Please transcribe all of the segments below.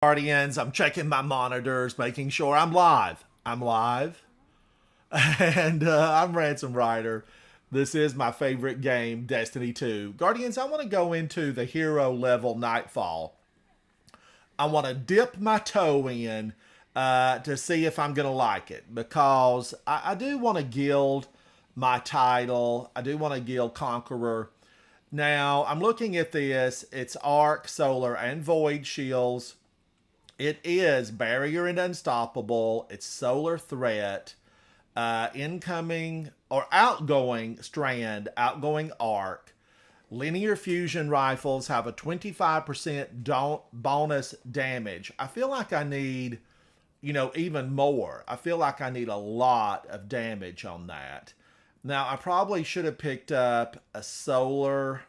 Guardians. I'm checking my monitors, making sure I'm live. I'm live. And I'm Ransom Rider. This is my favorite game, Destiny 2. Guardians, I want to go into the hero level Nightfall. I want to dip my toe in to see if I'm going to like it because I do want to gild my title. I do want to gild Conqueror. Now, I'm looking at this. It's Arc, Solar, and Void shields. It is Barrier and Unstoppable. It's Solar Threat, incoming or outgoing Strand, outgoing Arc. Linear fusion rifles have a 25% bonus damage. I feel like I need, even more. I feel like I need a lot of damage on that. Now, I probably should have picked up a solar.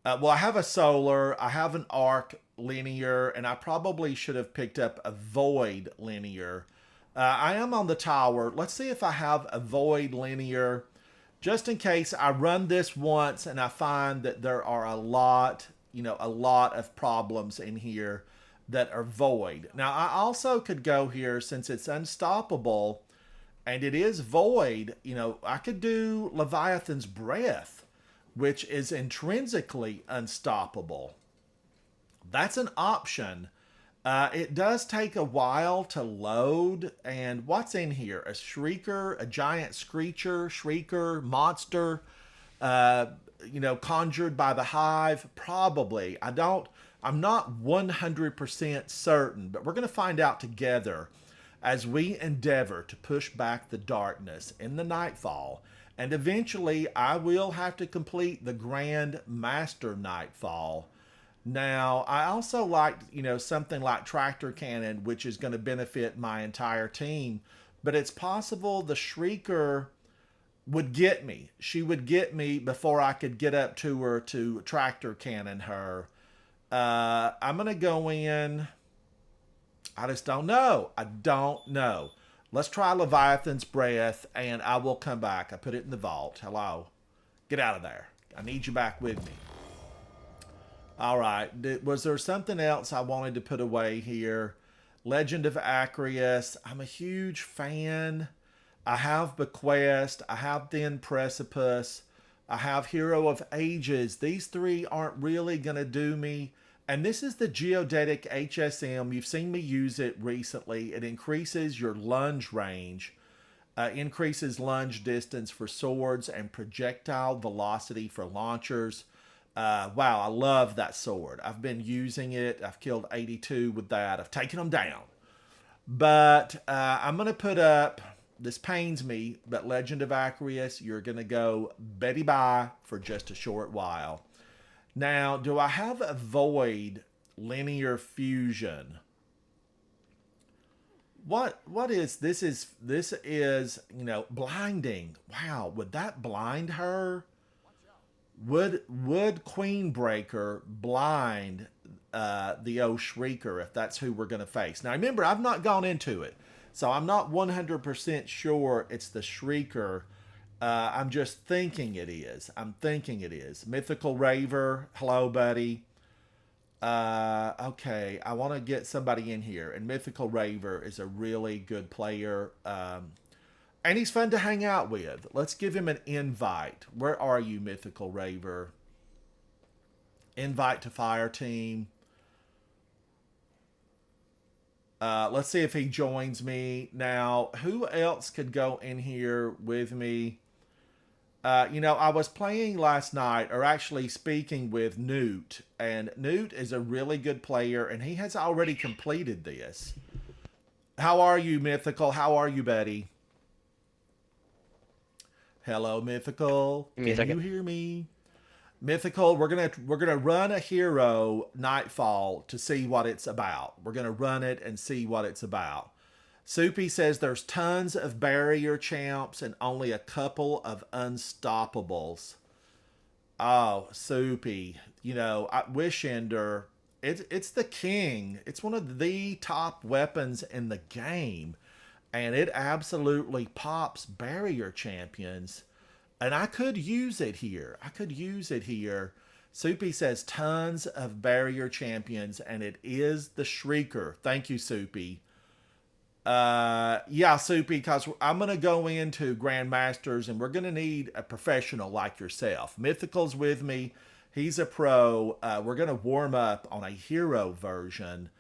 I have a solar, I have an arc linear, and I probably should have picked up a void linear. I am on the tower. Let's see if I have a void linear, just in case I run this once and I find that there are a lot of problems in here that are void. Now, I also could go here since it's unstoppable and it is void. I could do Leviathan's Breath, which is intrinsically unstoppable. That's an option. It does take a while to load. And what's in here? A Shrieker, a giant Screecher, Shrieker, monster, conjured by the Hive? Probably. I'm not 100% certain, but we're going to find out together as we endeavor to push back the darkness in the Nightfall. And eventually, I will have to complete the Grandmaster Nightfall. Now, I also like, something like Tractor Cannon, which is going to benefit my entire team. But it's possible the Shrieker would get me. She would get me before I could get up to her to Tractor Cannon her. I'm going to go in. I just don't know. I don't know. Let's try Leviathan's Breath, and I will come back. I put it in the vault. Hello. Get out of there. I need you back with me. All right. Was there something else I wanted to put away here? Legend of Acreus. I'm a huge fan. I have Bequest. I have Thin Precipice. I have Hero of Ages. These three aren't really going to do me. And this is the Geodetic HSM. You've seen me use it recently. It increases your lunge range, increases lunge distance for swords, and projectile velocity for launchers. Wow, I love that sword. I've been using it. I've killed 82 with that. I've taken them down. But I'm going to put up, this pains me, but Legend of Acreus, you're going to go Betty Bye for just a short while. Now, do I have a void linear fusion? What is this? This is blinding. Wow, would that blind her? Would Queenbreaker blind the old Shrieker if that's who we're going to face? Now remember, I've not gone into it, so I'm not 100% sure it's the Shrieker. I'm just thinking it is. I'm thinking it is. Mythical Raver. Hello, buddy. Okay, I want to get somebody in here. And Mythical Raver is a really good player. And he's fun to hang out with. Let's give him an invite. Where are you, Mythical Raver? Invite to Fire Team. Let's see if he joins me. Now, who else could go in here with me? I was playing last night, or actually speaking with Newt, and Newt is a really good player, and he has already completed this. How are you, Mythical? How are you, Betty? Hello, Mythical. Give me a Can you second. hear me? Mythical, we're gonna run a hero Nightfall to see what it's about. We're gonna run it and see what it's about. Soupy says there's tons of barrier champs and only a couple of unstoppables. Oh, Soupy. Wishender, it's the king. It's one of the top weapons in the game. And it absolutely pops barrier champions. And I could use it here. I could use it here. Soupy says tons of barrier champions, and it is the Shrieker. Thank you, Soupy. Yeah, Soupy, because I'm going to go into Grandmasters, and we're going to need a professional like yourself. Mythical's with me. He's a pro. We're going to warm up on a hero version.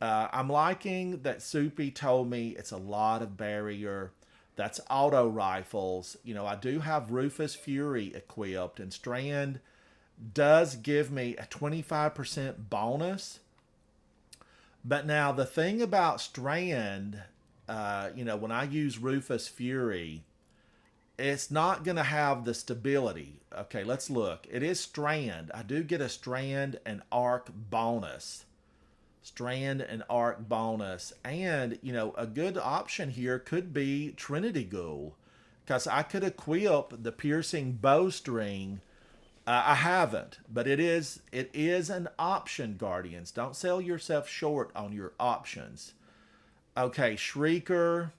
I'm liking that Soupy told me it's a lot of barrier. That's auto rifles. You know, I do have Rufus Fury equipped, and Strand does give me a 25% bonus. But now the thing about Strand, you know, when I use Rufus Fury, it's not going to have the stability. Okay, let's look. It is Strand. I do get a Strand and Arc bonus. Strand and Arc bonus. And, you know, a good option here could be Trinity Ghoul. Because I could equip the piercing bowstring. I haven't, but it is an option, Guardians. Don't sell yourself short on your options. Okay, Shrieker.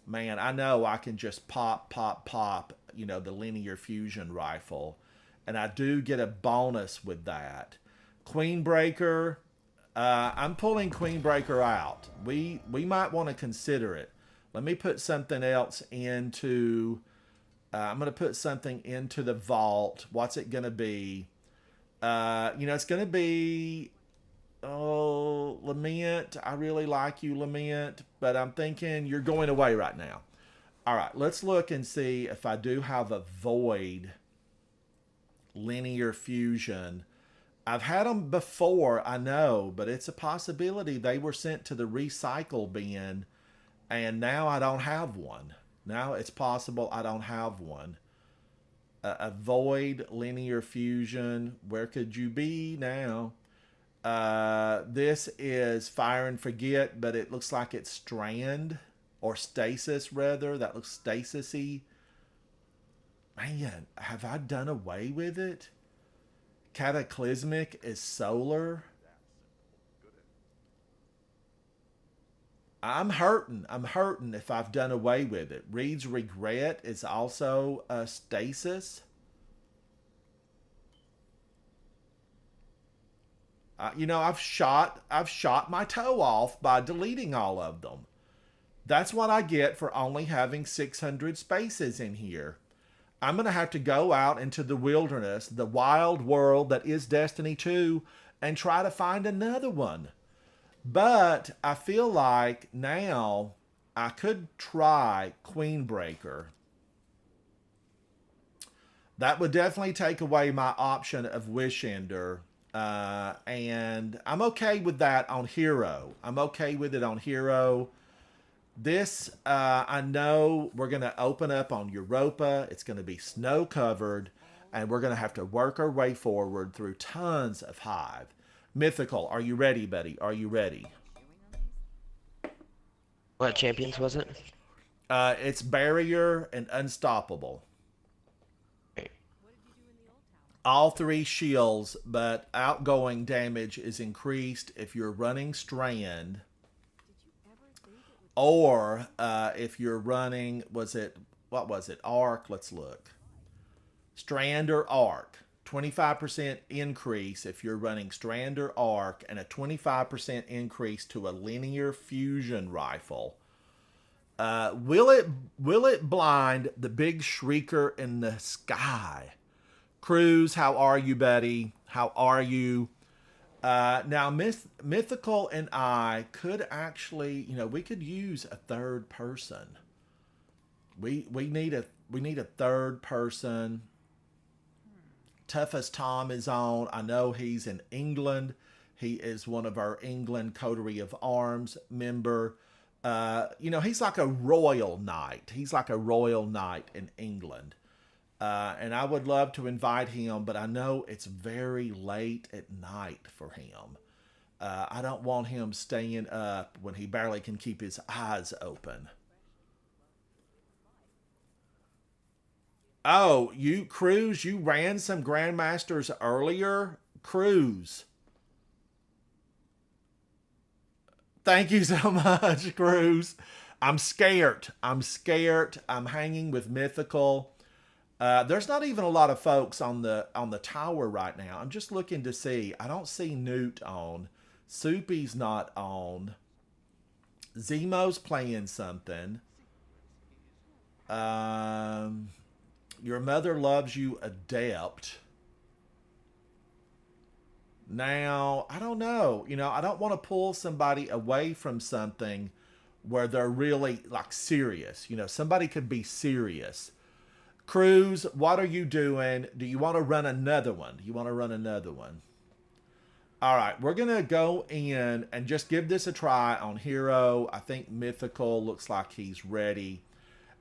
Man, I know I can just pop, pop, pop, you know, the linear fusion rifle. And I do get a bonus with that. Queenbreaker. I'm pulling Queenbreaker out. We might want to consider it. Let me put something else into... I'm going to put something into the vault. What's it going to be? You know, it's going to be... Oh, Lament. I really like you, Lament. But I'm thinking you're going away right now. All right, let's look and see if I do have a Void linear fusion. I've had them before, I know. But it's a possibility they were sent to the recycle bin. And now I don't have one. Now it's possible I don't have one. A Void linear fusion. Where could you be now? This is Fire and Forget, but it looks like it's Strand. Or Stasis, rather. That looks stasis-y. Man, have I done away with it? Cataclysmic is Solar. I'm hurting. I'm hurting if I've done away with it. Reed's Regret is also a Stasis. You know, I've shot my toe off by deleting all of them. That's what I get for only having 600 spaces in here. I'm going to have to go out into the wilderness, the wild world that is Destiny 2, and try to find another one. But I feel like now I could try Queenbreaker. That would definitely take away my option of Wish Ender. And I'm okay with that on Hero. I'm okay with it on Hero. This, I know we're going to open up on Europa. It's going to be snow covered. And we're going to have to work our way forward through tons of Hive. Mythical, are you ready, buddy? Are you ready? What champions was it? It's Barrier and Unstoppable. Okay. All three shields, but outgoing damage is increased if you're running Strand. Or if you're running, what was it? Arc, let's look. Strand or Arc. 25% increase if you're running Strand or Arc, and a 25% increase to a linear fusion rifle. Will it blind the big shrieker in the sky? Cruz, how are you, buddy? How are you? Now, Mythical and I could actually, you know, we could use a third person. We need a third person. Toughest Tom is on. I know he's in England. He is one of our England Coterie of Arms member. You know, he's like a royal knight. He's like a royal knight in England. And I would love to invite him, but I know it's very late at night for him. I don't want him staying up when he barely can keep his eyes open. Oh, you, Cruz, you ran some Grandmasters earlier? Cruz. Thank you so much, Cruz. I'm scared. I'm scared. I'm hanging with Mythical. There's not even a lot of folks on the tower right now. I'm just looking to see. I don't see Newt on. Soupy's not on. Zemo's playing something. Um, your mother loves you, adept. Now, I don't know. I don't want to pull somebody away from something where they're really like serious. Somebody could be serious. Cruz, what are you doing? Do you want to run another one? Do you want to run another one? All right, we're going to go in and just give this a try on Hero. I think Mythical looks like he's ready.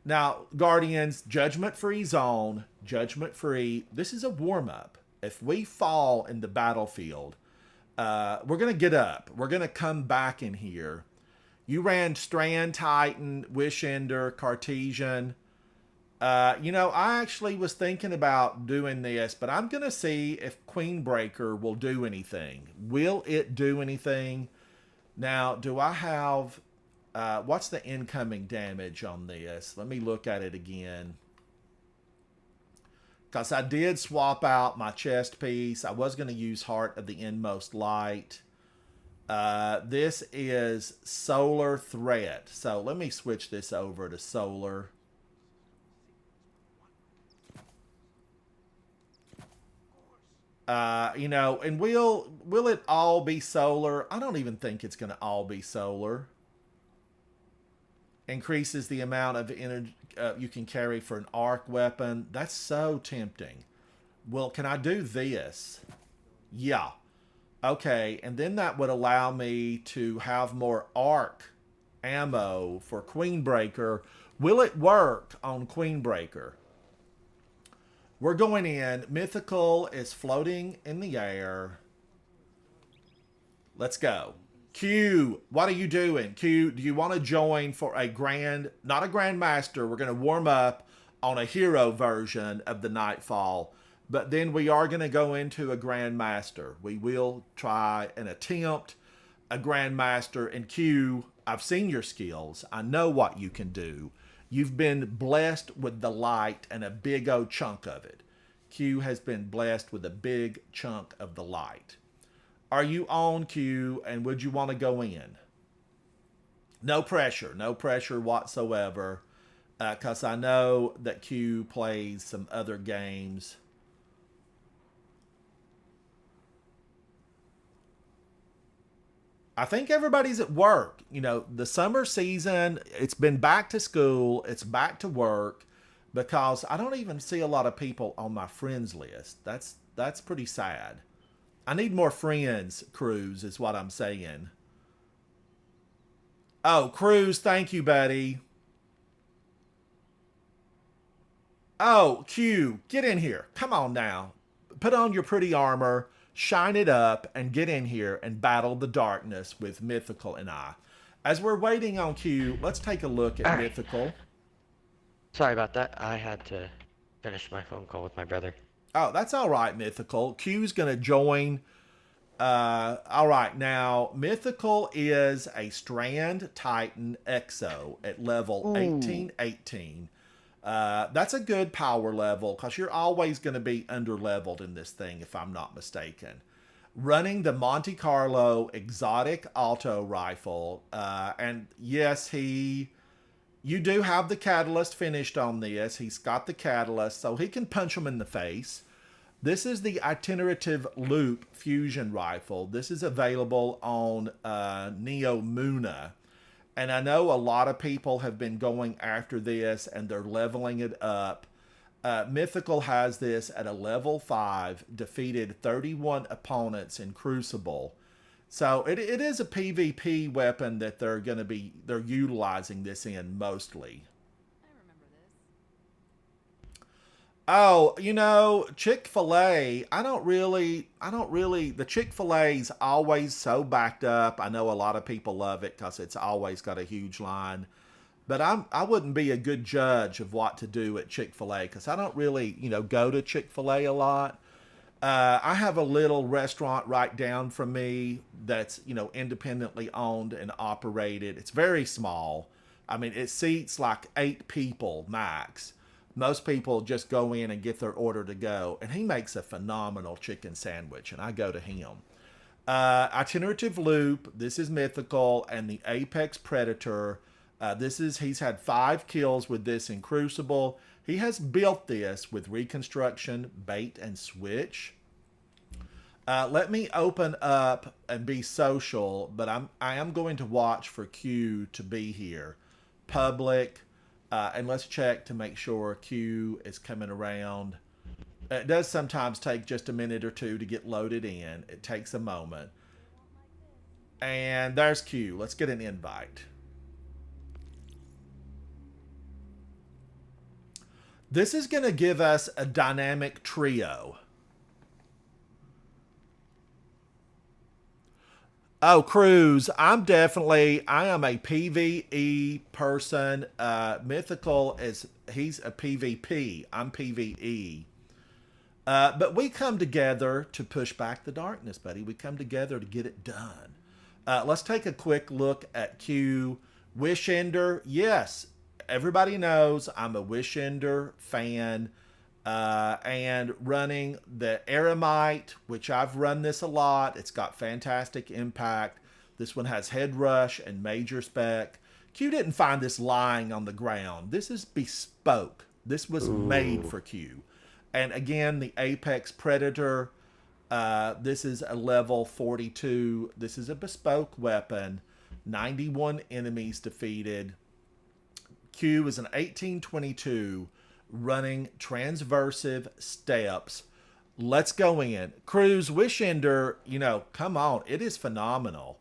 Now, Guardians, Judgment Free Zone, Judgment Free. This is a warm up. If we fall in the battlefield, we're going to get up. We're going to come back in here. You ran Strand Titan, Wish Ender, Cartesian. I actually was thinking about doing this, but I'm going to see if Queenbreaker will do anything. Will it do anything? Now, do I have... what's the incoming damage on this? Let me look at it again. Because I did swap out my chest piece. I was going to use Heart of the Inmost Light. This is Solar Threat. So let me switch this over to Solar. And will it all be solar? I don't even think it's going to all be solar. Increases the amount of energy you can carry for an arc weapon. That's so tempting. Well, can I do this? Yeah. Okay, and then that would allow me to have more arc ammo for Queenbreaker. Will it work on Queenbreaker? We're going in. Mythical is floating in the air. Let's go. Q, what are you doing? Q, do you want to join for a not a Grandmaster. We're going to warm up on a hero version of the Nightfall. But then we are going to go into a Grandmaster. We will try and attempt a Grandmaster. And Q, I've seen your skills. I know what you can do. You've been blessed with the light and a big old chunk of it. Q has been blessed with a big chunk of the light. Are you on, Q, and would you want to go in? No pressure. No pressure whatsoever. Because I know that Q plays some other games. I think everybody's at work. The summer season, it's been back to school. It's back to work because I don't even see a lot of people on my friends list. That's pretty sad. I need more friends, Cruz, is what I'm saying. Oh, Cruz, thank you, buddy. Oh, Q, get in here. Come on now. Put on your pretty armor. Shine it up and get in here and battle the darkness with Mythical and I. As we're waiting on Q, let's take a look at Mythical. Sorry about that. I had to finish my phone call with my brother. Oh, that's all right, Mythical. Q's going to join. All right, now, Mythical is a Strand Titan Exo at level 1818. That's a good power level because you're always going to be under-leveled in this thing, if I'm not mistaken. Running the Monte Carlo exotic auto rifle. And yes, you do have the catalyst finished on this. He's got the catalyst, so he can punch him in the face. This is the Itinerative Loop fusion rifle. This is available on Neo Muna. And I know a lot of people have been going after this and they're leveling it up. Mythical has this at a level 5, defeated 31 opponents in Crucible. So it is a PvP weapon that they're utilizing this in mostly. Oh, Chick-fil-A, the Chick-fil-A's always so backed up. I know a lot of people love it because it's always got a huge line. But I wouldn't be a good judge of what to do at Chick-fil-A because I don't really, go to Chick-fil-A a lot. I have a little restaurant right down from me that's, independently owned and operated. It's very small. I mean, it seats like 8 people max. Most people just go in and get their order to go, and he makes a phenomenal chicken sandwich, and I go to him. Itinerative Loop, this is mythical, and the Apex Predator. He's had 5 kills with this in Crucible. He has built this with reconstruction, bait, and switch. Let me open up and be social, but I am going to watch for Q to be here. Public, and let's check to make sure Q is coming around. It does sometimes take just a minute or two to get loaded in. It takes a moment. And there's Q. Let's get an invite. This is going to give us a dynamic trio. Oh, Cruz, I am a PvE person. Mythical he's a PvP. I'm PvE. But we come together to push back the darkness, buddy. We come together to get it done. Let's take a quick look at Q. Wish Ender, yes. Everybody knows I'm a Wish Ender fan. And running the Eremite, which I've run this a lot. It's got fantastic impact. This one has head rush and major spec. Q didn't find this lying on the ground. This is bespoke. This was made for Q. And again, the Apex Predator. This is a level 42. This is a bespoke weapon. 91 enemies defeated. Q is an 1822 running transversive steps. Let's go in. Cruz, Wish Ender, come on. It is phenomenal.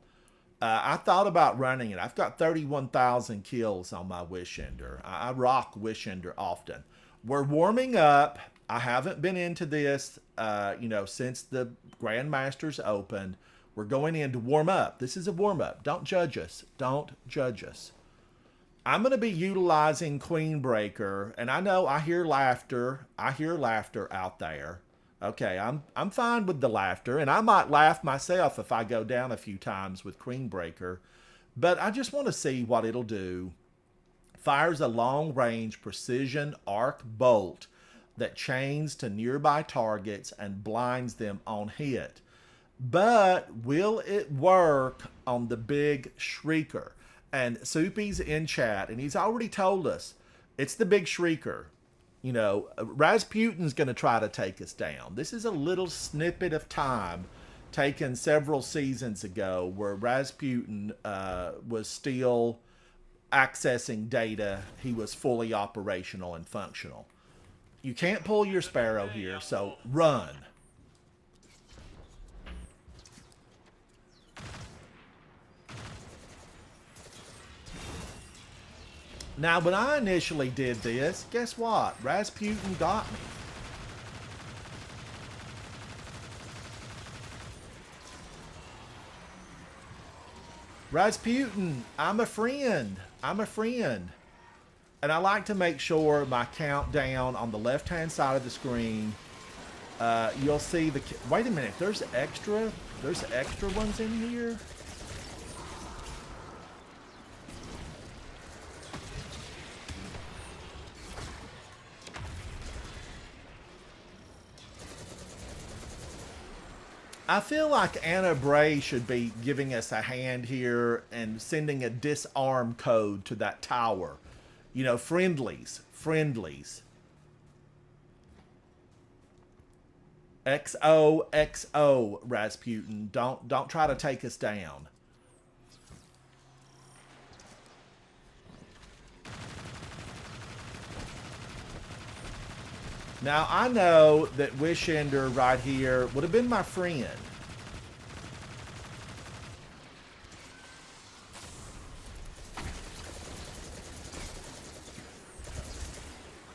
I thought about running it. I've got 31,000 kills on my Wish Ender. I rock Wish Ender often. We're warming up. I haven't been into this, since the Grandmasters opened. We're going in to warm up. This is a warm up. Don't judge us. Don't judge us. I'm going to be utilizing Queen Breaker, and I know I hear laughter. I hear laughter out there. Okay, I'm fine with the laughter, and I might laugh myself if I go down a few times with Queen Breaker, but I just want to see what it'll do. Fires a long-range precision arc bolt that chains to nearby targets and blinds them on hit. But will it work on the big Shrieker? And Soupy's in chat, and he's already told us it's the big Shrieker. Rasputin's going to try to take us down. This is a little snippet of time taken several seasons ago where Rasputin was still accessing data. He was fully operational and functional. You can't pull your Sparrow here, so run. Now, when I initially did this, guess what? Rasputin got me. Rasputin, I'm a friend. I'm a friend. And I like to make sure my countdown on the left-hand side of the screen, you'll see the... Wait a minute, there's extra ones in here? I feel like Anna Bray should be giving us a hand here and sending a disarm code to that tower. Friendlies. XOXO, Rasputin. Don't try to take us down. Now, I know that Wish Ender right here would have been my friend.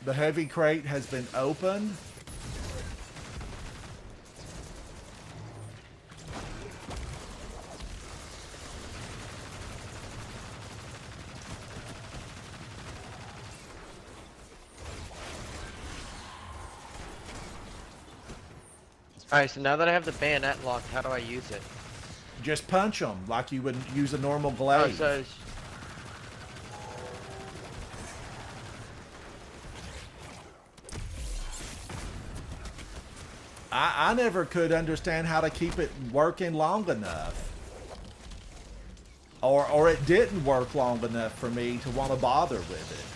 The heavy crate has been opened. Alright, so now that I have the bayonet locked, how do I use it? Just punch them like you would use a normal Oh, blade. so I never could understand how to keep it working long enough. Or it didn't work long enough for me to want to bother with it.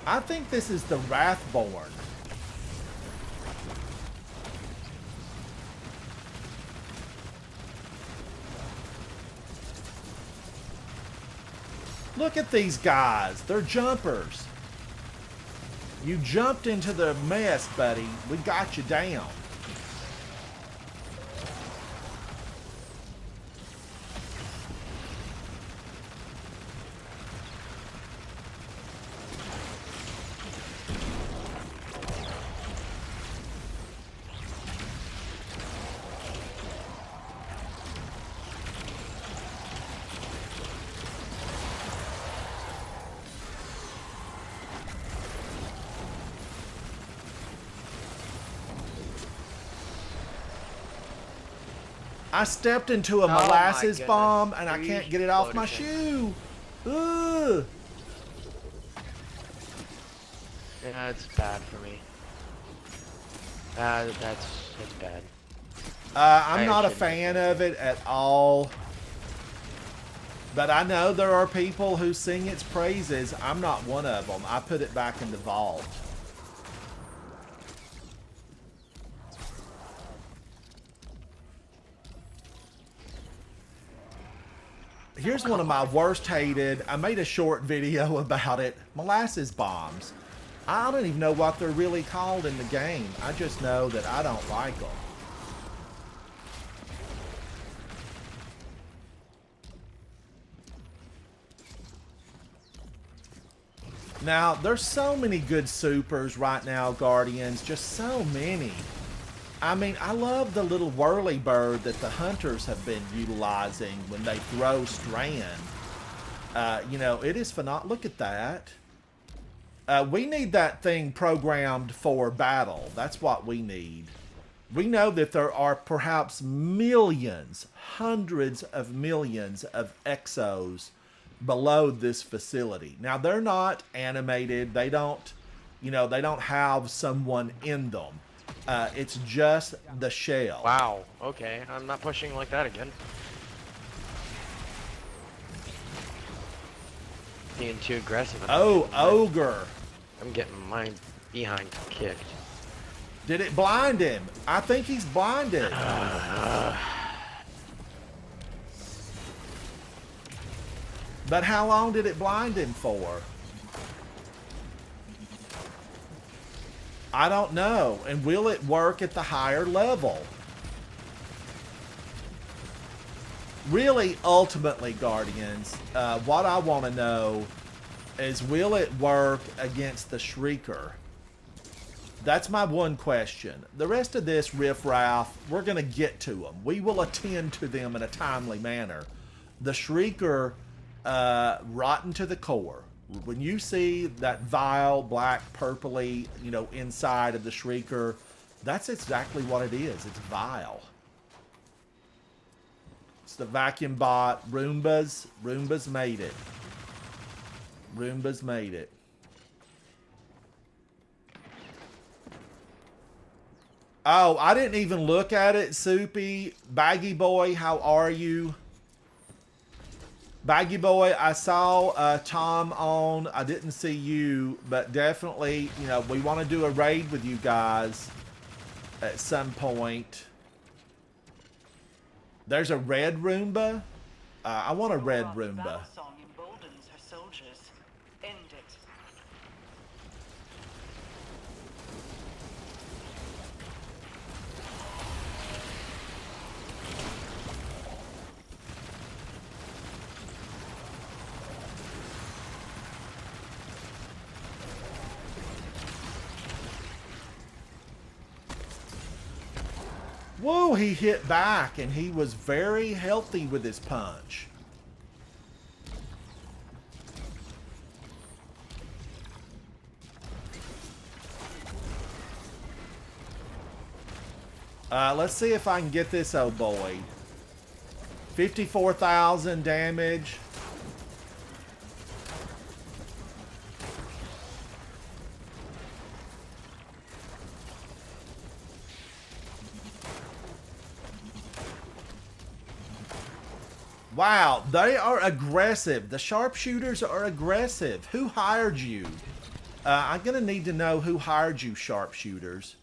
I think this is the Wrathborn. Look at these guys. They're jumpers. You jumped into the mess, buddy. We got you down. I stepped into a molasses bomb and I can't get it off my shoe. Ugh. Yeah, it's bad for me. That's bad. I'm not a fan of it at all. But I know there are people who sing its praises. I'm not one of them. I put it back in the vault. Here's one of my worst hated. I made a short video about it. Molasses bombs. I don't even know what they're really called in the game. I just know that I don't like them. Now, there's so many good supers right now, Guardians. Just so many. I mean, I love the little whirly bird that the hunters have been utilizing when they throw strand. You know, it is phenomenal. Look at that. We need that thing programmed for battle. That's what we need. We know that there are perhaps millions, hundreds of millions of exos below this facility. Now, they're not animated. They don't, you know, they don't have someone in them. It's just the shell. Wow. Okay. I'm not pushing like that again. Being too aggressive. Oh, ogre. I'm getting my behind kicked. Did it blind him? I think he's blinded. But how long did it blind him for? I don't know. And will it work at the higher level? Really, ultimately, Guardians, what I want to know is, will it work against the Shrieker? That's my one question. The rest of this riffraff, we're going to get to them. We will attend to them in a timely manner. The Shrieker, rotten to the core. When you see that vile, black, purpley, you know, inside of the Shrieker, that's exactly what it is. It's vile. It's the vacuum bot. Roombas. Roombas made it. Roombas made it. Oh, I didn't even look at it, Soupy. Baggy Boy, how are you? Baggy Boy, I saw Tom on. I didn't see you, but definitely, you know, we want to do a raid with you guys at some point. There's a red Roomba. I want a red Roomba. Whoa, he hit back, and he was very healthy with his punch. Let's see if I can get this old boy. 54,000 damage. Wow, they are aggressive. The sharpshooters are aggressive. Who hired you? I'm going to need to know who hired you, sharpshooters.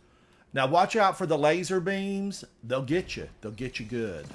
Now watch out for the laser beams. They'll get you. They'll get you good.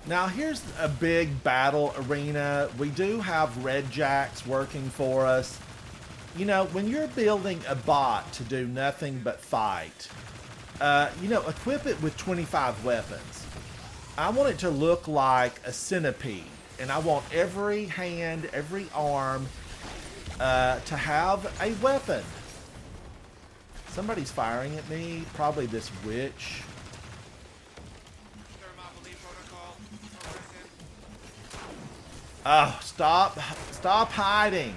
Now here's a big battle arena. We do have red jacks working for us. You know, when you're building a bot to do nothing but fight, you know, equip it with 25 weapons. I want it to look like a centipede, and I want every hand, every arm to have a weapon. Somebody's firing at me, probably this witch. Oh, stop hiding.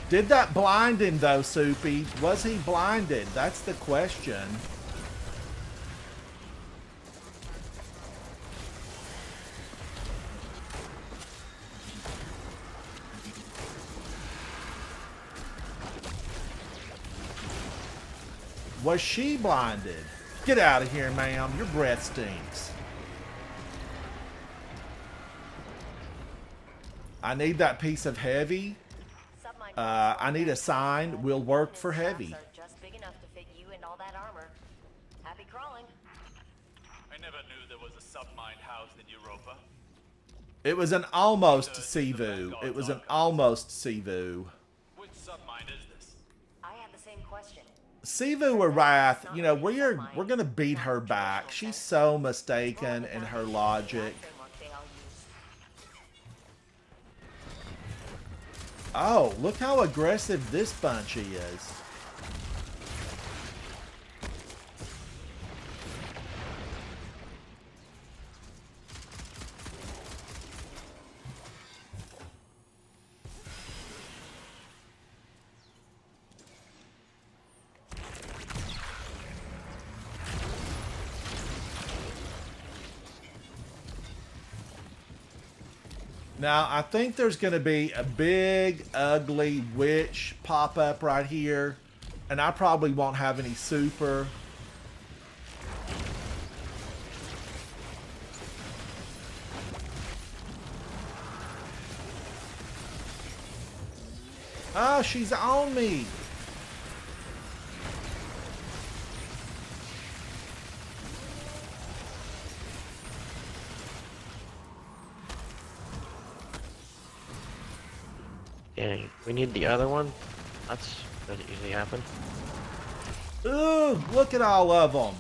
Did that blind him though, Soupy? Was he blinded? That's the question. Was she blinded? Get out of here, ma'am. Your breath stinks. I need that piece of heavy. I need a sign. Will work for heavy. Just big enough to fit you and all that armor. Happy crawling. I never knew there was a submined housed in Europa. It was an almost Sivu. It was an almost Sivu. Which submind is this? I had the same question. Sivu or Wrath, you know, we're gonna beat her back. She's so mistaken in her logic. Oh, look how aggressive this bunch is. Now, I think there's going to be a big, ugly witch pop up right here. And I probably won't have any super. Oh, she's on me. Yeah, we need the other one. Doesn't usually happen. Ooh, look at all of them.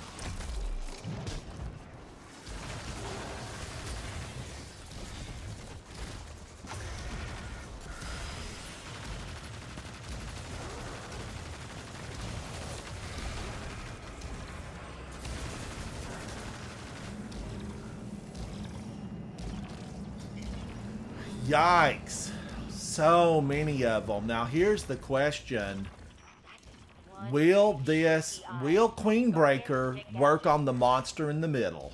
Yikes. So many of them. Now here's the question. Will Queenbreaker work on the monster in the middle?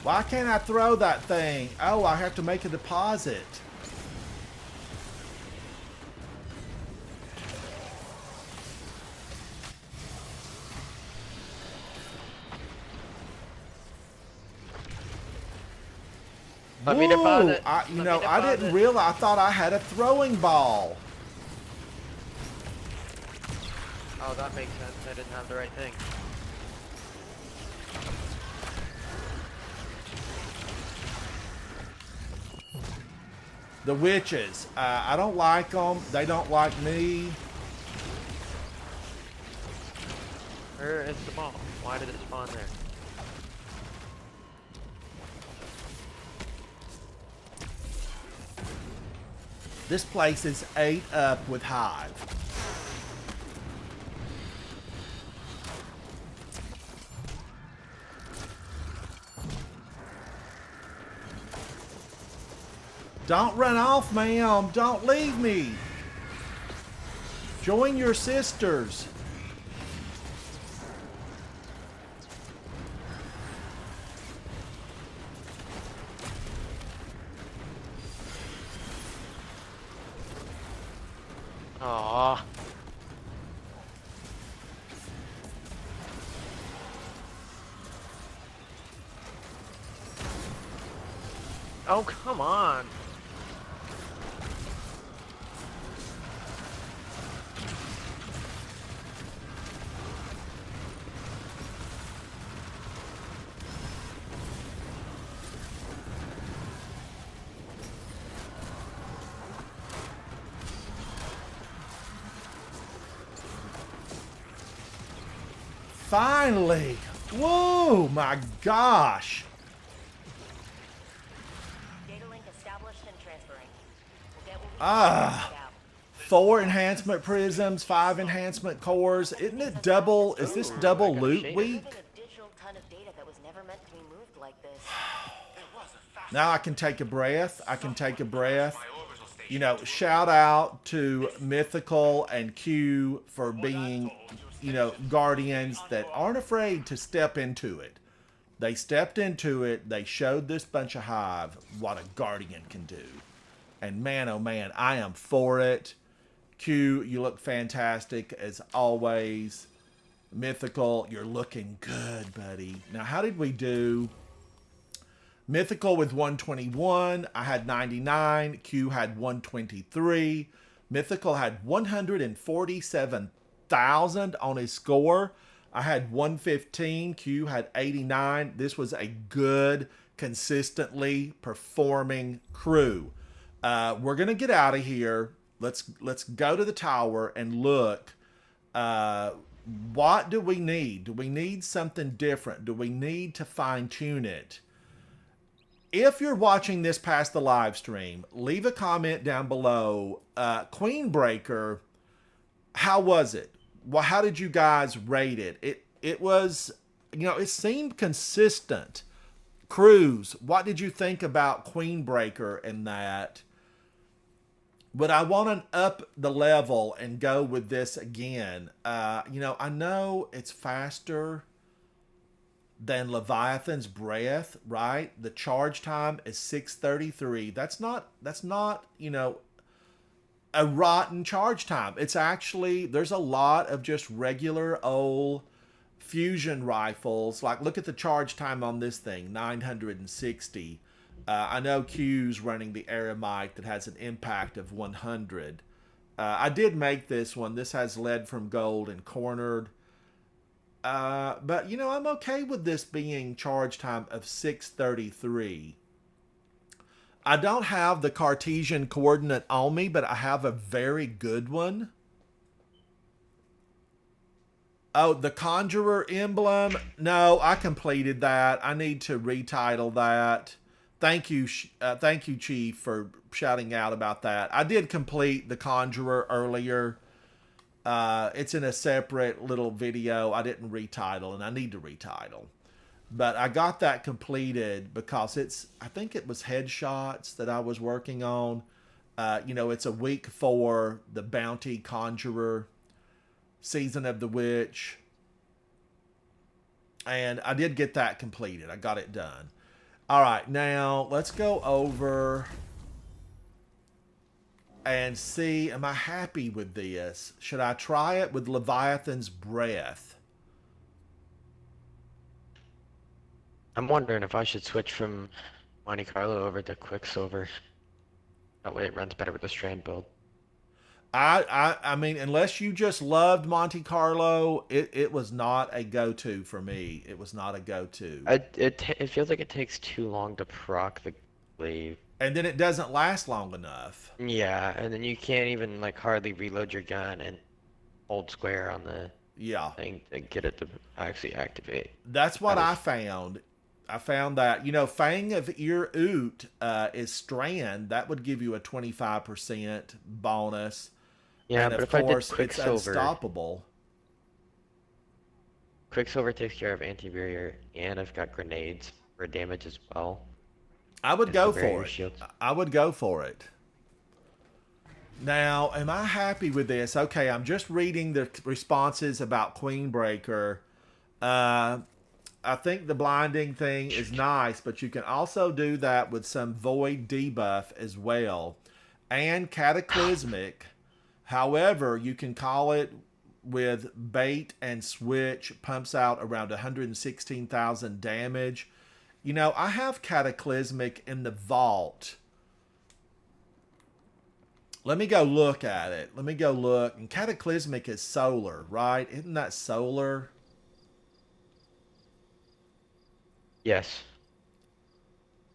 Why can't I throw that thing? Oh, I have to make a deposit. Want me to pause Whoa! it? I Want me to didn't pause it? realize. I thought I had a throwing ball. Oh, that makes sense. I didn't have the right thing. The witches. I don't like them. They don't like me. Where is the ball? Why did it spawn there? This place is ate up with hive. Don't run off, ma'am. Don't leave me. Join your sisters. Aww. Oh, come on. Finally. Whoa, my gosh. Data link established and transferring. We'll get what we Ah. can out. 4 enhancement prisms, 5 enhancement cores. Isn't it double? Is this Ooh, double I got a loot shader. week? Moving a digital ton of data that was never meant to be moved like this. Now I can take a breath. I can take a breath. You know, shout out to Mythical and Q for being, guardians that aren't afraid to step into it. They stepped into it. They showed this bunch of hive what a guardian can do. And man, oh man, I am for it. Q, you look fantastic as always. Mythical, you're looking good, buddy. Now, how did we do? Mythical with 121. I had 99. Q had 123. Mythical had 147,000 on his score. I had 115. Q had 89. This was a good, consistently performing crew. We're gonna get out of here. Let's go to the tower and look. What do we need? Do we need something different? Do we need to fine tune it? If you're watching this past the live stream, leave a comment down below. Queenbreaker, how was it? Well, how did you guys rate it? It was, it seemed consistent. Cruz, what did you think about Queenbreaker and that? But I want to up the level and go with this again. I know it's faster than Leviathan's Breath, right? The charge time is 633. That's not, a rotten charge time. It's actually, there's a lot of just regular old fusion rifles. Like, look at the charge time on this thing, 960. I know Q's running the Aramite that has an impact of 100. I did make this one. This has lead from gold and cornered. But, I'm okay with this being charge time of 633. I don't have the Cartesian coordinate on me, but I have a very good one. Oh, the Conjurer emblem. No, I completed that. I need to retitle that. Thank you, Chief, for shouting out about that. I did complete the Conjurer earlier. It's in a separate little video. I didn't retitle, and I need to retitle. But I got that completed because I think it was headshots that I was working on. It's a week for the Bounty Conjurer, Season of the Witch. And I did get that completed. I got it done. All right, now let's go over and see, am I happy with this? Should I try it with Leviathan's Breath? I'm wondering if I should switch from Monte Carlo over to Quicksilver. That way it runs better with the Strand build. I mean, unless you just loved Monte Carlo, it was not a go-to for me. It was not a go-to. It feels like it takes too long to proc the glaive. And then it doesn't last long enough. Yeah, and then you can't even like hardly reload your gun and hold square on the Yeah. thing to get it to actually activate. That's what That I is, found. I found that, Fang of Ear Oot is Strand. That would give you a 25% bonus. yeah, And but of if I did course, it's Quicksilver, unstoppable. Quicksilver takes care of anti-barrier, and I've got grenades for damage as well. I would And some go barrier for it. shields. I would go for it. Now, am I happy with this? Okay, I'm just reading the responses about Queenbreaker. I think the blinding thing is nice, but you can also do that with some void debuff as well. And cataclysmic. However, you can call it with bait and switch, pumps out around 116,000 damage. I have cataclysmic in the vault. Let me go look at it. Let me go look. And cataclysmic is solar, right? Isn't that solar? Yes.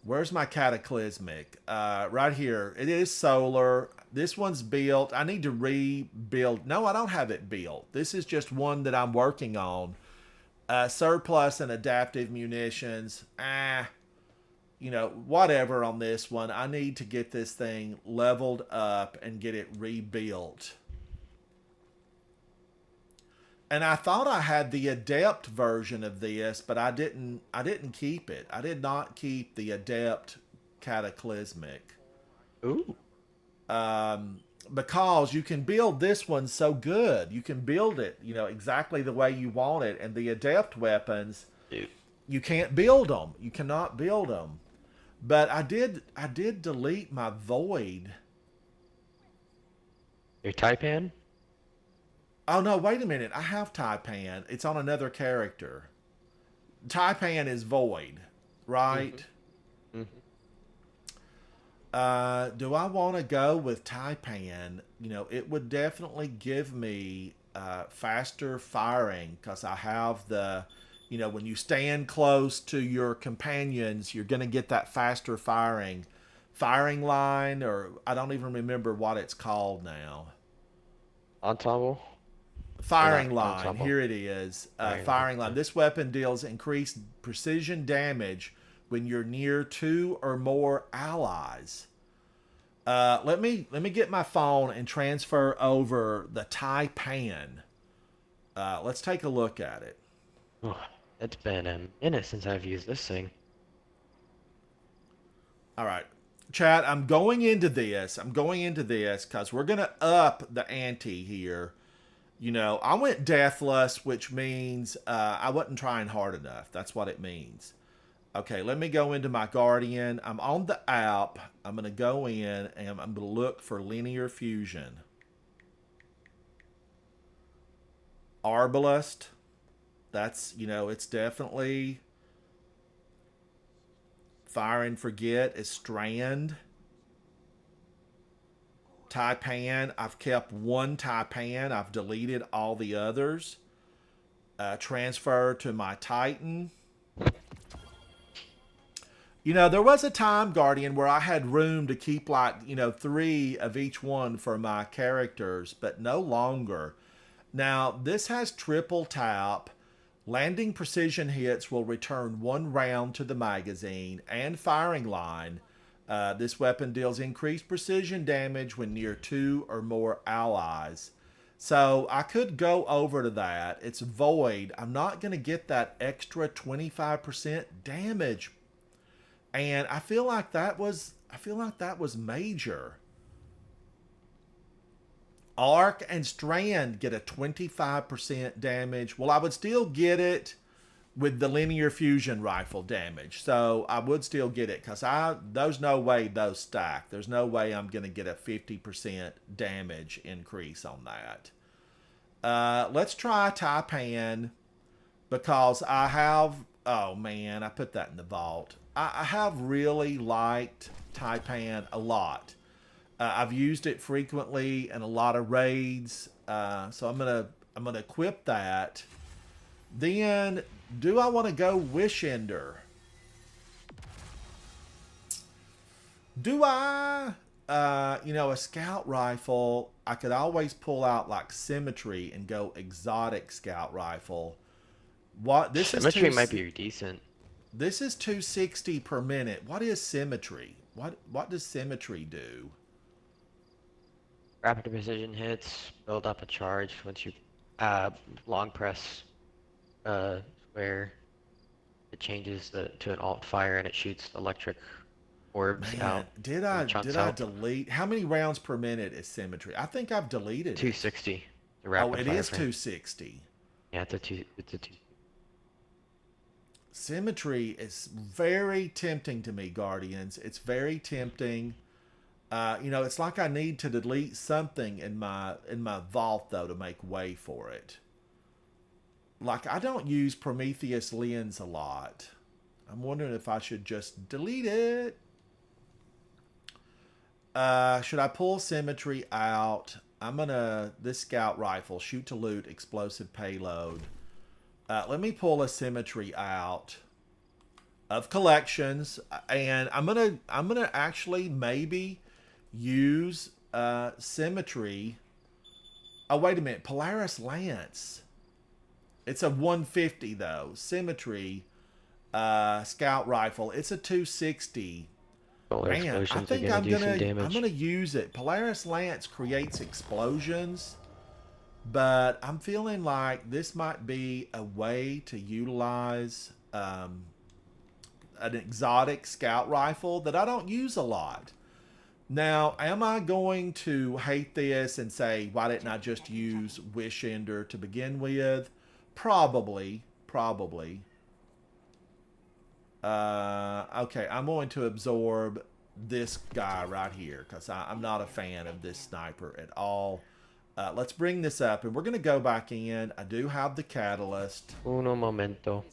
Where's my cataclysmic? Right here. It is solar. This one's built. I need to rebuild. No, I don't have it built. This is just one that I'm working on. Surplus and adaptive munitions. Whatever on this one. I need to get this thing leveled up and get it rebuilt. And I thought I had the adept version of this, but I didn't keep it. I did not keep the adept cataclysmic. Ooh. Because you can build this one so good. You can build it, exactly the way you want it. And the adept weapons, Dude. you can't build them. You cannot build them. But I did delete my void. Your Taipan? Oh no, wait a minute. I have Taipan. It's on another character. Taipan is void, right? Mm-hmm. Do I want to go with Taipan? It would definitely give me faster firing because I have the, when you stand close to your companions, you're going to get that faster firing line, or I don't even remember what it's called now. Ensemble? Firing Not line. ensemble. Here it is. Firing Firing line. line. This weapon deals increased precision damage when you're near 2 or more allies. Let me get my phone and transfer over the Taipan. Let's take a look at it. Oh, it's been a minute since I've used this thing. All right. Chat, I'm going into this because we're going to up the ante here. I went deathless, which means I wasn't trying hard enough. That's what it means. Okay, let me go into my Guardian. I'm on the app. I'm going to go in and I'm going to look for linear fusion. Arbalest. That's, it's definitely Fire and Forget is Strand. Taipan, I've kept one Taipan. I've deleted all the others. Transfer to my Titan. There was a time, Guardian, where I had room to keep 3 of each one for my characters, but no longer. Now, this has triple tap. Landing precision hits will return 1 round to the magazine and firing line. This weapon deals increased precision damage when near 2 or more allies. So I could go over to that. It's void. I'm not going to get that extra 25% damage. And I feel like that was major. Arc and Strand get a 25% damage. Well, I would still get it with the linear fusion rifle damage. So I would still get it because there's no way those stack. There's no way I'm going to get a 50% damage increase on that. Let's try Taipan because I have Oh man, I put that in the vault. I have really liked Taipan a lot. I've used it frequently in a lot of raids, so I'm gonna equip that. Then, do I want to go Wish Ender? Do I? A scout rifle, I could always pull out like Symmetry and go exotic scout rifle. What this Symmetry is might be decent. this is 260 per minute. What is Symmetry? What does Symmetry do? Rapid precision hits, build up a charge once you long press square. It changes to an alt fire and it shoots electric orbs Man, out. did or I chunks did I out. delete how many rounds per minute is Symmetry? I think I've deleted it. 260. The Oh, rapid it fire is frame. 260. Yeah, it's a two. Symmetry is very tempting to me, Guardians. It's very tempting. It's like I need to delete something in my vault though to make way for it. Like I don't use Prometheus lens a lot. I'm wondering if I should just delete it. Should I pull Symmetry out? This scout rifle, shoot to loot, explosive payload. Let me pull a Symmetry out of collections, and I'm gonna actually maybe use Symmetry. Oh wait a minute, Polaris Lance. It's a 150 though. Symmetry, scout rifle. It's a 260. Solar Man, I explosions are think gonna do some I'm damage. gonna use it. Polaris Lance creates explosions, but I'm feeling like this might be a way to utilize an exotic scout rifle that I don't use a lot. Now, am I going to hate this and say, why didn't I just use Wish Ender to begin with? Probably. Okay, I'm going to absorb this guy right here because I'm not a fan of this sniper at all. Let's bring this up, and we're going to go back in. I do have the catalyst. Uno momento.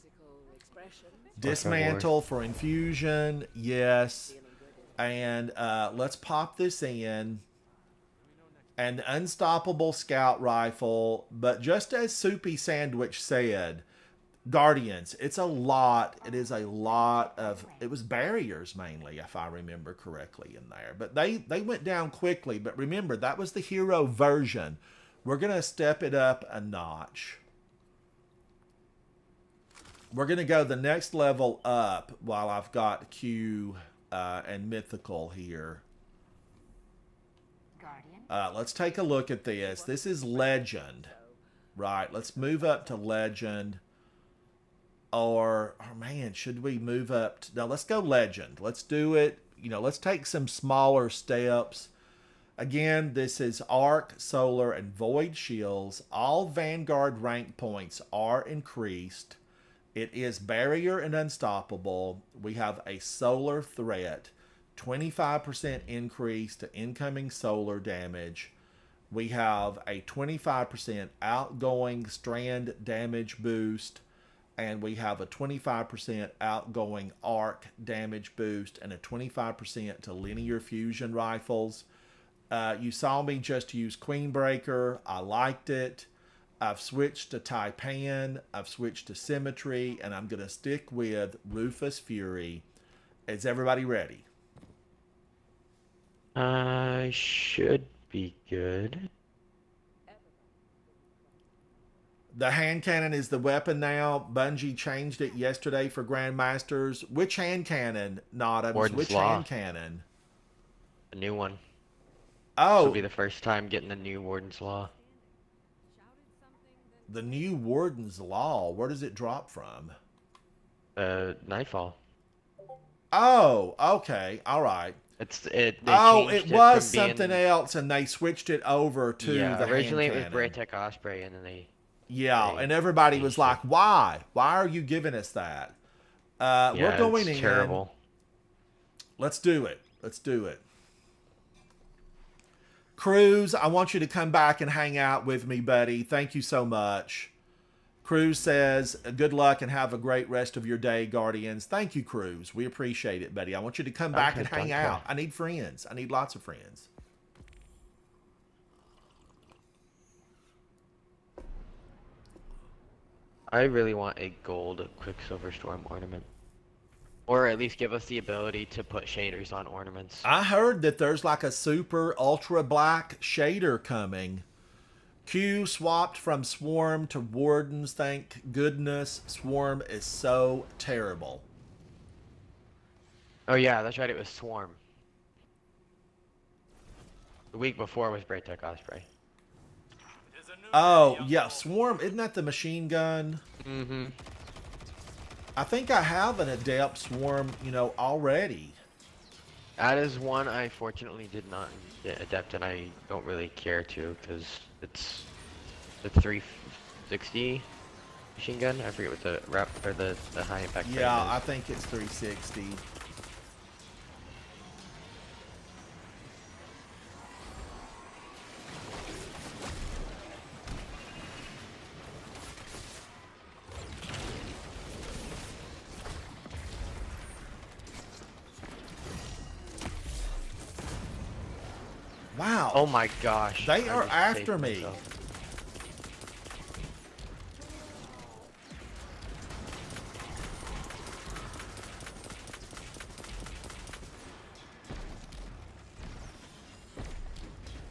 Dismantle for infusion, yes. And let's pop this in. An unstoppable scout rifle, but just as Soupy Sandwich said, Guardians, it's a lot. It is a lot of. It was barriers mainly, if I remember correctly, in there. But they went down quickly. But remember, that was the hero version. We're gonna step it up a notch. We're gonna go the next level up while I've got Q and Mythical here. Let's take a look at this. This is Legend, right? Let's move up to Legend. Or man, should we move up? No, let's go Legend. Let's do it. Let's take some smaller steps. Again, this is Arc, Solar, and Void Shields. All Vanguard rank points are increased. It is Barrier and Unstoppable. We have a Solar threat. 25% increase to incoming solar damage. We have a 25% outgoing strand damage boost. And we have a 25% outgoing arc damage boost and a 25% to linear fusion rifles. You saw me just use Queenbreaker. I liked it. I've switched to Taipan. I've switched to Symmetry. And I'm going to stick with Rufus Fury. Is everybody ready? I should be good. The hand cannon is the weapon now. Bungie changed it yesterday for Grandmasters. Which hand cannon, Notams? Warden's Which Law. hand cannon? A new one. This Oh, will be the first time getting the new Warden's Law. the new Warden's Law. Where does it drop from? Nightfall. Oh, okay. All right. They Oh, changed it was from being- something else, and they switched it over to Yeah, the originally hand it was cannon. Braytech Osprey, and then they Yeah, they and everybody was changed like, it. why? Why are you giving us that? Yeah, We're going it's in. terrible. Let's do it. Let's do it. Cruz, I want you to come back and hang out with me, buddy. Thank you so much. Cruz says, good luck and have a great rest of your day, Guardians. Thank you, Cruz. We appreciate it, buddy. I want you to come back and hang out. I need friends. I need lots of friends. I really want a gold Quicksilver Storm ornament. Or at least give us the ability to put shaders on ornaments. I heard that there's like a super ultra black shader coming. Q swapped from Swarm to Wardens. Thank goodness. Swarm is so terrible. Oh yeah, that's right, it was Swarm. The week before was Bright Tech Osprey. Oh, yeah, Swarm, isn't that the machine gun? Mm-hmm. I think I have an Adept Swarm, you know, already. That is one I fortunately did not get Adept, and I don't really care to, because it's the 360 machine gun. I forget what the rep or the high impact. Yeah, I think it's 360. Wow. Oh my gosh. They I are just after saved me. myself.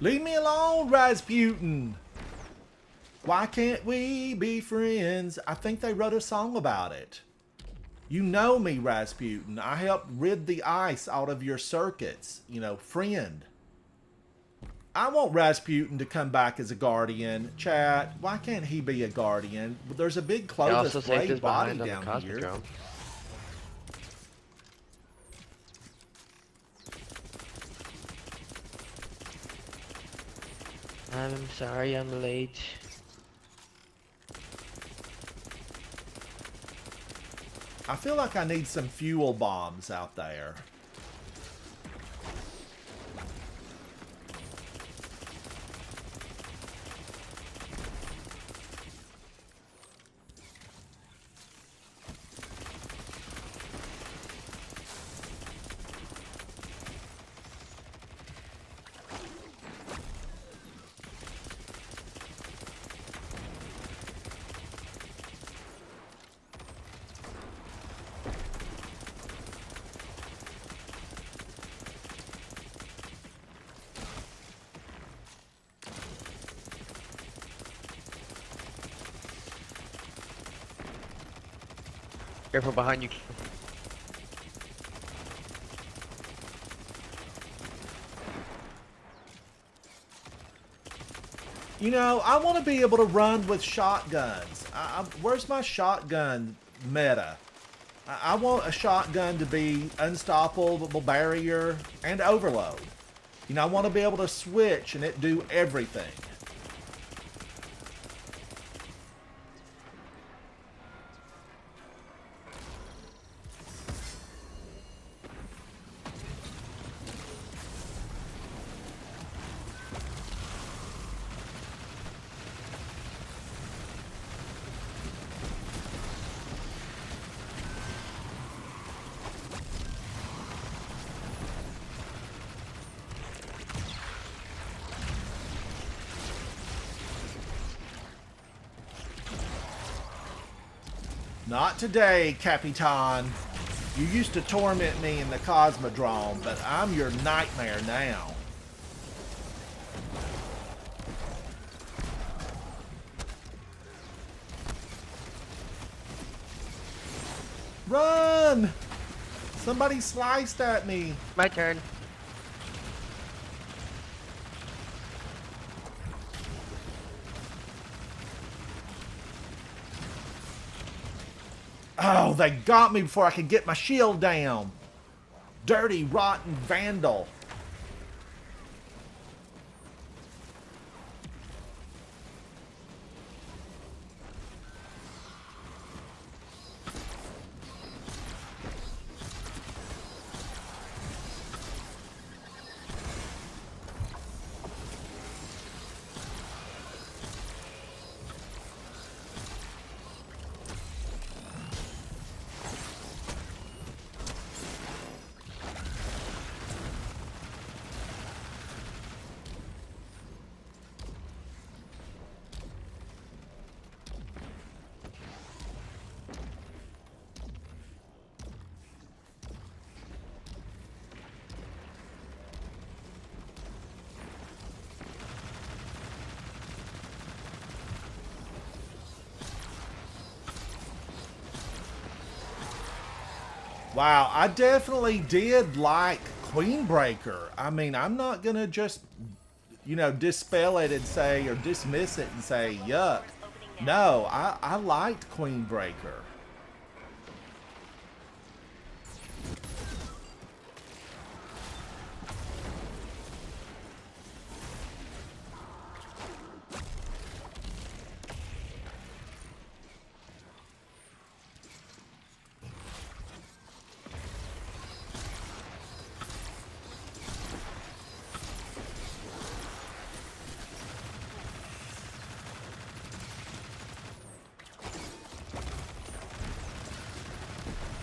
Leave me alone, Rasputin. Why can't we be friends? I think they wrote a song about it. You know me, Rasputin. I helped rid the ice out of your circuits. You know, friend. I want Rasputin to come back as a guardian. Chat, why can't he be a guardian? There's a big I also Clovis saved Blade his body behind on the down here. Cosmodrome. I'm sorry I'm late. I feel like I need some fuel bombs out there. Careful behind you. You know, I want to be able to run with shotguns. Where's my shotgun meta? I want a shotgun to be unstoppable barrier and overload. You know, I want to be able to switch and it do everything. Not today, Capitan. You used to torment me in the Cosmodrome, but I'm your nightmare now. Run! Somebody sliced at me. My turn. Oh, they got me before I could get my shield down. Dirty, rotten vandal. Wow, I definitely did like Queenbreaker. I mean, I'm not gonna just, you know, dispel it and say, or dismiss it and say, yuck. No, I liked Queenbreaker.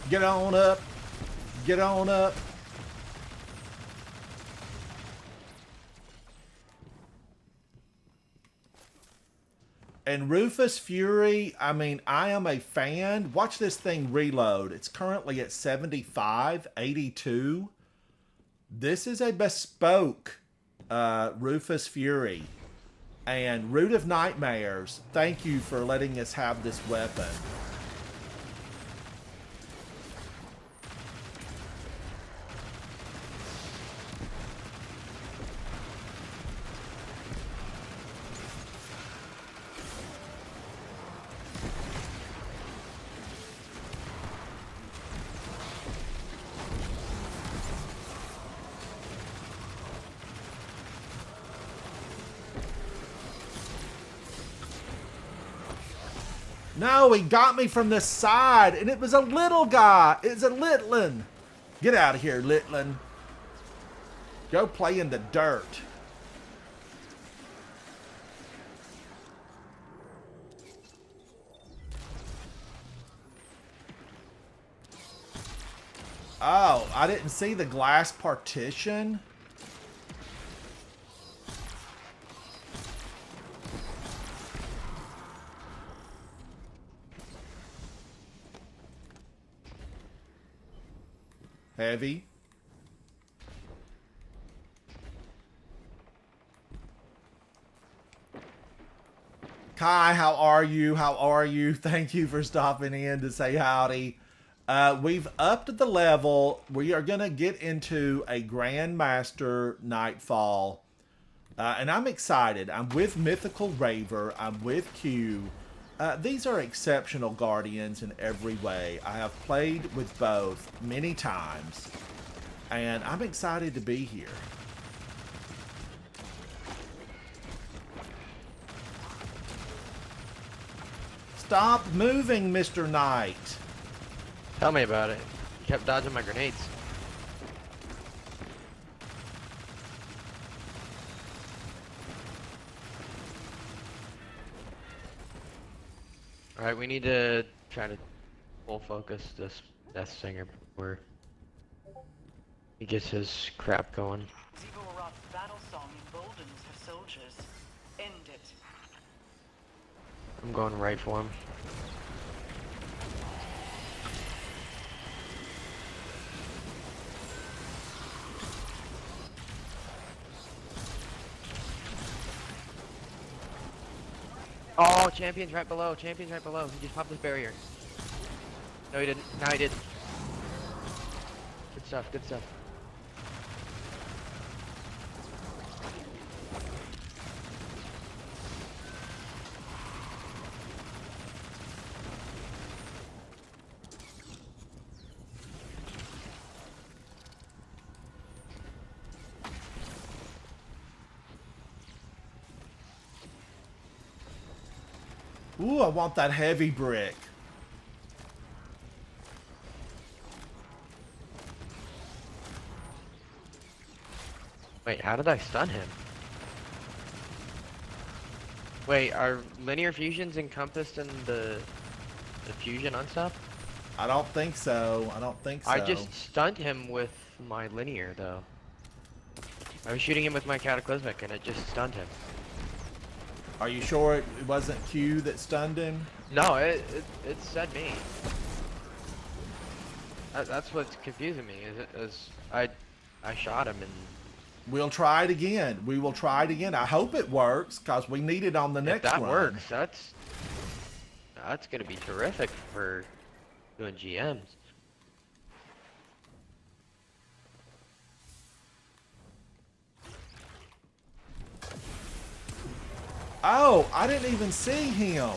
Get on up. Get on up. And Rufus Fury, I mean, I am a fan. Watch this thing reload. It's currently at 75, 82. This is a bespoke Rufus Fury. And Root of Nightmares, thank you for letting us have this weapon. No, he got me from the side, and it was a little guy. It's a Litlin. Get out of here, Litlin. Go play in the dirt. Oh, I didn't see the glass partition. Heavy. Kai, how are you? How are you? Thank you for stopping in to say howdy. We've upped the level. We are going to get into a Grandmaster Nightfall. And I'm excited. I'm with Mythical Raver. I'm with Q. These are exceptional Guardians in every way. I have played with both many times. And I'm excited to be here. Stop moving, Mr. Knight. Tell me about it. Kept dodging my grenades. Alright, we need to try to full focus this Death Singer before he gets his crap going. Ziggurat's battle song emboldens her soldiers. End it. I'm going right for him. Oh, champion's right below. Champion's right below. He just popped this barrier. No, he didn't. Now he did. Good stuff. Good stuff. Ooh, I want that heavy brick. Wait, how did I stun him? Wait, are linear fusions encompassed in the fusion unstop? I don't think so. I don't think so. I just stunned him with my linear though. I was shooting him with my cataclysmic and it just stunned him. Are you sure it wasn't Q that stunned him? No, it said me. That's what's confusing me. Is I shot him and We'll try it again. We will try it again. I hope it works because we need it on the if next that run. works, that's gonna be terrific for doing GMs. Oh, I didn't even see him.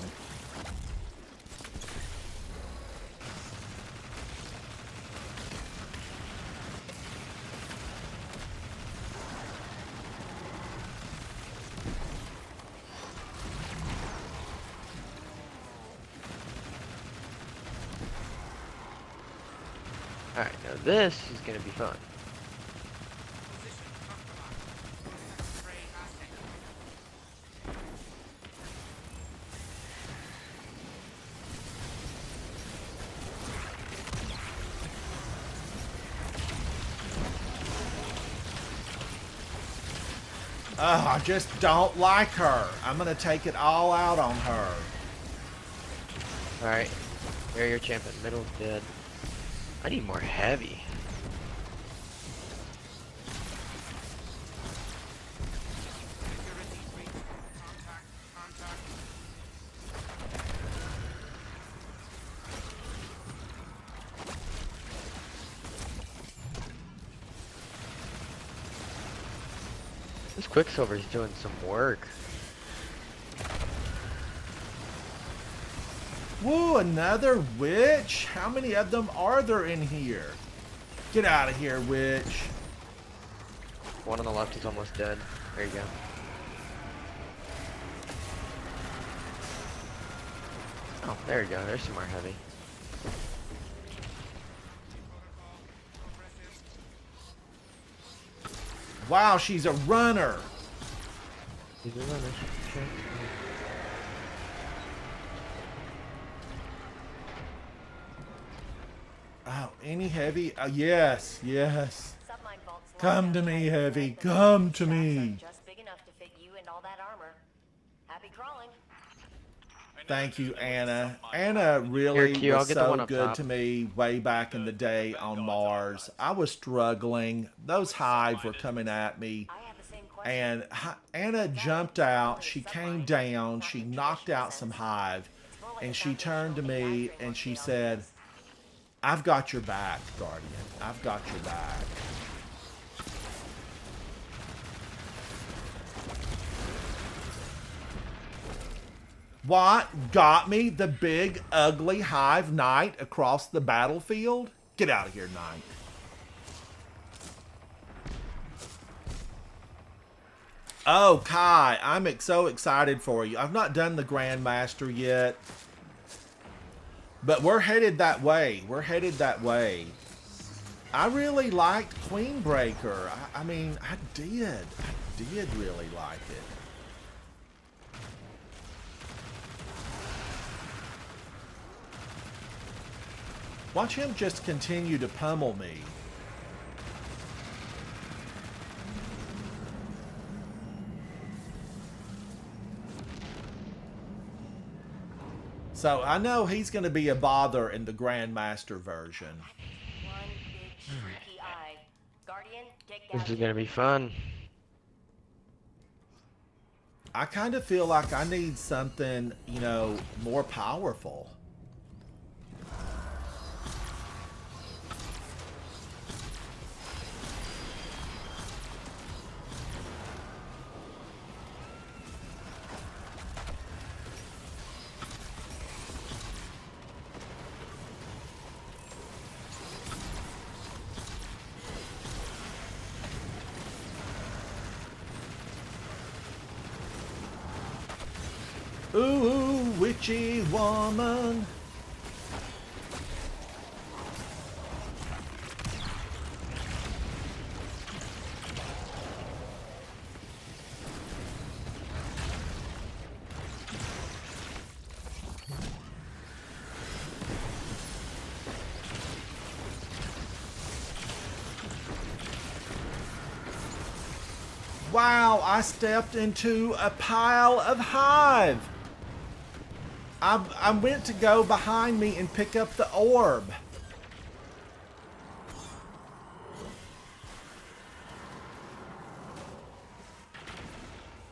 Alright, now this is gonna be fun. Oh, I just don't like her. I'm gonna take it all out on her. Alright, barrier champion, middle dead. I need more heavy. This Quicksilver's doing some work. Woo, another witch? How many of them are there in here? Get out of here, witch. One on the left is almost dead. There you go. Oh, there you go. There's some more heavy. Wow, she's a runner. He's a runner. Okay. Oh, any heavy? Yes, yes. Submine vaults Come lined to up me, tight heavy. tonight, but Come the to shafts me. are just big enough to fit you and all that armor. Happy crawling. Thank you, Anna. Anna really Here, Q, I'll was get the one so up good top. to me way back in the day on Mars. I was struggling. Those hive were coming at me. I have the same question. And Anna jumped out. She came down. She knocked out some hive. And she turned to me and she said, I've got your back, Guardian. I've got your back. What got me? The big, ugly hive knight across the battlefield? Get out of here, knight. Oh, Kai, I'm so excited for you. I've not done the Grandmaster yet. But we're headed that way. We're headed that way. I really liked Queenbreaker. I mean, I did really like it. Watch him just continue to pummel me. So I know he's going to be a bother in the Grandmaster version. One big streaky eye. Guardian, get This is gouged. gonna be fun. I kind of feel like I need something, you know, more powerful. Ooh, witchy woman. Wow, I stepped into a pile of hive. I went to go behind me and pick up the orb.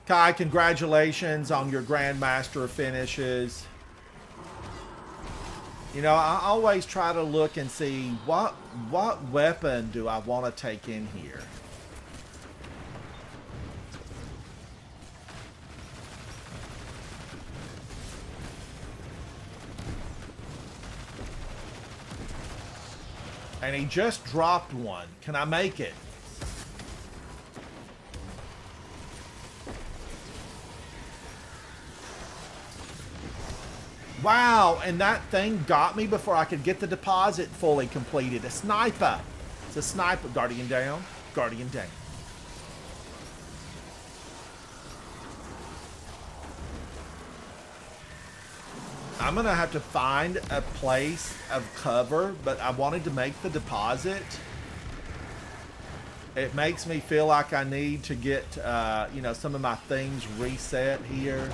Kai, congratulations on your Grandmaster finishes. You know, I always try to look and see what weapon do I want to take in here. And he just dropped one. Can I make it? Wow, and that thing got me before I could get the deposit fully completed. A sniper. It's a sniper. Guardian down. Guardian down. I'm going to have to find a place of cover, but I wanted to make the deposit. It makes me feel like I need to get, you know, some of my things reset here.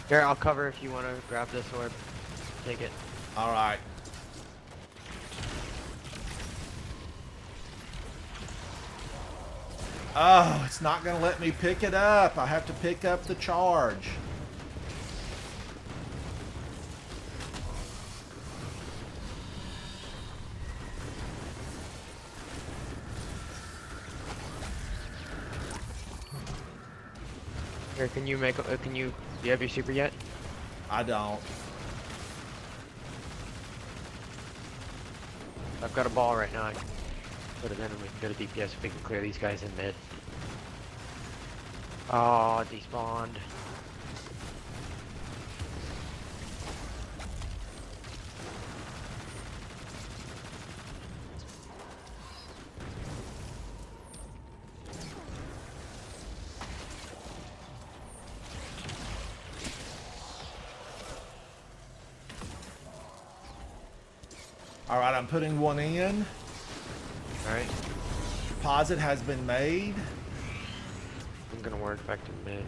Here, I'll cover if you want to grab this orb. Take it. All right. Oh, it's not going to let me pick it up. I have to pick up the charge. Here, can you make? Do you have your super yet? I don't. I've got a ball right now. I can put it in and we can go to DPS if we can clear these guys in mid. Oh, despawned. All right, I'm putting one in. Alright. Deposit has been made. I'm gonna work back to mid.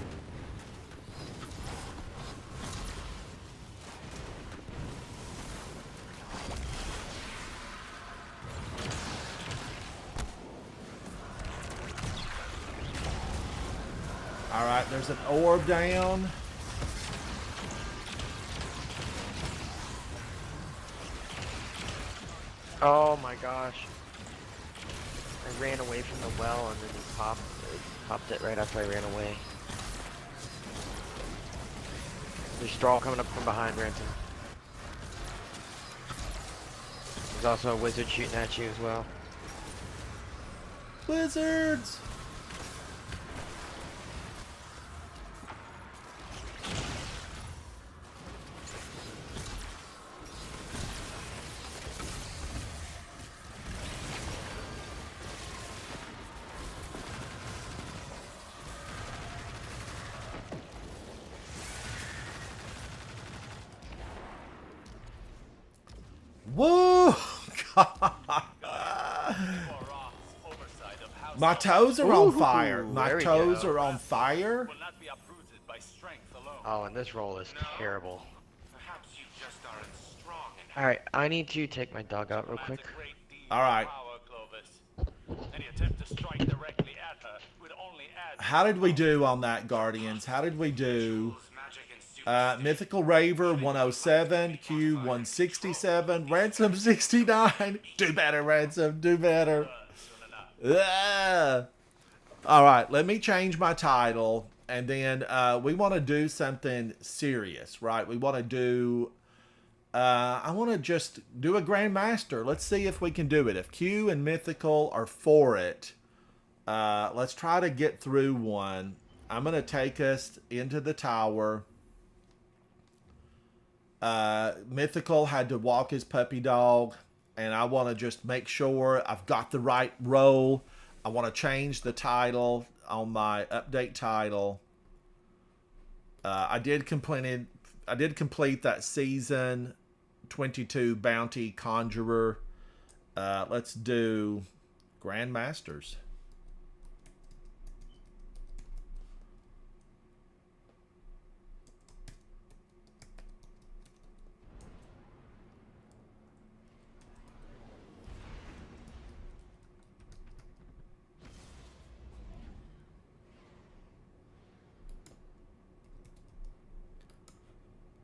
All right, there's an orb down. Oh my gosh. I ran away from the well and then he popped it right after I ran away. There's straw coming up from behind, Ransom. There's also a wizard shooting at you as well. Wizards! Woo! My toes are on fire. My there we toes go. are on fire. Will not be uprooted by strength alone. Oh, and this roll is terrible. Perhaps you just aren't strong enough. Alright, I need to take my dog out real quick. Commands a great deal All right. of power, Clovis. Any attempt to strike directly at her would only add. How did we do on that, Guardians? How did we do? Magic and super Mythical Raver 107, Q 167, Ransom 69. Do better, Ransom. Do better. All right, let me change my title, and then we want to do something serious, right? We want to do. I want to just do a Grandmaster. Let's see if we can do it. If Q and Mythical are for it, let's try to get through one. I'm going to take us into the tower. Mythical had to walk his puppy dog, and I want to just make sure I've got the right role. I want to change the title on my update title. I did complete that season 22 bounty conjurer. Let's do Grandmasters.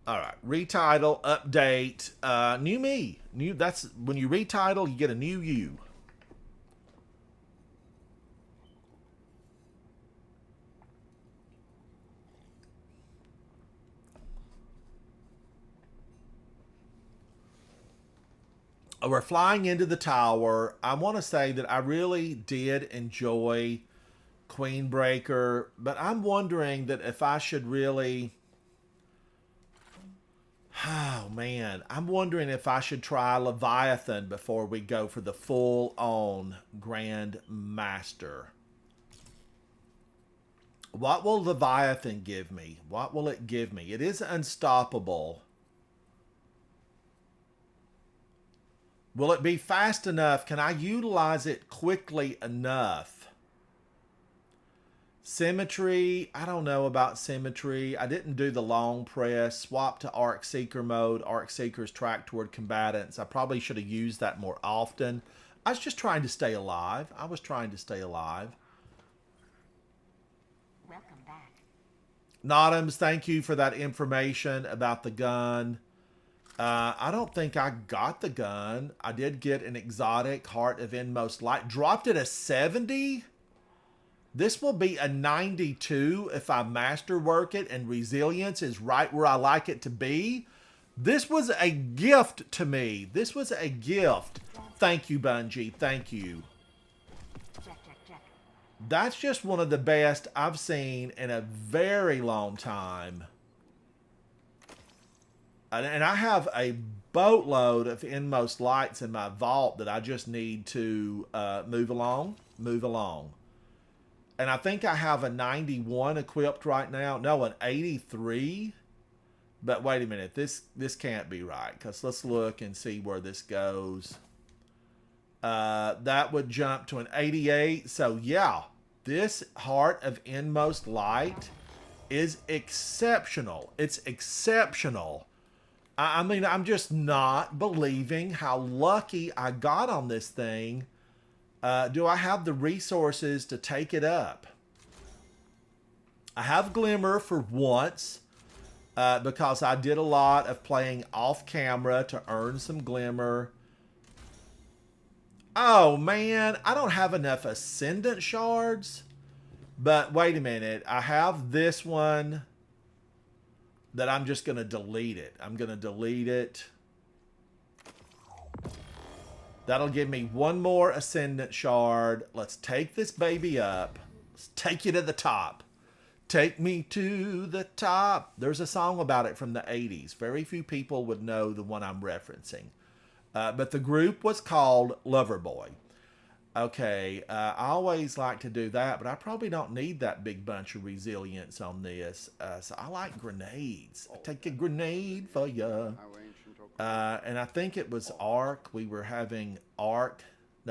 All right, retitle, update, new me. That's when you retitle, you get a new you. We're flying into the tower. I want to say that I really did enjoy Queenbreaker, but I'm wondering that if I should really... Oh, man. I'm wondering if I should try Leviathan before we go for the full-on Grandmaster. What will Leviathan give me? What will it give me? It is unstoppable. Will it be fast enough? Can I utilize it quickly enough? Symmetry, I don't know about symmetry. I didn't do the long press. Swap to Arc Seeker mode. Arc Seeker's track toward combatants. I probably should have used that more often. I was just trying to stay alive. Welcome back. Notams, thank you for that information about the gun. I don't think I got the gun. I did get an exotic Heart of Inmost Light. Dropped it a 70? This will be a 92 if I masterwork it and resilience is right where I like it to be. This was a gift to me. This was a gift. Thank you, Bungie. Thank you. That's just one of the best I've seen in a very long time. And I have a boatload of Inmost Lights in my vault that I just need to move along. And I think I have a 91 equipped right now. No, an 83. But wait a minute. This can't be right. Because let's look and see where this goes. That would jump to an 88. So yeah, this Heart of Inmost Light is exceptional. It's exceptional. I mean, I'm just not believing how lucky I got on this thing. Do I have the resources to take it up? I have Glimmer for once because I did a lot of playing off camera to earn some Glimmer. Oh, man, I don't have enough Ascendant Shards. But wait a minute, I have this one that I'm just going to delete it. I'm going to delete it. That'll give me one more Ascendant Shard. Let's take this baby up. Let's take you to the top. Take me to the top. There's a song about it from the 80s. Very few people would know the one I'm referencing. But the group was called Loverboy. Okay, I always like to do that, but I probably don't need that big bunch of resilience on this. So I like grenades. I take a grenade for ya. And I think it was arc. We were having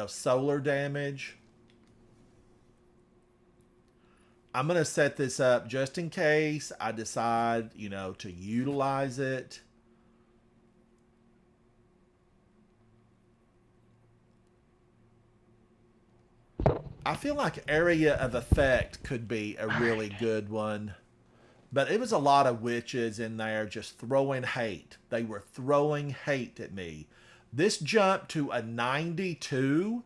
solar damage. I'm going to set this up just in case I decide, to utilize it. I feel like Area of Effect could be a really good one. But it was a lot of witches in there just throwing hate. They were throwing hate at me. This jumped to a 92.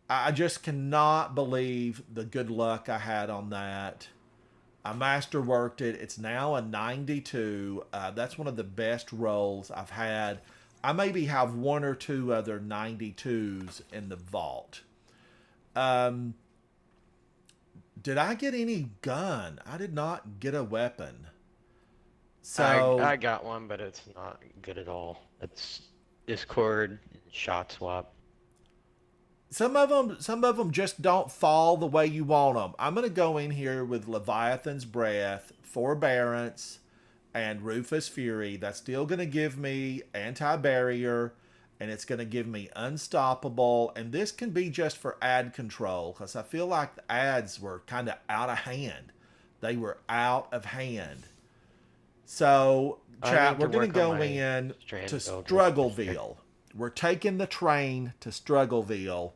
I just cannot believe the good luck I had on that. I masterworked it. It's now a 92. That's one of the best rolls I've had. I maybe have one or two other 92s in the vault. Did I get any gun? I did not get a weapon. So I got one, but it's not good at all. It's Discord, shot swap. Some of them just don't fall the way you want them. I'm going to go in here with Leviathan's Breath, Forbearance, and Rufus Fury. That's still going to give me anti-barrier, and it's going to give me unstoppable. And this can be just for ad control, because I feel like the ads were kind of out of hand. They were out of hand. So, chat, we're going to go in to Struggleville. We're taking the train to Struggleville.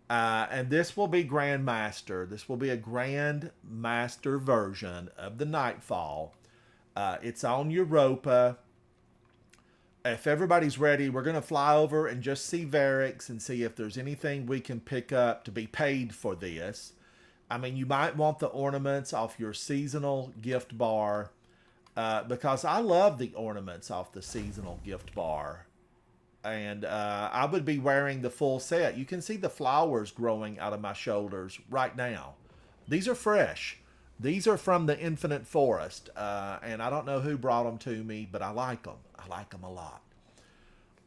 And this will be Grandmaster. This will be a Grandmaster version of the Nightfall. It's on Europa. If everybody's ready, we're going to fly over and just see Varix and see if there's anything we can pick up to be paid for this. I mean, you might want the ornaments off your seasonal gift bar, because I love the ornaments off the seasonal gift bar. And I would be wearing the full set. You can see the flowers growing out of my shoulders right now. These are fresh. These are from the Infinite Forest, and I don't know who brought them to me, but I like them. I like them a lot.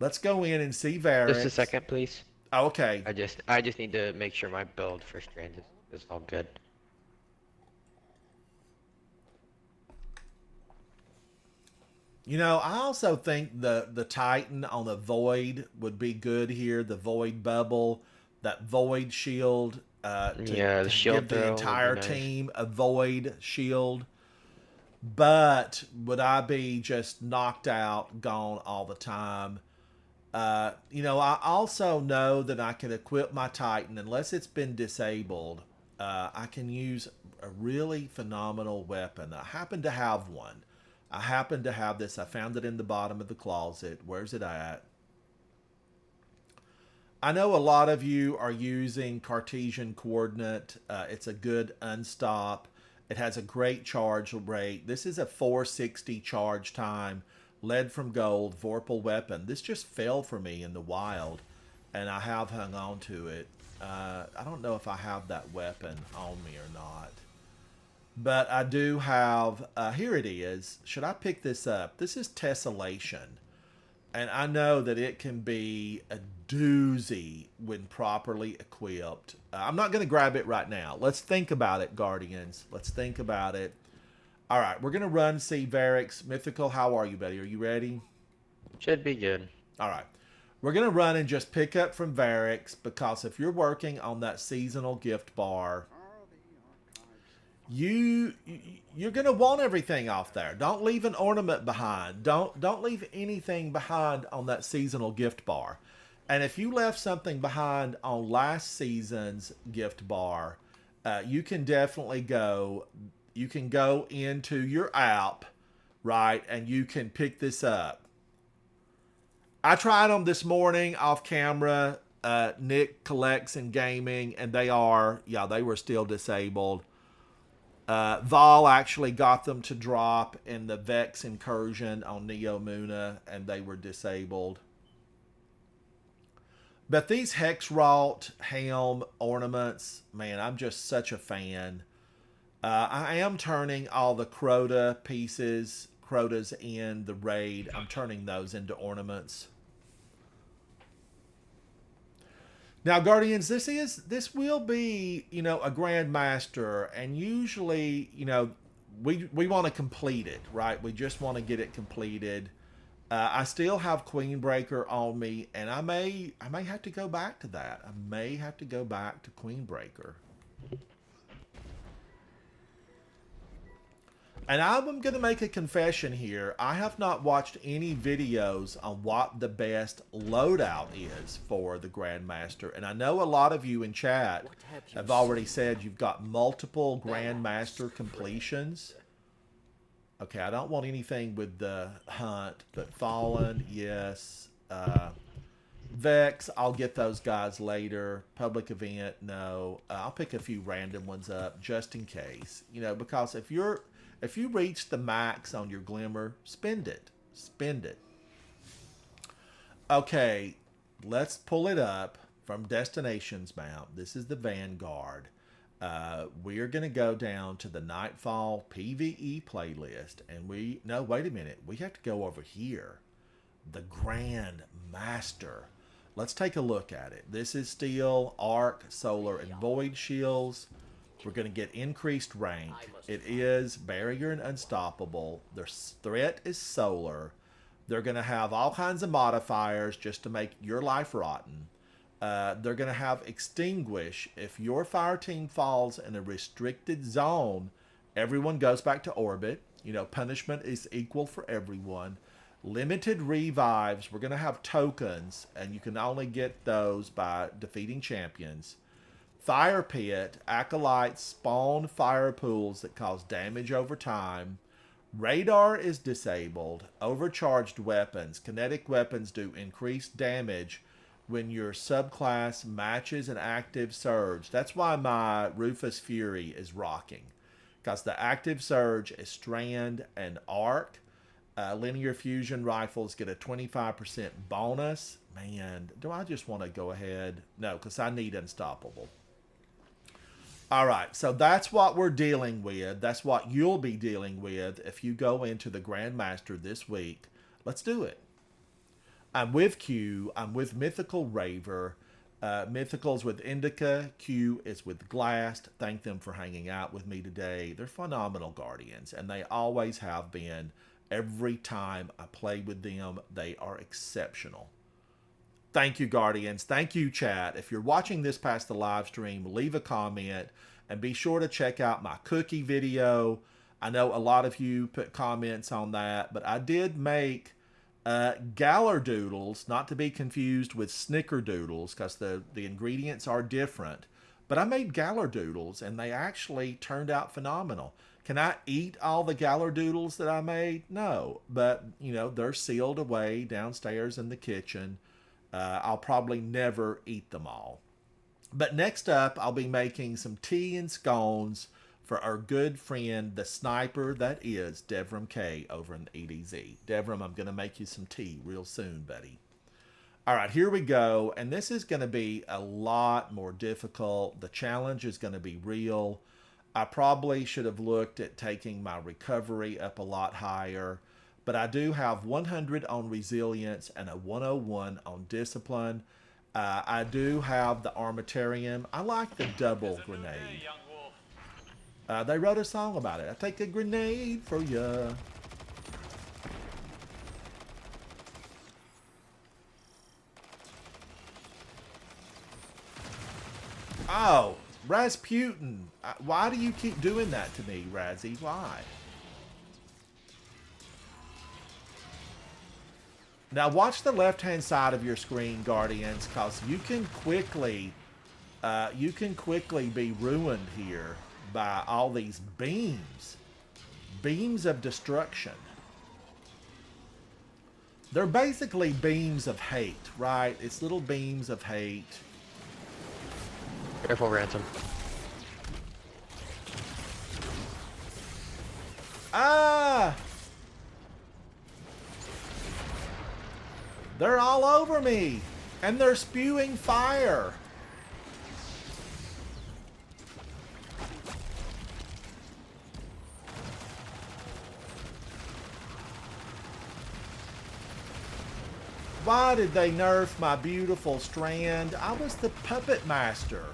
Let's go in and see Varix. Just a second, please. Oh, okay. I just need to make sure my build for Strand is all good. You know, I also think the Titan on the Void would be good here. The Void bubble, that Void shield. Yeah, the shield give the throw would be entire nice. team a Void shield. But would I be just knocked out, gone all the time? You know, I also know that I can equip my Titan, unless it's been disabled. I can use a really phenomenal weapon. I happen to have one. I happen to have this. I found it in the bottom of the closet. Where's it at? I know a lot of you are using Cartesian coordinate. It's a good unstop. It has a great charge rate. This is a 460 charge time. Lead from gold, Vorpal weapon. This just fell for me in the wild, and I have hung on to it. I don't know if I have that weapon on me or not. But I do have, here it is. Should I pick this up? This is Tessellation. And I know that it can be a doozy when properly equipped. I'm not going to grab it right now. Let's think about it, Guardians. Let's think about it. All right, we're going to run see Varix. Mythical, how are you, buddy? Are you ready? Should be good. All right. We're going to run and just pick up from Varix, because if you're working on that seasonal gift bar, you're going to want everything off there. Don't leave an ornament behind. Don't leave anything behind on that seasonal gift bar. And if you left something behind on last season's gift bar, you can definitely go. You can go into your app, right, and you can pick this up. I tried them this morning off camera. Nick collects in gaming, and they were still disabled. Vol actually got them to drop in the Vex incursion on Neo Muna, and they were disabled. But these hex wrought helm ornaments, man, I'm just such a fan. I am turning all the Crota pieces, Crotas in the raid, I'm turning those into ornaments. Now, Guardians, this will be, you know, a Grandmaster, and usually, you know, we want to complete it, right? We just want to get it completed. I still have Queenbreaker on me, and I may have to go back to that. I may have to go back to Queenbreaker. And I'm going to make a confession here. I have not watched any videos on what the best loadout is for the Grandmaster. And I know a lot of you in chat have already said you've got multiple Grandmaster completions. Okay, I don't want anything with the Hunt, but Fallen, yes. Vex, I'll get those guys later. Public event, no. I'll pick a few random ones up just in case. You know, because if you reach the max on your Glimmer, spend it. Spend it. Okay, let's pull it up from Destinations mount. This is the Vanguard. We're going to go down to the Nightfall PvE playlist. And no, wait a minute. We have to go over here. The Grandmaster. Let's take a look at it. This is Steel, Arc, Solar, and Void shields. We're going to get increased rank. It is Barrier and Unstoppable. Their threat is Solar. They're going to have all kinds of modifiers just to make your life rotten. They're going to have Extinguish. If your fire team falls in a restricted zone, everyone goes back to orbit. You know, punishment is equal for everyone. Limited revives. We're going to have tokens, and you can only get those by defeating champions. Fire Pit, Acolytes spawn fire pools that cause damage over time. Radar is disabled. Overcharged weapons. Kinetic weapons do increased damage when your subclass matches an active surge. That's why my Rufus Fury is rocking. Because the active surge is Strand and Arc. Linear fusion rifles get a 25% bonus. Man, do I just want to go ahead? No, because I need Unstoppable. All right, so that's what we're dealing with. That's what you'll be dealing with if you go into the Grandmaster this week. Let's do it. I'm with Q. I'm with Mythical Raver. Mythical's with Indica. Q is with Glast. Thank them for hanging out with me today. They're phenomenal Guardians, and they always have been. Every time I play with them, they are exceptional. Thank you, Guardians. Thank you, chat. If you're watching this past the live stream, leave a comment and be sure to check out my cookie video. I know a lot of you put comments on that, but I did make Gallardoodles, not to be confused with Snickerdoodles, because the ingredients are different. But I made Gallardoodles, and they actually turned out phenomenal. Can I eat all the Gallardoodles that I made? No, but, you know, they're sealed away downstairs in the kitchen. I'll probably never eat them all. But next up, I'll be making some tea and scones for our good friend, the sniper that is Devram K over in EDZ. Devram, I'm going to make you some tea real soon, buddy. All right, here we go. And this is going to be a lot more difficult. The challenge is going to be real. I probably should have looked at taking my recovery up a lot higher. But I do have 100 on resilience and a 101 on discipline. I do have the armatarium. I like the double grenade. They wrote a song about it. I take a grenade for ya. Oh, Rasputin. Why do you keep doing that to me, Razzie? Why? Now watch the left-hand side of your screen, Guardians, because you can quickly be ruined here by all these beams. Beams of destruction. They're basically beams of hate, right? It's little beams of hate. Careful, Ransom. Ah! They're all over me, and they're spewing fire. Why did they nerf my beautiful Strand? I was the puppet master.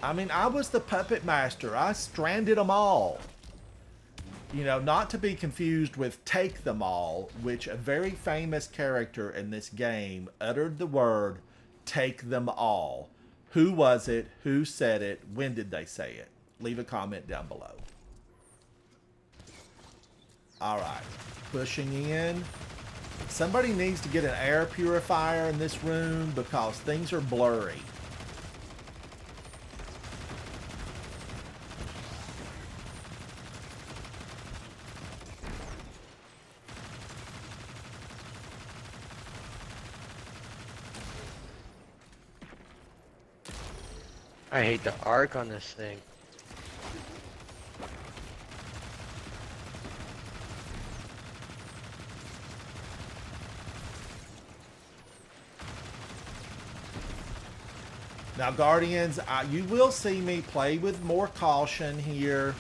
I mean, I was the puppet master. I stranded them all. You know, not to be confused with Take Them All, which a very famous character in this game uttered the word, take them all. Who was it? Who said it? When did they say it? Leave a comment down below. Alright, pushing in. Somebody needs to get an air purifier in this room because things are blurry. I hate the arc on this thing. Now, Guardians, you will see me play with more caution here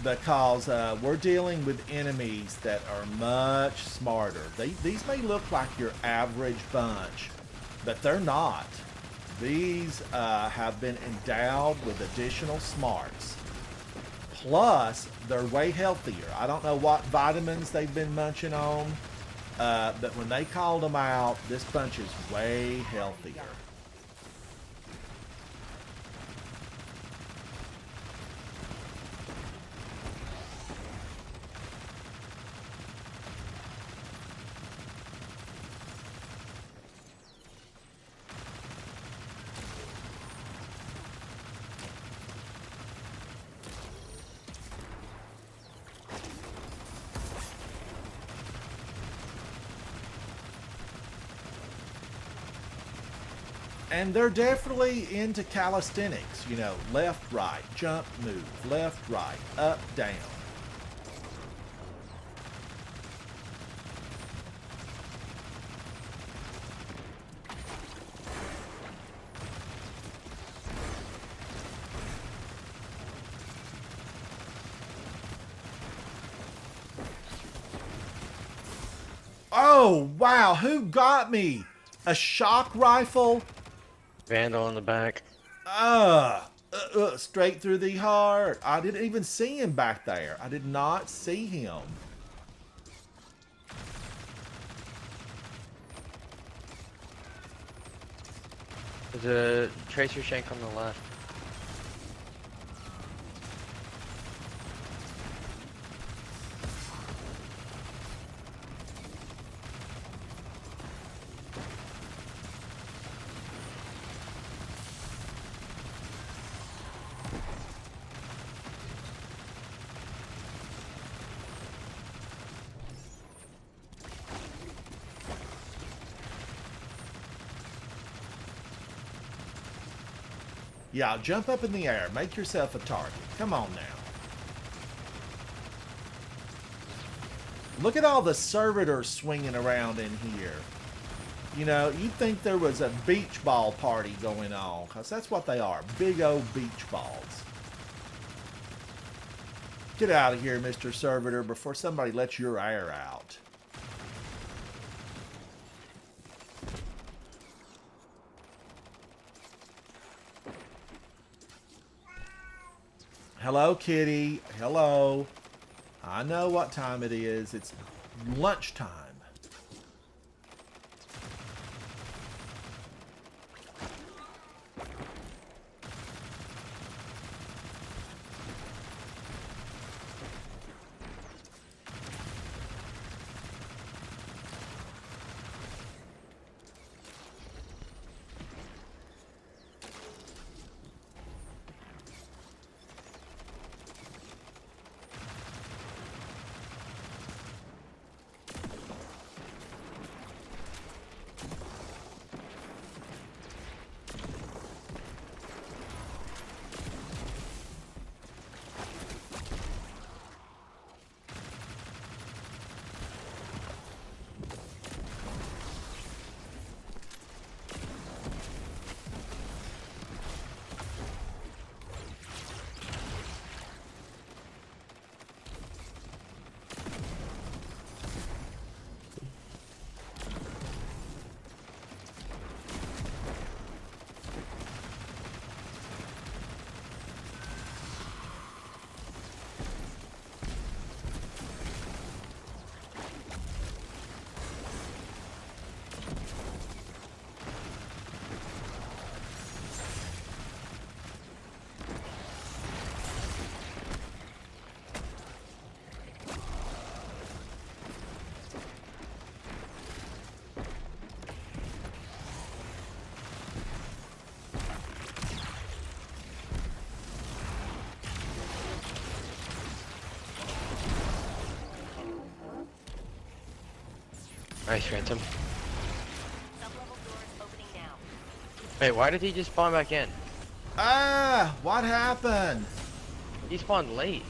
because we're dealing with enemies that are much smarter. These may look like your average bunch, but they're not. These have been endowed with additional smarts. Plus, they're way healthier. I don't know what vitamins they've been munching on, but when they called them out, this bunch is way healthier. And they're definitely into calisthenics, you know, left, right, jump, move, left, right, up, down. Oh, wow, who got me? A shock rifle? Vandal in the back. Straight through the heart. I didn't even see him back there. I did not see him. There's a tracer shank on the left. Yeah, jump up in the air. Make yourself a target. Come on now. Look at all the servitors swinging around in here. You know, you'd think there was a beach ball party going on, because that's what they are. Big old beach balls. Get out of here, Mr. Servitor, before somebody lets your air out. Hello, kitty. Hello. I know what time it is. It's lunchtime. Nice, Ransom. Sub-level doors opening now. Wait, why did he just spawn back in? Ah, what happened? He spawned late.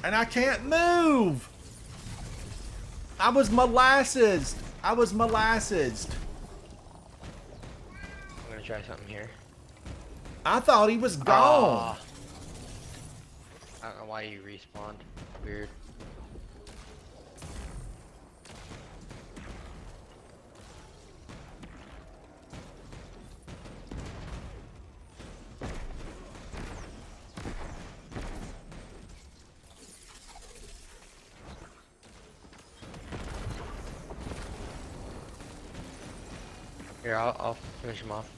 And I can't move. I was molasses. I was molasses. I'm gonna try something here. I thought he was gone. I don't know why you respawned. Weird. Here, I'll finish him off.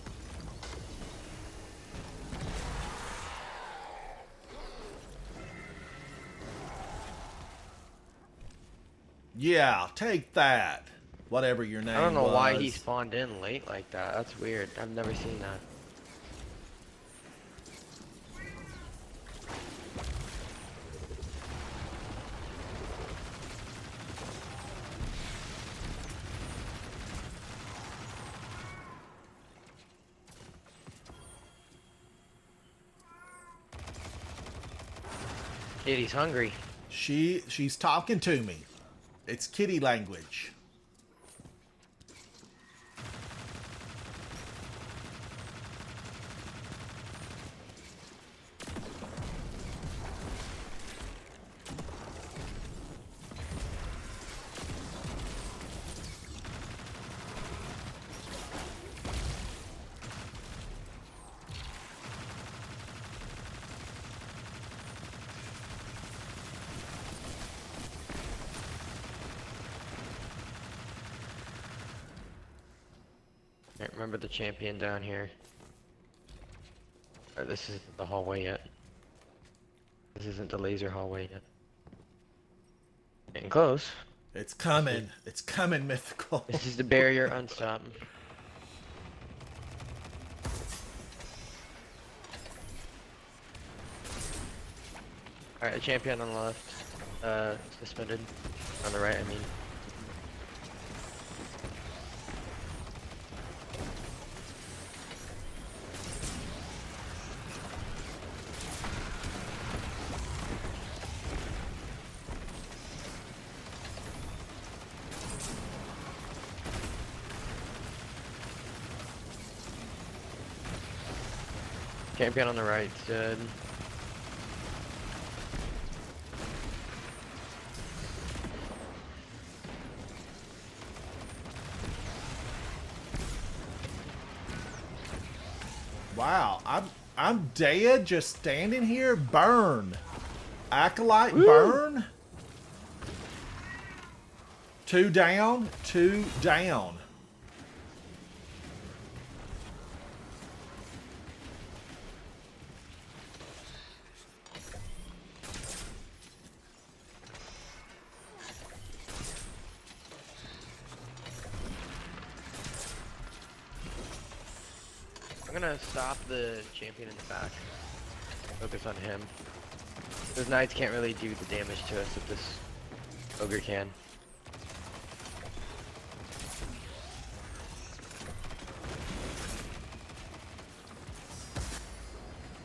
Yeah, take that. Whatever your name was. I don't know why he spawned in late like that. That's weird. I've never seen that. Kitty's hungry. She's talking to me. It's kitty language. Alright, remember the champion down here. Alright, this isn't the hallway yet. This isn't the laser hallway yet. Getting close. It's coming. It's coming, Mythical. This is the barrier unstop. Alright, the champion on the left. Suspended. On the right, I mean. Champion on the right, dead. Wow, I'm dead just standing here. Burn. Acolyte burn. 2 down, 2 down. I'm gonna stop the champion in the back. Focus on him. Those knights can't really do the damage to us that this ogre can.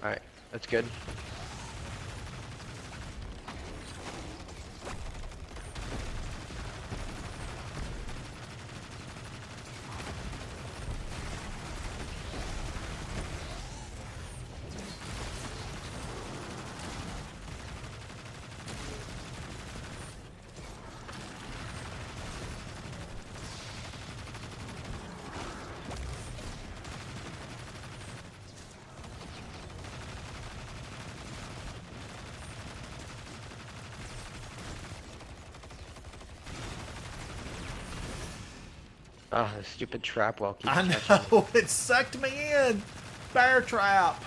Alright, that's good. Ah, the stupid trap wall keeps I catching me. know. It sucked me in. Bear trap.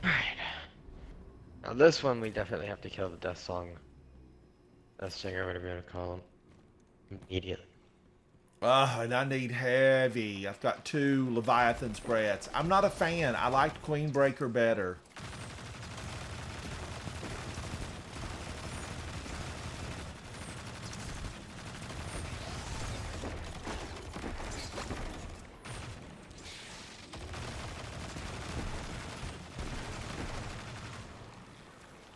Alright. Now this one we definitely have to kill the Death Song. Death Singer, whatever you want to call him. Immediately. Oh, and I need heavy. I've got 2 Leviathan spreads. I'm not a fan. I liked Queenbreaker better.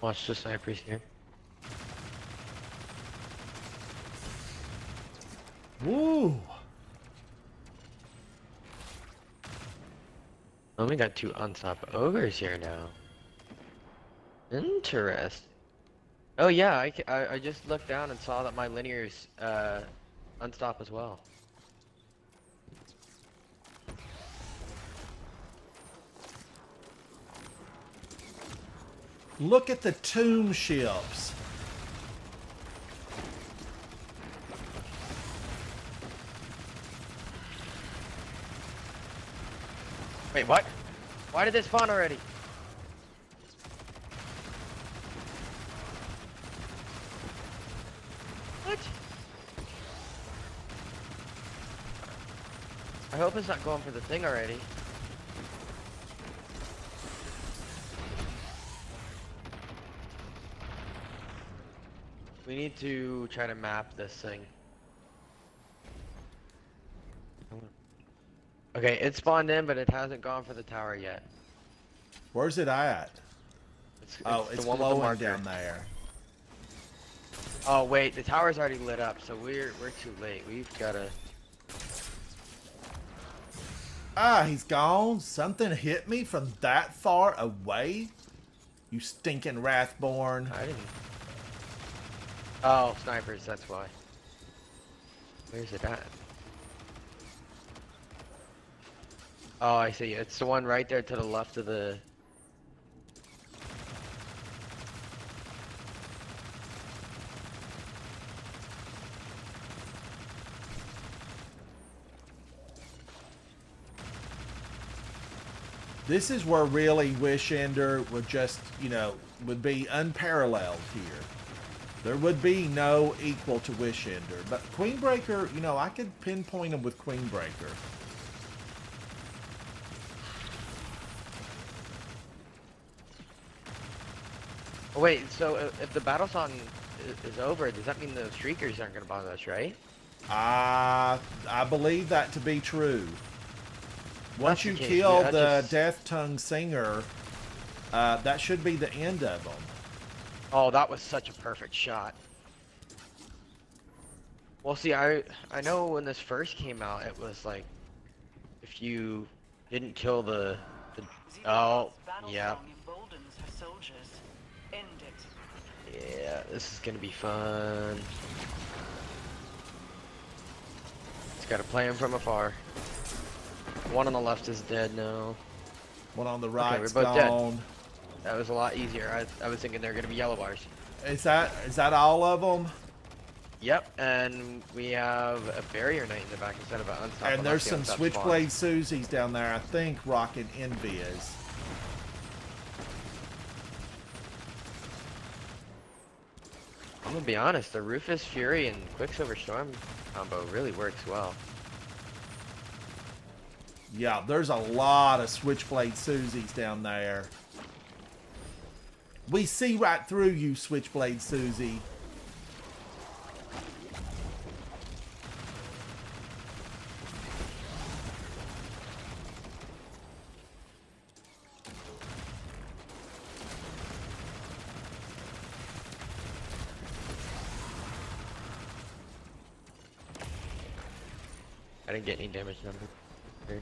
Watch the snipers here. Woo. Oh, we got 2 on-top ogres here now. Interesting. Oh yeah, I just looked down and saw that my linear's unstop as well. Look at the tomb ships. Wait, what? Why did this spawn already? What? I hope it's not going for the thing already. We need to try to map this thing. Okay, it spawned in, but it hasn't gone for the tower yet. Where's it at? Oh, It's it's the one with the glowing marker. down there. Oh wait, the tower's already lit up, so we're too late. We've gotta. Ah, he's gone. Something hit me from that far away. You stinking Wrathborn. I didn't. Oh, snipers. That's why. Where's it at? Oh, I see. It's the one right there to the left of the. This is where really Wish Ender would just, you know, would be unparalleled here. There would be no equal to Wish Ender. But Queenbreaker, you know, I could pinpoint him with Queenbreaker. Oh, wait, so if the battle song is over, does that mean the streakers aren't gonna bother us, right? I believe that to be true. Once That's you the case, kill I the just- Death Tongue Singer, that should be the end of them. Oh, that was such a perfect shot. Well, see, I know when this first came out, it was like if you didn't kill the oh, Battle yeah. song emboldens her soldiers. End it. Yeah, this is gonna be fun. Just gotta play him from afar. One on the left is dead now. One on the we're right's both dead. gone. That was a lot easier. I was thinking they're gonna be yellow bars. Is that all of them? Yep, and we have a barrier knight in the back instead of an unstoppable. And there's some Switchblade Susies down there, I think, rocking Envias. I'm gonna be honest, the Rufus Fury and Quicksilver Storm combo really works well. Yeah, there's a lot of Switchblade Susies down there. We see right through you, Switchblade Susie. I didn't get any damage number. Okay.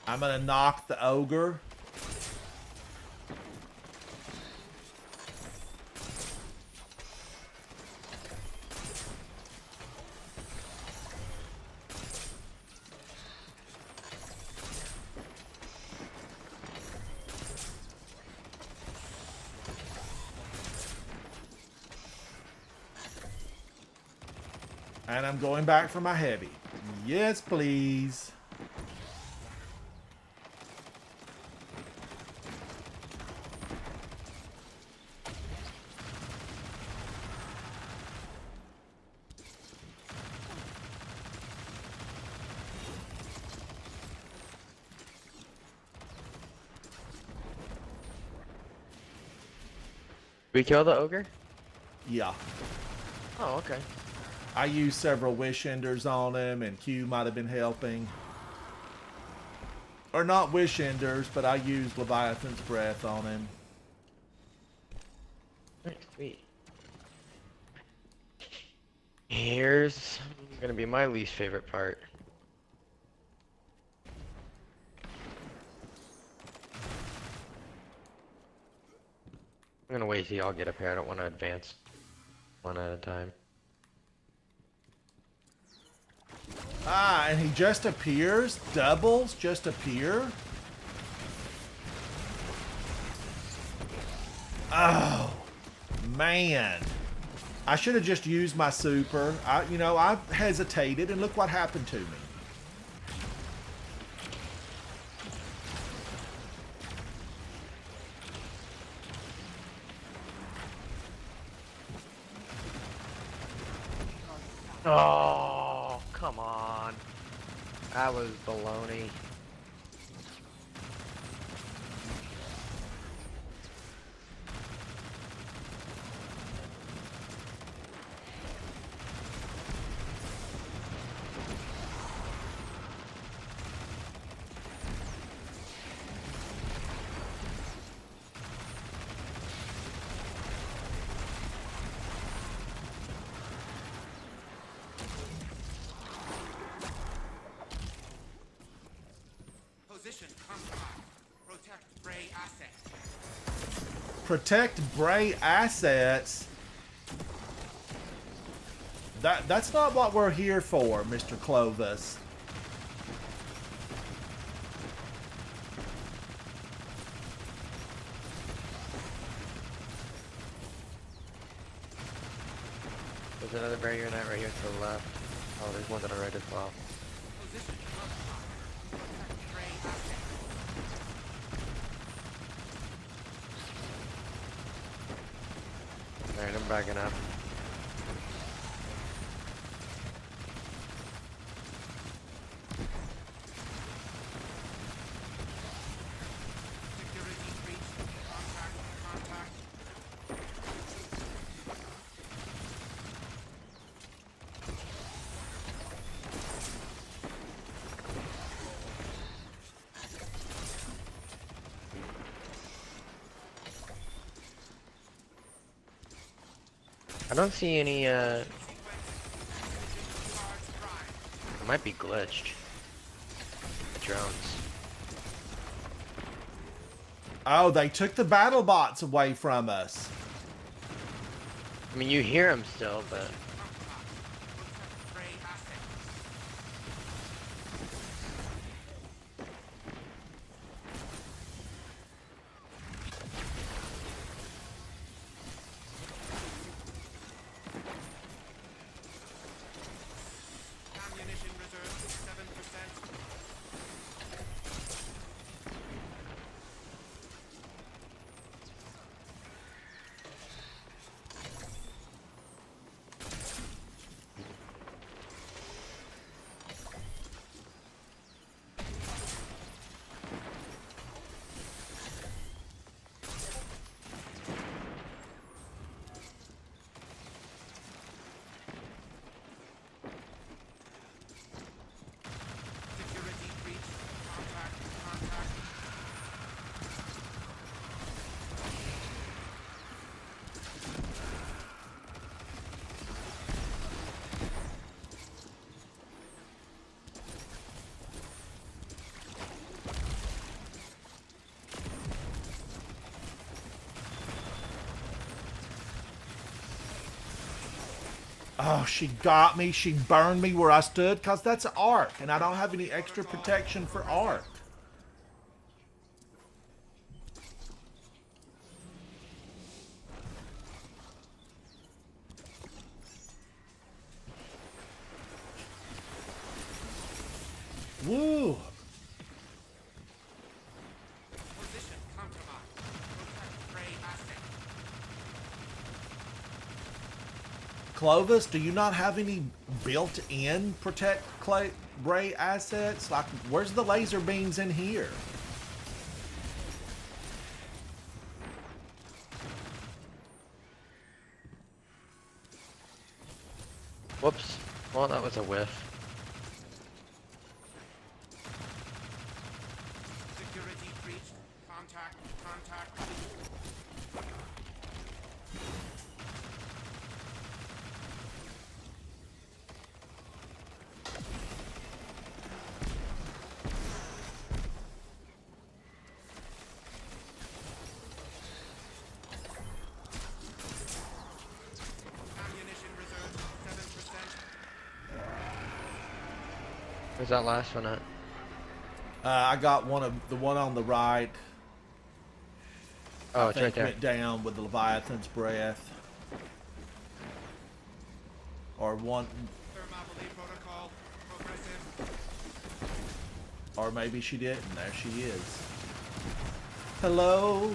I'm gonna knock the ogre. And I'm going back for my heavy. Yes, please. We kill the ogre? Yeah. Oh, okay. I used several Wish Enders on him, and Q might have been helping. Or not Wish Enders, but I used Leviathan's Breath on him. Sweet. Here's gonna be my least favorite part. I'm gonna wait till y'all get up here. I don't want to advance one at a time. Ah, and he just appears? Doubles just appear? Oh, man. I should have just used my super. I hesitated, and look what happened to me. Oh, come on. That was baloney. Protect Bray assets. That's not what we're here for, Mr. Clovis. There's another barrier net right here to the left. Oh, there's one to the right as well. Alright, I'm backing up. I don't see any, it might be glitched. The drones. Oh, they took the battle bots away from us. I mean, you hear them still, but... Ammunition reserve 7%. Security breach. Contact. Oh, she got me. She burned me where I stood because that's an arc, and I don't have any extra protection for arc. Woo! Position compromised. Protect Prey asset. Clovis, do you not have any built-in protect Bray assets? Like, where's the laser beams in here? Whoops. Well, that was a whiff. Security breached. Contact. Ammunition reserve 7%. Where's that last one at? I got the one on the right. Oh, I it's think right there. went down with the Leviathan's breath. Or one, Thermopylae protocol. Progressive. or maybe she didn't. There she is. Hello,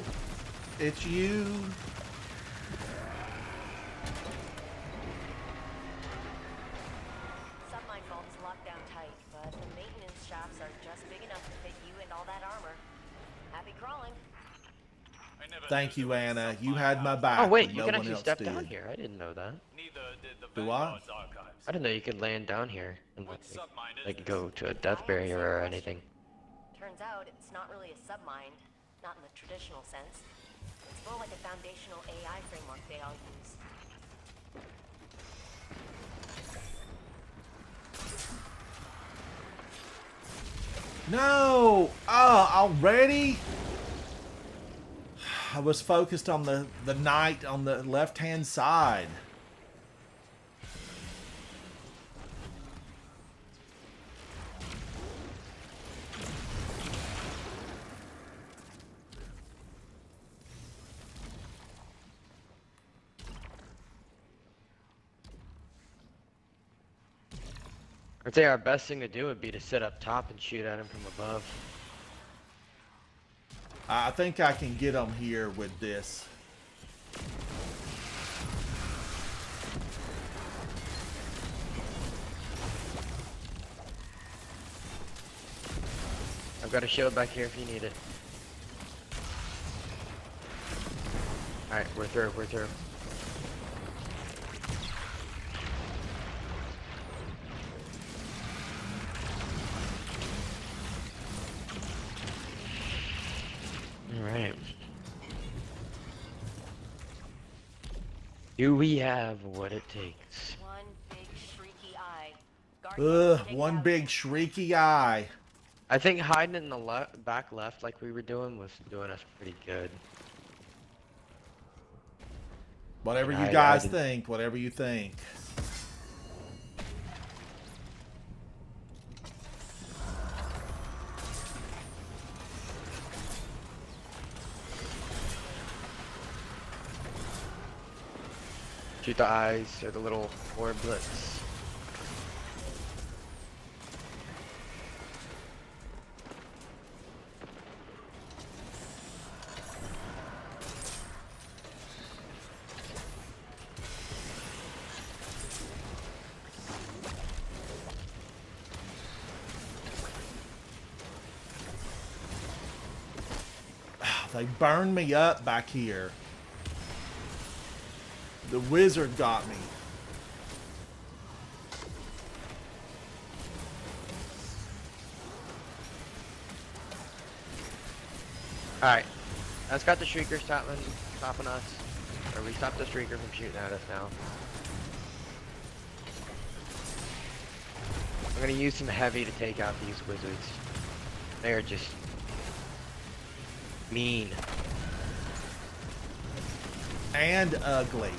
it's you. Submine vault is locked down tight, but the maintenance shafts are just big enough to fit you and all that armor. Happy crawling. I never Thank knew you, there was Anna. some You mine had my out. back. Oh wait, when you no can one actually else step did. down here. I didn't know that. Neither did the Do I? Vanguard's archives. I didn't know you could land down here and What submine is like this? go to a death barrier or anything. Turns out it's not really a submine, not in the traditional sense. It's more like a foundational AI framework they all use. No! Oh, already? I was focused on the knight on the left-hand side. I'd say our best thing to do would be to sit up top and shoot at him from above. I think I can get them here with this. I've got a shield back here if you need it. Alright, we're through, we're through. Alright. Do we have what it takes? One big shrieky eye. Guardians, take One out big his- shrieky eye. I think hiding in the back left like we were doing was doing us pretty good. Whatever I you guys didn't- think, whatever you think. Shoot the eyes or the little orblets. They burned me up back here. The wizard got me. Alright. That's got the Shrieker stopping us. Or we stopped the Shrieker from shooting at us now. I'm gonna use some heavy to take out these wizards. They are just mean. And ugly.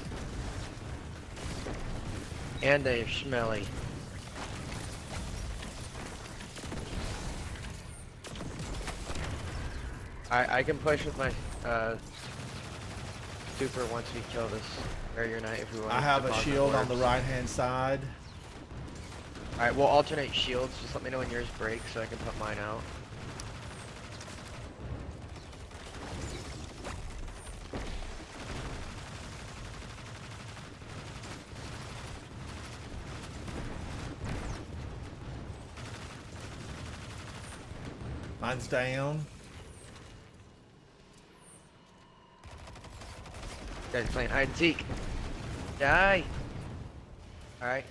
And they're smelly. I can push with my super once we kill this barrier knight if we want. I have a shield on the right hand side. Alright, we'll alternate shields. Just let me know when yours breaks so I can put mine out. Mine's down. Guys playing hide and seek. Die. Alright.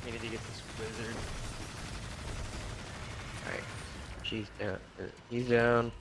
Needed to get this wizard. Alright. She's down. He's down.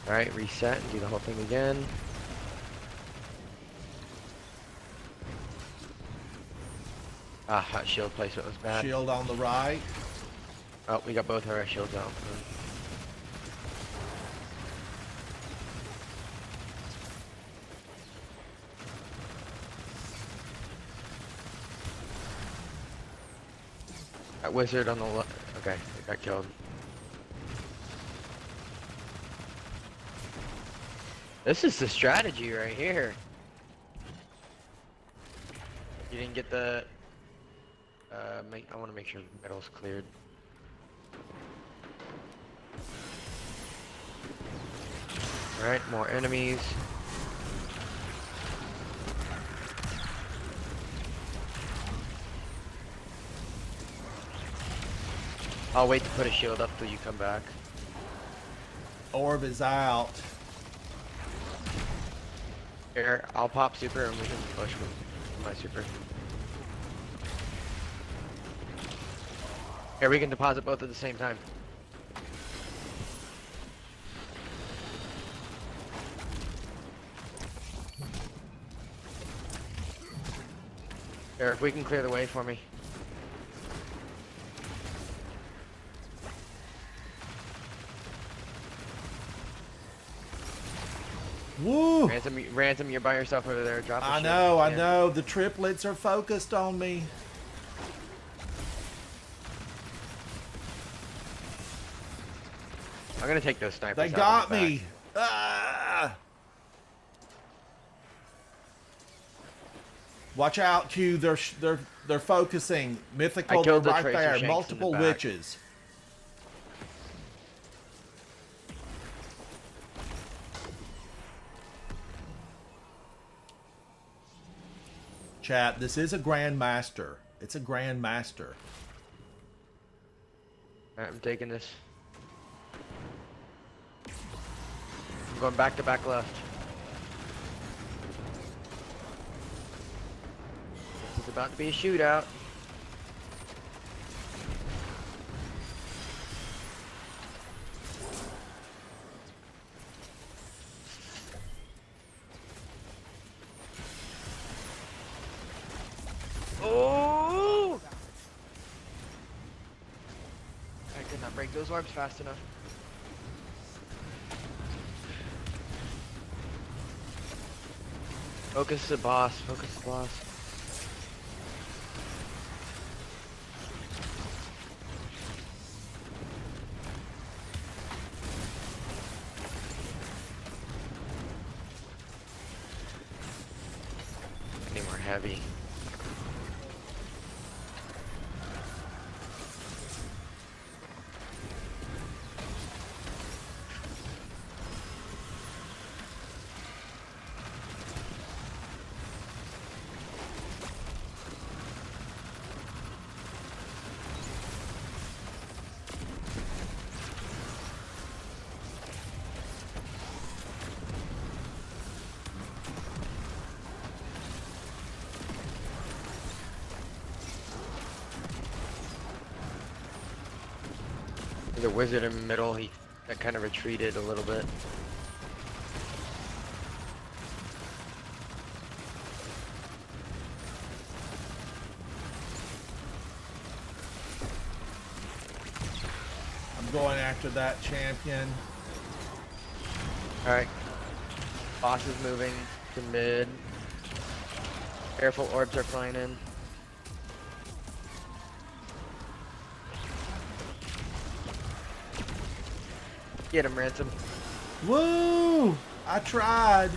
Alright, reset and do the whole thing again. Ah, hot shield placement was bad. Shield on the right. Oh, we got both our shields out. That wizard on the left. Okay, he got killed. This is the strategy right here. You didn't get the. I want to make sure the metal's cleared. All right, more enemies. I'll wait to put a shield up till you come back. Orb is out. Here, I'll pop super and we can push with my super. Here, we can deposit both at the same time. Here, if we can clear the way for me. Woo! Ransom, you're by yourself over there. Drop a I shield. know, I Yeah. know. The triplets are focused on me. I'm gonna take those snipers. They out got in the back. me. Ah! Watch out, Q. They're focusing. Mythical, I they're killed the right Tracer there. Shanks in the Multiple back. witches. Chat, this is a Grandmaster. It's a Grandmaster. Alright, I'm taking this. I'm going back to back left. This is about to be a shootout. Oh! I could not break those orbs fast enough. Focus the boss, focus the boss. Any more heavy. The wizard in the middle, he kind of retreated a little bit. I'm going after that champion. Alright. Boss is moving to mid. Careful, orbs are flying in. Get him, Ransom. Woo! I tried.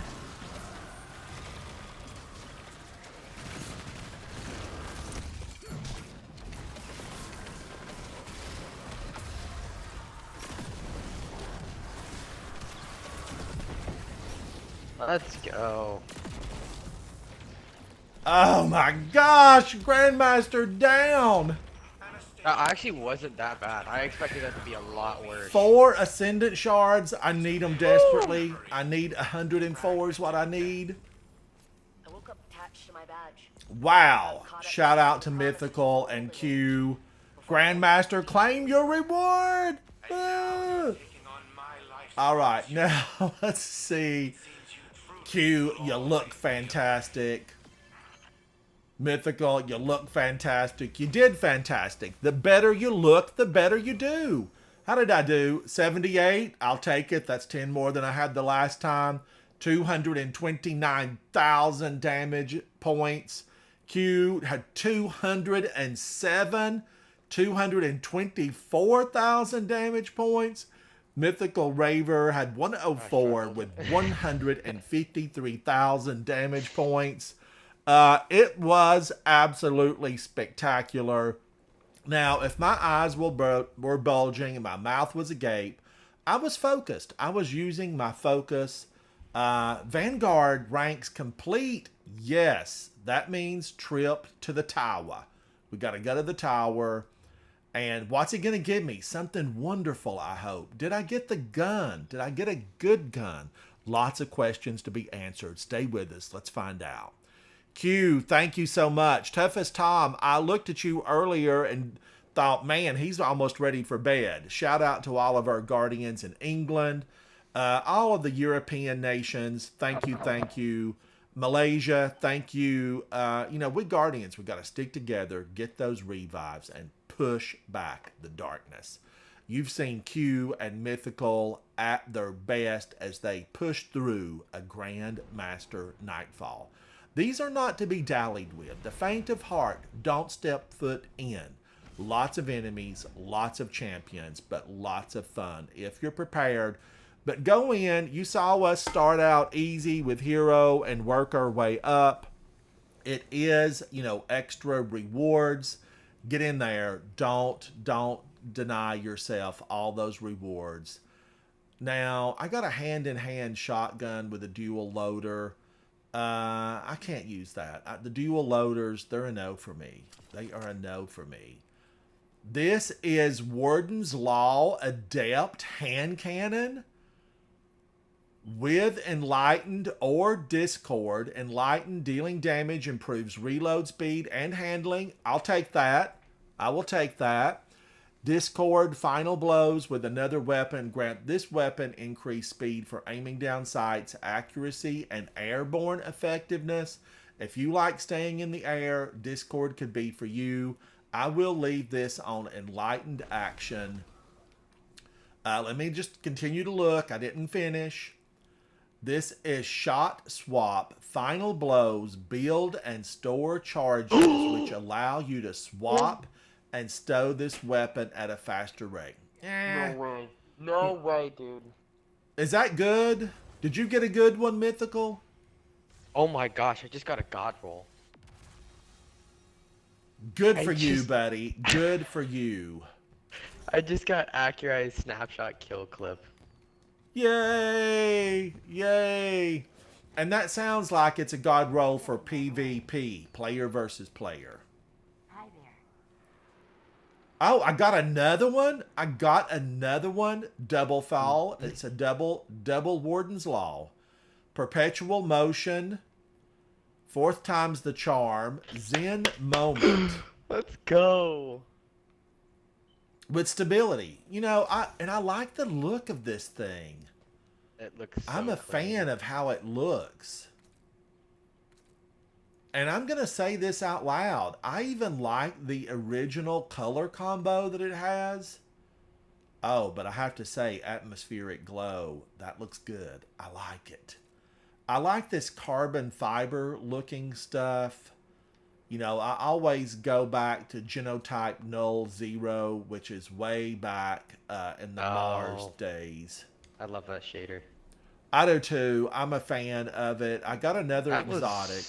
Let's go. Oh my gosh! Grandmaster down! That actually wasn't that bad. I expected that to be a lot worse. 4 Ascendant Shards. I need them desperately. I need 104 is what I need. I woke up attached to my badge. Wow. Shout out to Mythical and Q. Grandmaster, claim your reward! Ah. Alright, now let's see. Q, you look fantastic. Mythical, you look fantastic. You did fantastic. The better you look, the better you do. How did I do? 78? I'll take it. That's 10 more than I had the last time. 229,000 damage points. Q had 207. 224,000 damage points. Mythical Raver had 104 with 153,000 damage points. It was absolutely spectacular. Now, if my eyes were bulging and my mouth was agape, I was focused. I was using my focus. Vanguard ranks complete. Yes, that means trip to the tower. We got to go to the tower. And what's it going to give me? Something wonderful, I hope. Did I get the gun? Did I get a good gun? Lots of questions to be answered. Stay with us. Let's find out. Q, thank you so much. Toughest Tom, I looked at you earlier and thought, man, he's almost ready for bed. Shout out to all of our Guardians in England, all of the European nations. Thank you, thank you. Malaysia, thank you. We Guardians, we got to stick together, get those revives, and push back the darkness. You've seen Q and Mythical at their best as they push through a Grandmaster Nightfall. These are not to be dallied with. The faint of heart don't step foot in. Lots of enemies, lots of champions, but lots of fun if you're prepared. But go in. You saw us start out easy with hero and work our way up. It is, extra rewards. Get in there. Don't deny yourself all those rewards. Now, I got a hand-in-hand shotgun with a dual loader. I can't use that. The dual loaders, they're a no for me. They are a no for me. This is Warden's Law Adept Hand Cannon with Enlightened or Discord. Enlightened dealing damage improves reload speed and handling. I'll take that. I will take that. Discord final blows with another weapon grant this weapon increased speed for aiming down sights, accuracy, and airborne effectiveness. If you like staying in the air, Discord could be for you. I will leave this on Enlightened action. Let me just continue to look. I didn't finish. This is Shot Swap. Final blows build and store charges which allow you to swap and stow this weapon at a faster rate. No way. No way, dude. Is that good? Did you get a good one, Mythical? Oh my gosh, I just got a god roll. Good for you, buddy. Good for you. I just got accurate snapshot kill clip. Yay! Yay! And that sounds like it's a god roll for PvP, player versus player. Hi there. Oh, I got another one. Double fall. It's a double Warden's Law. Perpetual motion. Fourth time's the charm. Zen moment. Let's go. With stability. I like the look of this thing. It looks so I'm a clean. fan of how it looks. And I'm going to say this out loud. I even like the original color combo that it has. Oh, but I have to say, atmospheric glow. That looks good. I like it. I like this carbon fiber looking stuff. I always go back to Genotype Null Zero, which is way back in the Mars days. I love that shader. I do too. I'm a fan of it. I got another exotic.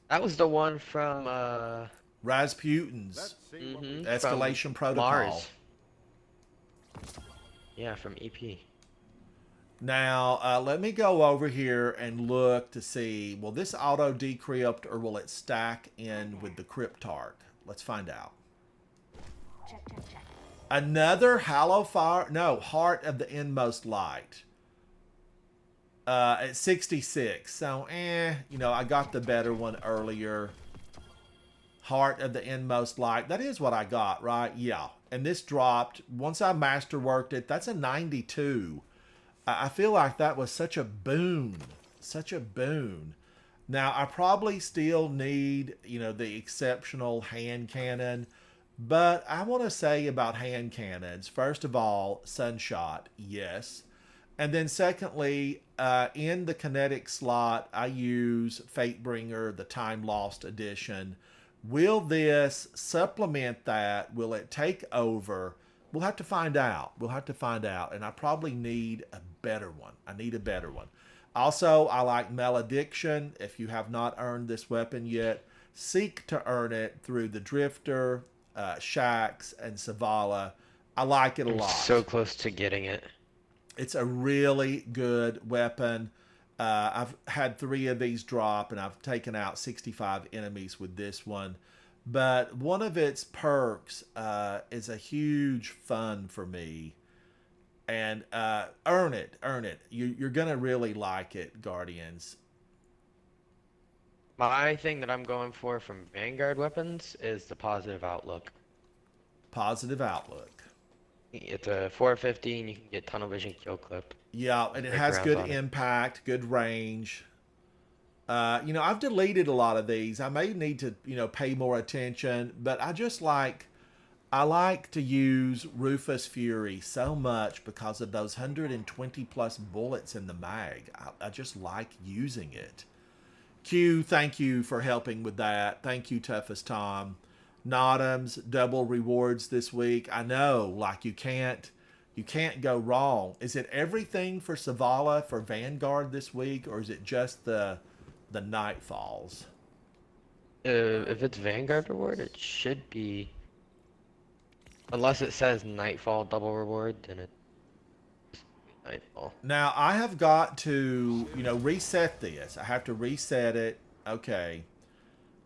That was the one from Rasputin's Escalation from Protocol. Mars. Yeah, from EP. Now, let me go over here and look to see, will this auto decrypt or will it stack in with the Cryptarch? Let's find out. Check. Another Heart of the Inmost Light. At 66. So, I got the better one earlier. Heart of the Inmost Light. That is what I got, right? Yeah. And this dropped. Once I masterworked it, that's a 92. I feel like that was such a boon. Such a boon. Now, I probably still need, the exceptional hand cannon. But I want to say about hand cannons, first of all, Sunshot, yes. And then secondly, in the kinetic slot, I use Fatebringer, the Time Lost edition, Will this supplement that? Will it take over? We'll have to find out. We'll have to find out. And I probably need a better one. I need a better one. Also, I like Malediction. If you have not earned this weapon yet, seek to earn it through the Drifter, Shax, and Savala. I like it a I'm lot. so close to getting it. It's a really good weapon. I've had 3 of these drop, and I've taken out 65 enemies with this one. But one of its perks is a huge fun for me. And earn it. You're going to really like it, Guardians. My thing that I'm going for from Vanguard weapons is the positive outlook. Positive outlook. It's a 450 and you can get tunnel vision kill clip. Yeah, and it Break has rounds good on it. impact, good range. I've deleted a lot of these. I may need to, pay more attention, but I like to use Rufus Fury so much because of those 120 plus bullets in the mag. I just like using it. Q, thank you for helping with that. Thank you, Toughest Tom. Notams, double rewards this week. I know, like you can't go wrong. Is it everything for Savala for Vanguard this week, or is it just the Nightfalls? If it's Vanguard reward, it should be. Unless it says Nightfall double reward, then it's Nightfall. Now I have got to, reset this. I have to reset it. Okay.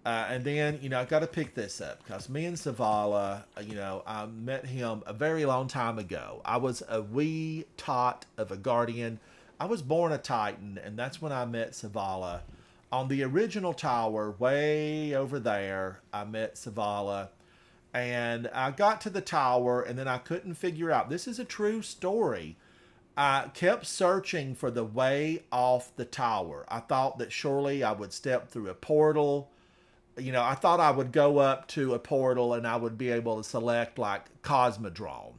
And then, I got to pick this up because me and Savala, I met him a very long time ago. I was a wee tot of a Guardian. I was born a Titan, and that's when I met Savala. On the original tower, way over there, I met Savala. And I got to the tower, and then I couldn't figure out. This is a true story. I kept searching for the way off the tower. I thought that surely I would step through a portal. I thought I would go up to a portal and I would be able to select like Cosmodrome.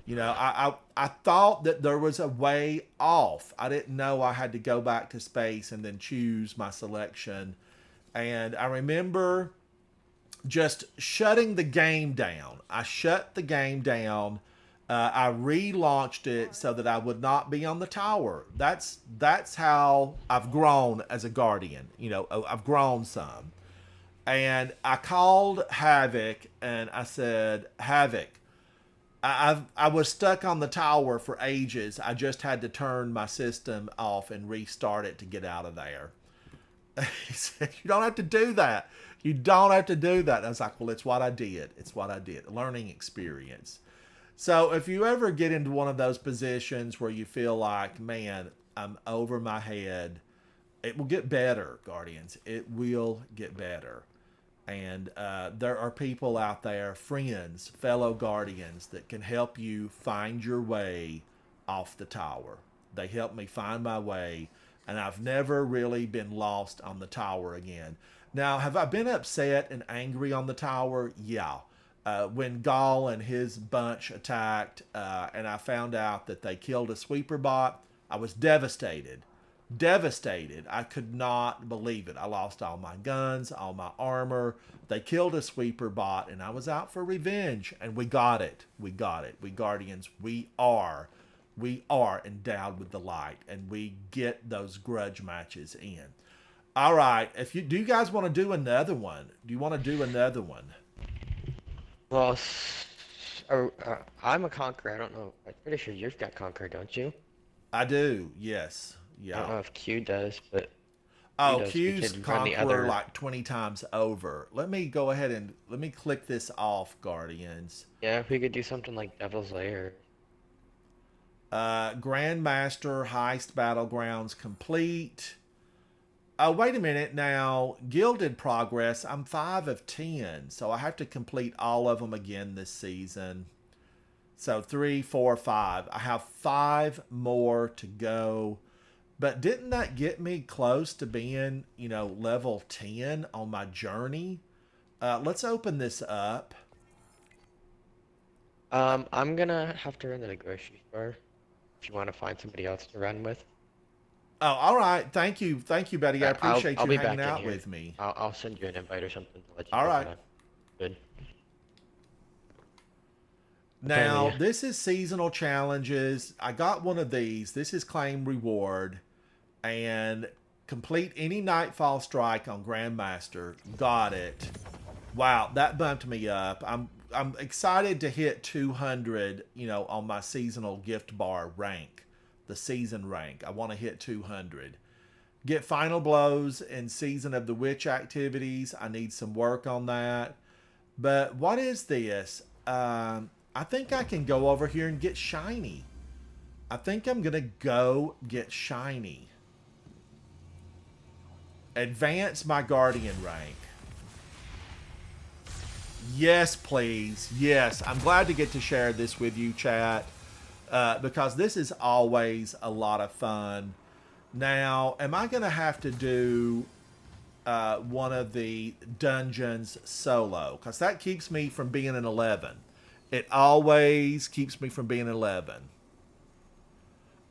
I thought that there was a way off. I didn't know I had to go back to space and then choose my selection. And I remember just shutting the game down. I shut the game down. I relaunched it so that I would not be on the tower. That's how I've grown as a Guardian. I've grown some. And I called Havoc and I said, Havoc, I was stuck on the tower for ages. I just had to turn my system off and restart it to get out of there. He said, you don't have to do that. You don't have to do that. And I was like, well, it's what I did. It's what I did. Learning experience. So if you ever get into one of those positions where you feel like, man, I'm over my head, it will get better, Guardians. It will get better. And there are people out there, friends, fellow Guardians, that can help you find your way off the tower. They helped me find my way, and I've never really been lost on the tower again. Now, have I been upset and angry on the tower? Yeah. When Gaul and his bunch attacked, and I found out that they killed a sweeper bot, I was devastated. Devastated. I could not believe it. I lost all my guns, all my armor. They killed a sweeper bot, and I was out for revenge. And we got it. We got it. We Guardians, we are endowed with the light, and we get those grudge matches in. All right. Do you guys want to do another one? Do you want to do another one? Well, I'm a Conqueror. I don't know. I'm pretty sure you've got Conqueror, don't you? I do. Yes. I don't know Yeah. if Q does, but Oh, does. We Q's could run the Conqueror other- like 20 times over. Let me go ahead and let me click this off, Guardians. yeah, if we could do something like Devil's Lair. Grandmaster Heist Battlegrounds complete. Oh, wait a minute now. Gilded Progress. I'm 5 of 10, so I have to complete all of them again this season. So 3, 4, 5. I have 5 more to go. But didn't that get me close to being, level 10 on my journey? Let's open this up. I'm gonna have to run to the grocery store if you want to find somebody else to run with. Oh, all right. Thank you, buddy. I appreciate I'll you be hanging back in out here. with me. I'll send you an invite or something to let you All know right. when I'm good. What time are Now, you? this is seasonal challenges. I got one of these. This is claim reward. And complete any Nightfall strike on Grandmaster. Got it. Wow, that bumped me up. I'm excited to hit 200, on my seasonal gift bar rank. The season rank. I want to hit 200. Get final blows in Season of the Witch activities. I need some work on that. But what is this? I think I can go over here and get shiny. I think I'm going to go get shiny. Advance my guardian rank. Yes, please. Yes. I'm glad to get to share this with you, chat, because this is always a lot of fun. Now, am I going to have to do one of the dungeons solo? Because that keeps me from being an 11. It always keeps me from being 11.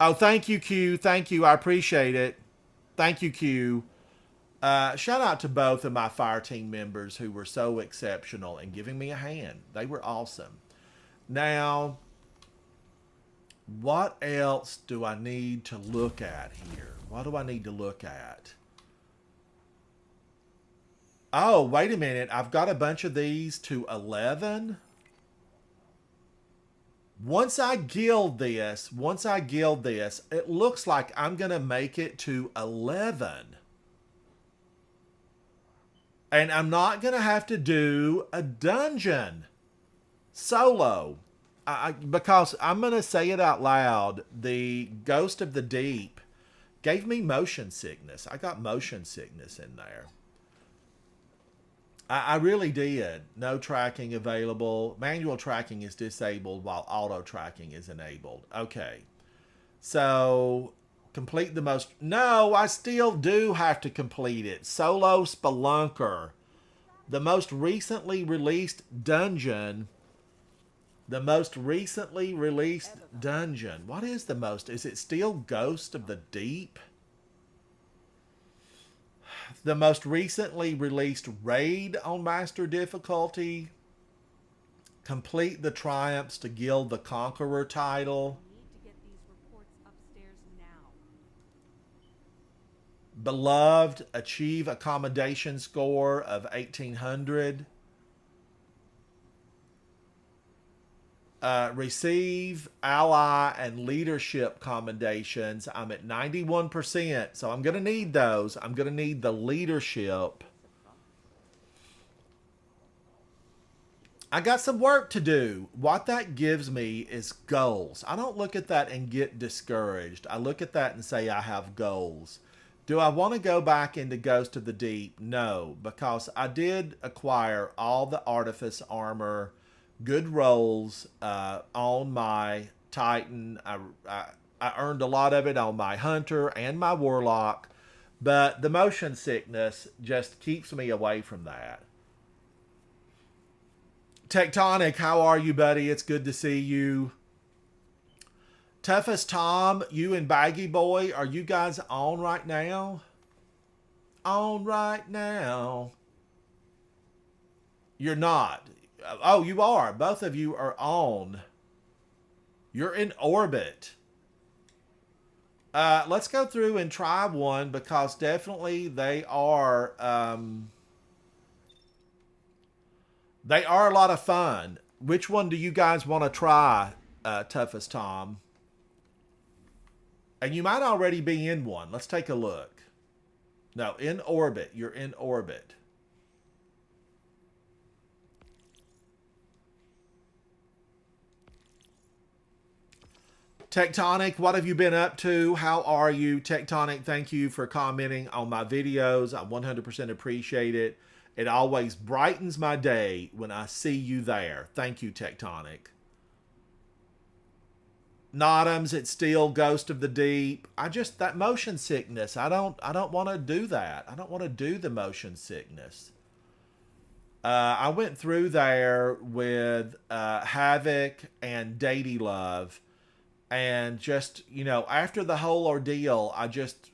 Oh, thank you, Q. Thank you. I appreciate it. Thank you, Q. Shout out to both of my fire team members who were so exceptional in giving me a hand. They were awesome. Now, what else do I need to look at here? What do I need to look at? Oh, wait a minute. I've got a bunch of these to 11. Once I gild this, it looks like I'm going to make it to 11. And I'm not going to have to do a dungeon solo. Because I'm going to say it out loud. The Ghost of the Deep gave me motion sickness. I got motion sickness in there. I really did. No tracking available. Manual tracking is disabled while auto tracking is enabled. Okay. So, complete the most... No, I still do have to complete it. Solo Spelunker. The most recently released dungeon. The most recently released dungeon. What is the most? Is it still Ghost of the Deep? The most recently released raid on Master Difficulty. Complete the Triumphs to Gild the Conqueror title. Need to get these reports upstairs now. Beloved, achieve accommodation score of 1800. Receive ally and leadership commendations. I'm at 91%, so I'm going to need those. I'm going to need the leadership. I got some work to do. What that gives me is goals. I don't look at that and get discouraged. I look at that and say I have goals. Do I want to go back into Ghost of the Deep? No, because I did acquire all the Artifice armor, good rolls on my Titan. I earned a lot of it on my Hunter and my Warlock, but the motion sickness just keeps me away from that. Tectonic, how are you, buddy? It's good to see you. Toughest Tom, you and Baggy Boy, are you guys on right now? On right now. You're not. Oh, you are. Both of you are on. You're in orbit. Let's go through and try one because definitely they are a lot of fun. Which one do you guys want to try, Toughest Tom? And you might already be in one. Let's take a look. No, in orbit. You're in orbit. Tectonic, what have you been up to? How are you? Tectonic, thank you for commenting on my videos. I 100% appreciate it. It always brightens my day when I see you there. Thank you, Tectonic. Notams, it's still Ghost of the Deep. That motion sickness. I don't want to do that. I don't want to do the motion sickness. I went through there with Havoc and Datey Love, And just, after the whole ordeal, I just,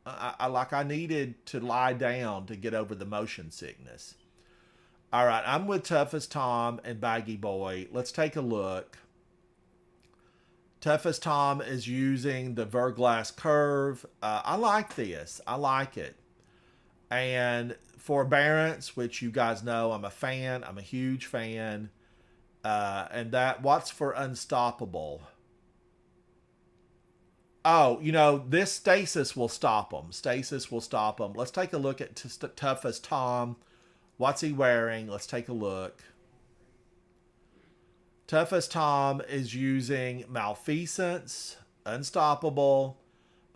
I needed to lie down to get over the motion sickness. All right, I'm with Toughest Tom and Baggy Boy. Let's take a look. Toughest Tom is using the Verglass Curve. I like this. I like it. And Forbearance, which you guys know I'm a fan. I'm a huge fan. And what's for Unstoppable? Oh, this Stasis will stop them. Stasis will stop them. Let's take a look at Toughest Tom. What's he wearing? Let's take a look. Toughest Tom is using Malfeasance, Unstoppable,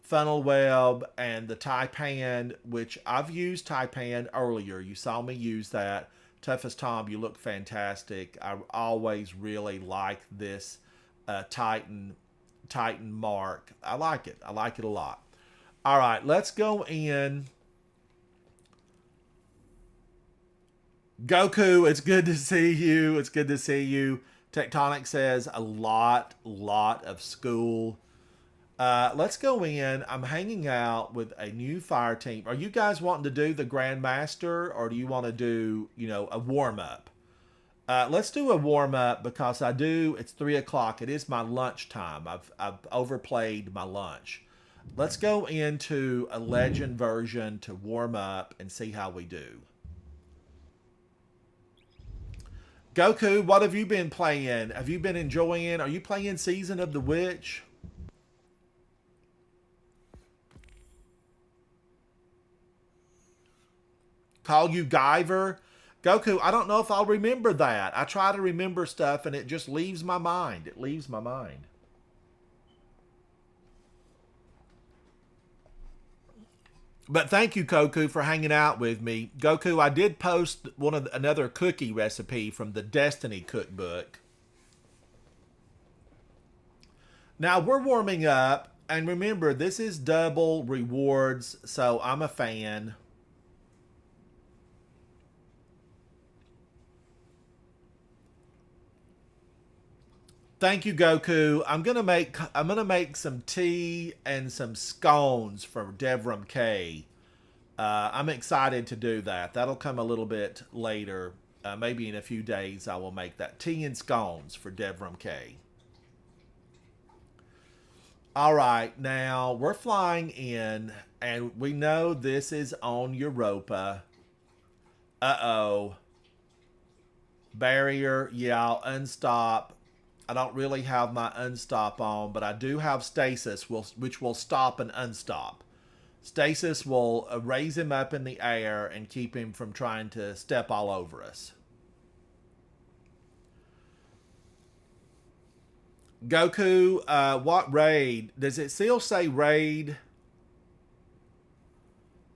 Funnel Web, and the Taipan, which I've used Taipan earlier. You saw me use that. Toughest Tom, you look fantastic. I always really like this Titan mark. I like it. I like it a lot. All right, let's go in. Goku, it's good to see you. It's good to see you. Tectonic says a lot of school. Let's go in. I'm hanging out with a new fire team. Are you guys wanting to do the Grandmaster, or do you want to do, a warm-up? Let's do a warm-up because it's 3 o'clock. It is my lunch time. I've overplayed my lunch. Let's go into a legend version to warm up and see how we do. Goku, what have you been playing? Have you been enjoying? Are you playing Season of the Witch? Call you Guyver? Goku, I don't know if I'll remember that. I try to remember stuff and it just leaves my mind. It leaves my mind. But thank you, Goku, for hanging out with me. Goku, I did post another cookie recipe from the Destiny cookbook. Now we're warming up, and remember, this is double rewards, so I'm a fan. Thank you, Goku. I'm gonna make some tea and some scones for Devram K. I'm excited to do that. That'll come a little bit later. Maybe in a few days I will make that. Tea and scones for Devram K. All right, now we're flying in, and we know this is on Europa. Uh-oh. Barrier, yeah, I'll unstop. I don't really have my unstop on, but I do have stasis, which will stop and unstop. Stasis will raise him up in the air and keep him from trying to step all over us. Goku, what raid? Does it still say raid?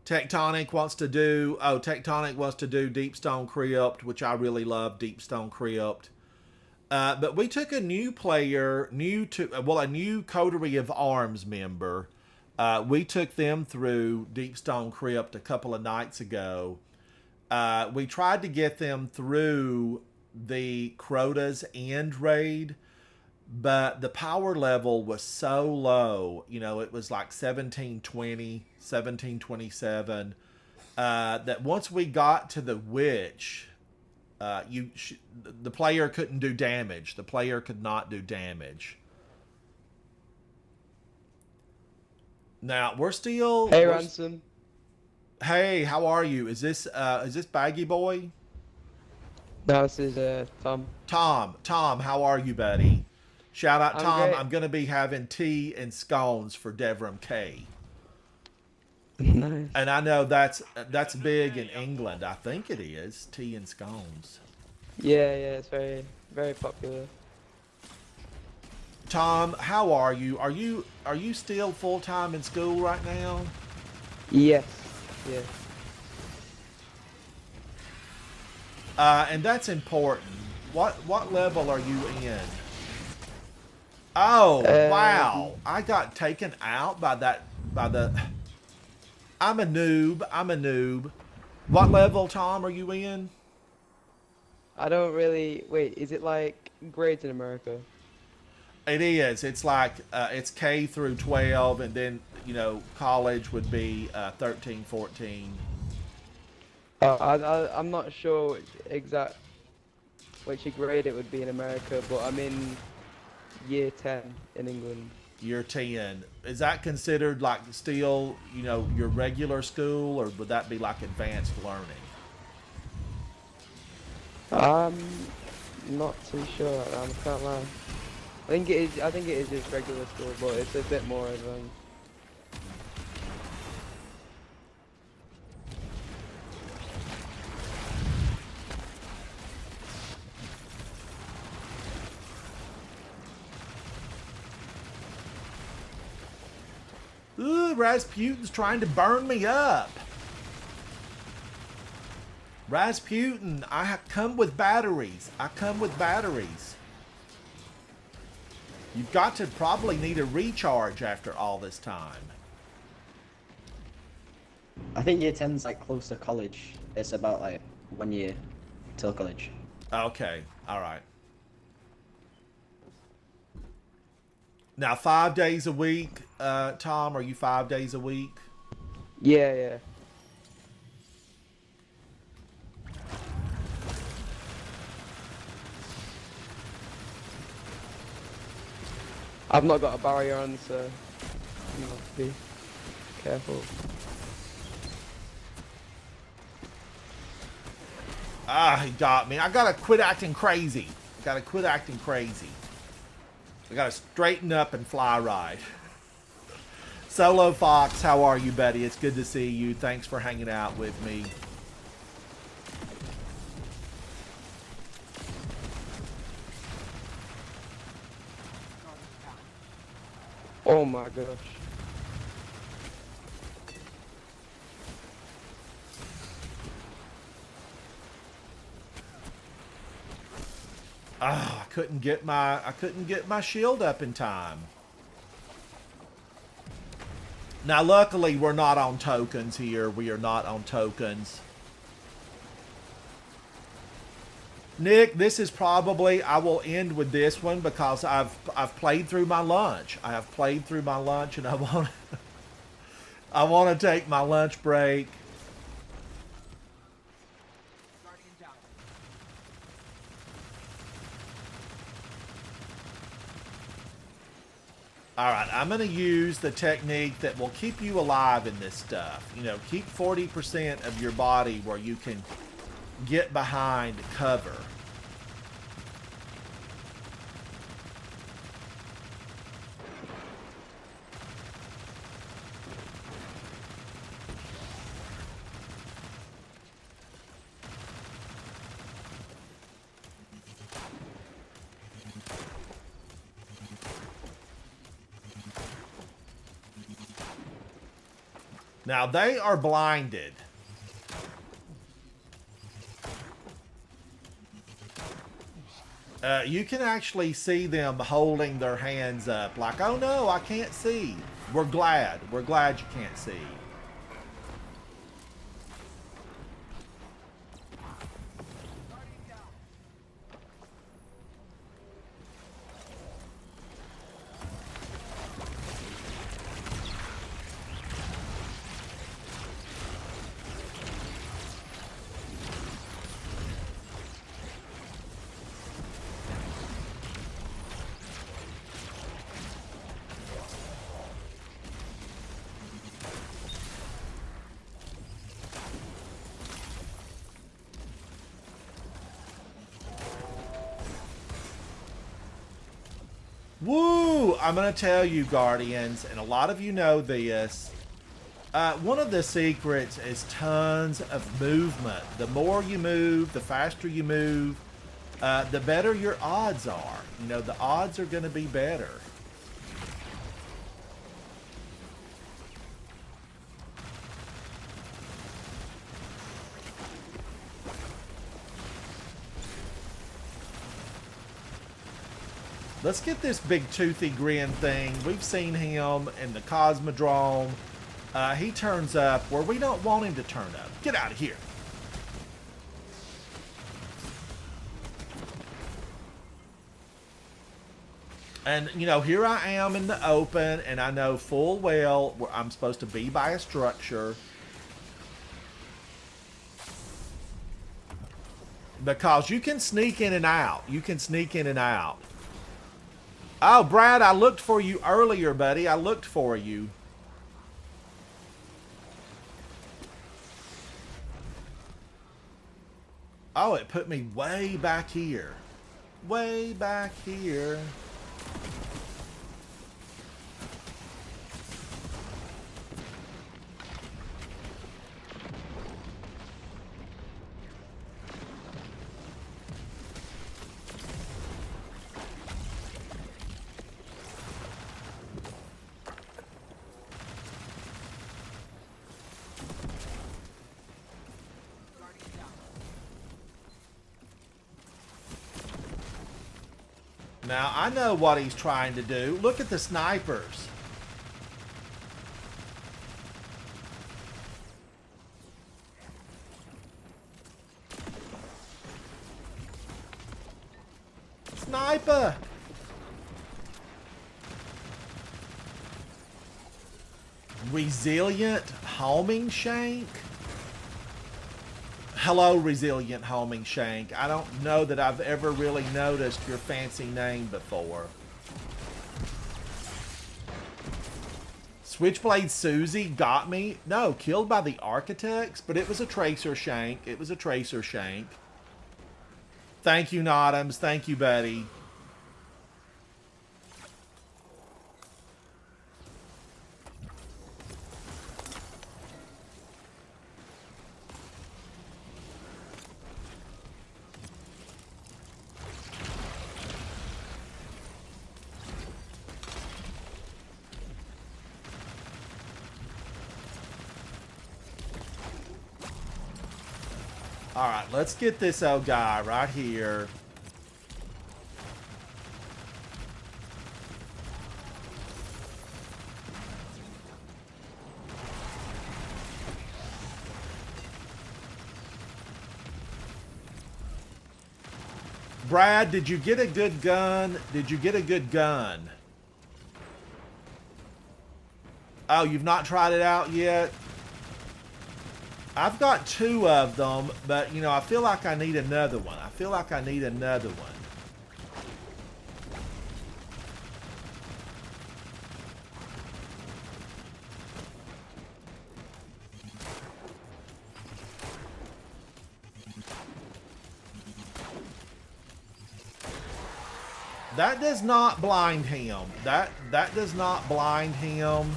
Tectonic wants to do Deepstone Crypt, which I really love Deepstone Crypt. But we took a new player, a new Coterie of Arms member. We took them through Deepstone Crypt a couple of nights ago. We tried to get them through the Crota's End raid, but the power level was so low. It was like 1720, 1727, that once we got to the Witch, the player couldn't do damage. The player could not do damage. Now we're still. Hey, Ransom. Hey, how are you? Is this Baggy Boy? No, this is Tom. Tom, how are you, buddy? Shout out, Tom. Great. I'm gonna be having tea and scones for Devram K. Nice. And I know that's big in England. I think it is tea and scones. Yeah, it's very, very popular. Tom, how are you? Are you still full time in school right now? Yes. Yeah. And that's important. What level are you in? Oh, wow! I got taken out by the. I'm a noob. What level, Tom, are you in? I don't really... Wait, is it like grades in America? It is. It's like it's K through 12, and then college would be 13, 14. I'm not sure which grade it would be in America, but I'm in year 10 in England. Year 10. Is that considered like still, your regular school, or would that be like advanced learning? I'm not too sure. I can't lie. I think it is. I think it is just regular school, but it's a bit more advanced. Ooh, Rasputin's trying to burn me up. Rasputin, come with batteries. I come with batteries. You've got to probably need a recharge after all this time. I think year 10's like close to college. It's about like 1 year till college. Okay, all right. Now, 5 days a week, Tom, are you 5 days a week? Yeah, yeah. I've not got a barrier on, so you have to be careful. Ah, he got me. I gotta quit acting crazy. Gotta quit acting crazy. I gotta straighten up and fly right. Solo Fox, how are you, buddy? It's good to see you. Thanks for hanging out with me. Oh my gosh. Oh, I couldn't get my shield up in time. Now, luckily, we're not on tokens here. We are not on tokens. Nick, this is probably, I will end with this one because I've played through my lunch. I have played through my lunch, and I want to take my lunch break. All right, I'm going to use the technique that will keep you alive in this stuff. Keep 40% of your body where you can get behind cover. Now, they are blinded. You can actually see them holding their hands up like, oh no, I can't see. We're glad you can't see. Woo! I'm going to tell you, Guardians, and a lot of you know this. One of the secrets is tons of movement. The more you move, the faster you move, the better your odds are. The odds are going to be better. Let's get this big toothy grin thing. We've seen him in the Cosmodrome. He turns up where we don't want him to turn up. Get out of here. And, you know, here I am in the open, and I know full well where I'm supposed to be by a structure. Because you can sneak in and out. You can sneak in and out. Oh, Brad, I looked for you earlier, buddy. I looked for you. Oh, it put me way back here. Way back here. Now, I know what he's trying to do. Look at the snipers. Sniper! Resilient homing shank? Hello, Resilient Homing Shank. I don't know that I've ever really noticed your fancy name before. Switchblade Susie got me. No, killed by the architects, but it was a Tracer Shank. It was a Tracer Shank. Thank you, Notams. Thank you, buddy. All right, let's get this old guy right here. Brad, did you get a good gun? Did you get a good gun? Oh, you've not tried it out yet? I've got 2 of them, but, you know, I feel like I need another one. I feel like I need another one. That does not blind him. That does not blind him.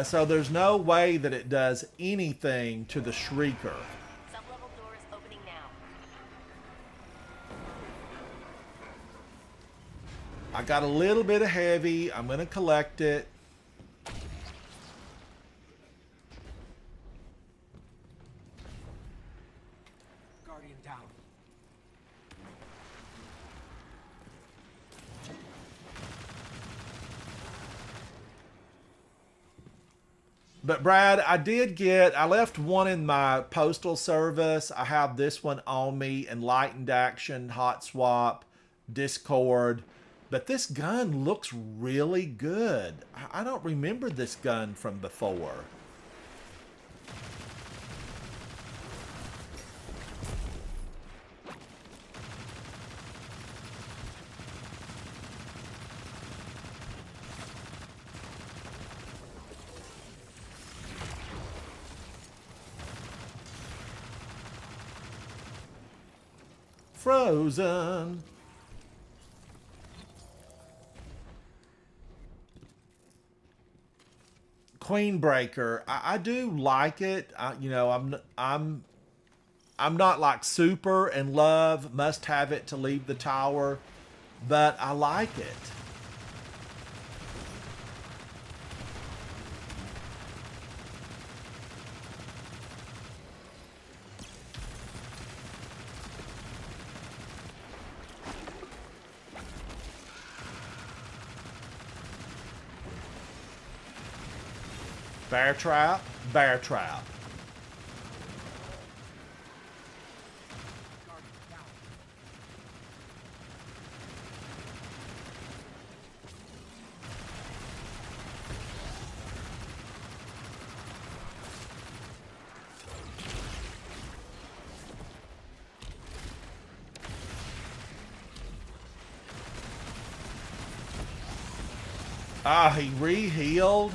So there's no way that it does anything to the Shrieker. Sub-level doors opening now. I got a little bit of heavy. I'm going to collect it. Guardian down. But Brad, I left one in my postal service. I have this one on me, Enlightened Action, Hot Swap, Discord. But this gun looks really good. I don't remember this gun from before. Frozen. Queenbreaker. I do like it. You know, I'm not like super in love, must have it to leave the tower, but I like it. Bear trap, bear trap. Ah, he re-healed.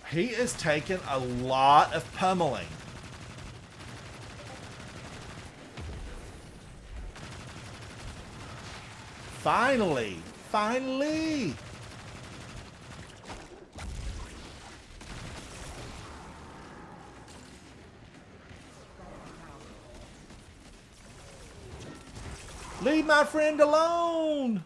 He is taking a lot of pummeling. Finally! Finally! Leave my friend alone!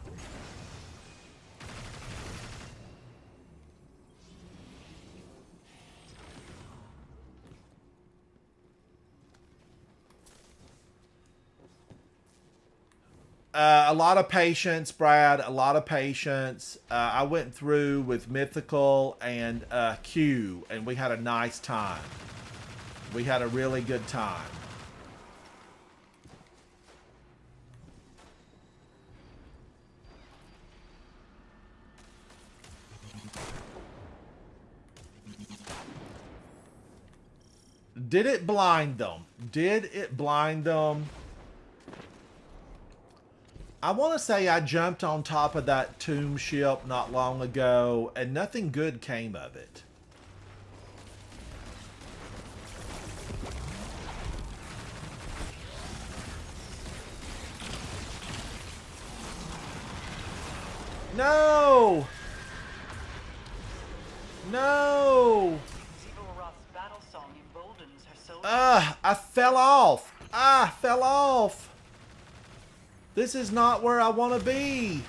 A lot of patience, Brad. A lot of patience. I went through with Mythical and Q, and we had a nice time. We had a really good time. Did it blind them? Did it blind them? I want to say I jumped on top of that tomb ship not long ago, and nothing good came of it. No! No! Ziggurat's battle song emboldens her soldiers. I fell off. I fell off. This is not where I want to be.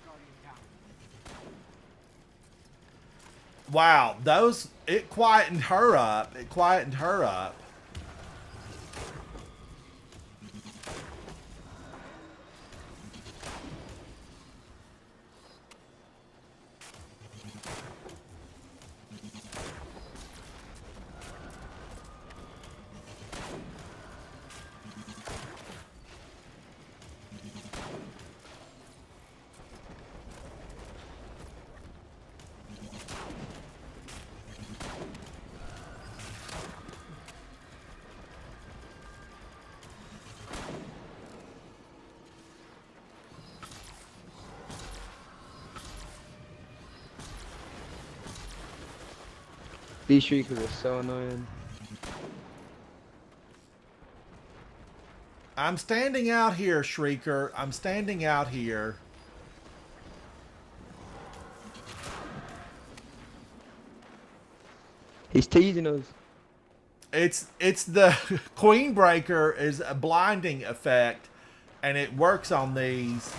Guardian down. Wow, those, it quietened her up. It quietened her up. These shriekers are so annoying. I'm standing out here, Shrieker. I'm standing out here. He's teasing us. It's the Queen Breaker is a blinding effect, and it works on these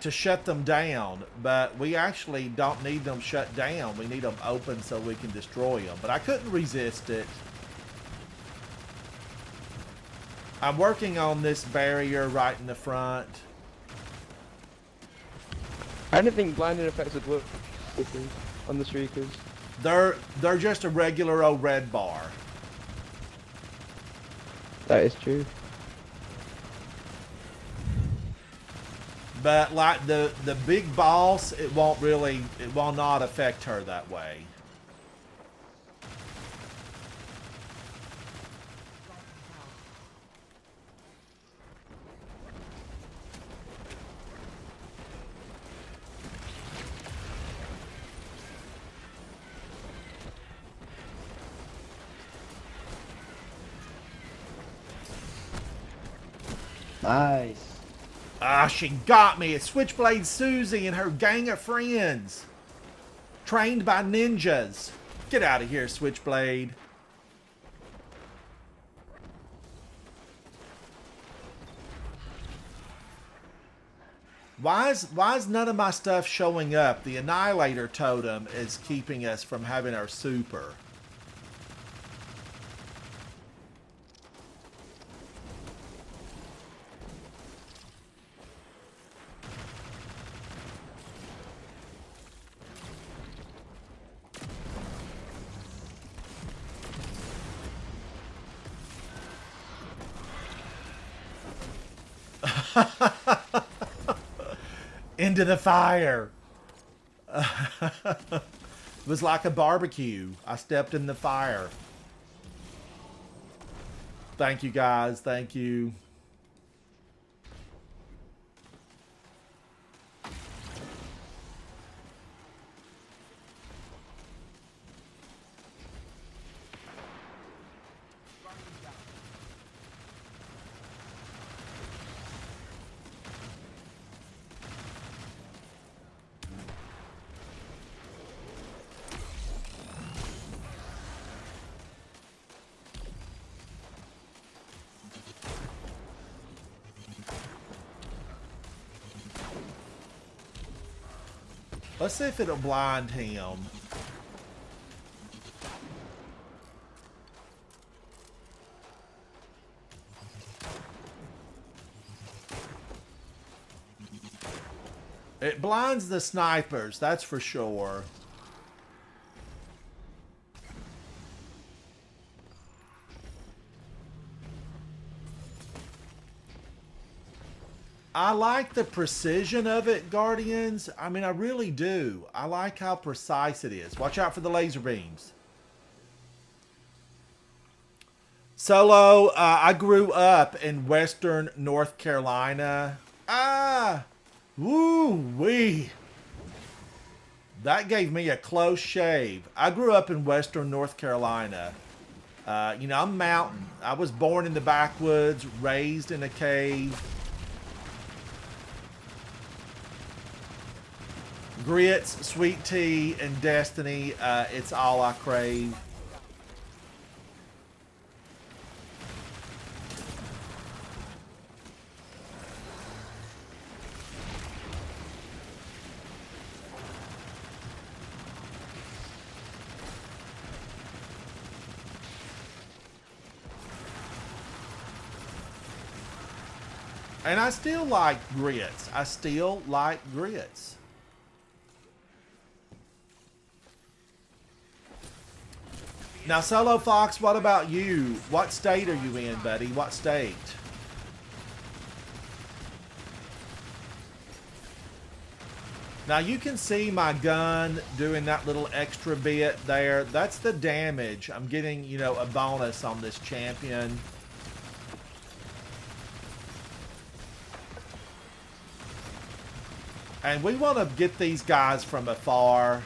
to shut them down. But we actually don't need them shut down. We need them open so we can destroy them. But I couldn't resist it. I'm working on this barrier right in the front. I didn't think blinding effects would work on the shriekers. They're just a regular old red bar. That is true. But like the big boss, it will not affect her that way. Nice. Ah, she got me. It's Switchblade Susie and her gang of friends. Trained by ninjas. Get out of here, Switchblade. Why is none of my stuff showing up? The Annihilator Totem is keeping us from having our super. Into the fire. It was like a barbecue. I stepped in the fire. Thank you, guys. Thank you. Let's see if it'll blind him. It blinds the snipers, that's for sure. I like the precision of it, Guardians. I mean, I really do. I like how precise it is. Watch out for the laser beams. Solo, I grew up in Western North Carolina. Woo-wee. That gave me a close shave. I grew up in Western North Carolina. You know, I'm mountain. I was born in the backwoods, raised in a cave. Grits, sweet tea, and Destiny, it's all I crave. And I still like grits. I still like grits. Now, Solo Fox, what about you? What state are you in, buddy? What state? Now, you can see my gun doing that little extra bit there. That's the damage. I'm getting, you know, a bonus on this champion. And we want to get these guys from afar.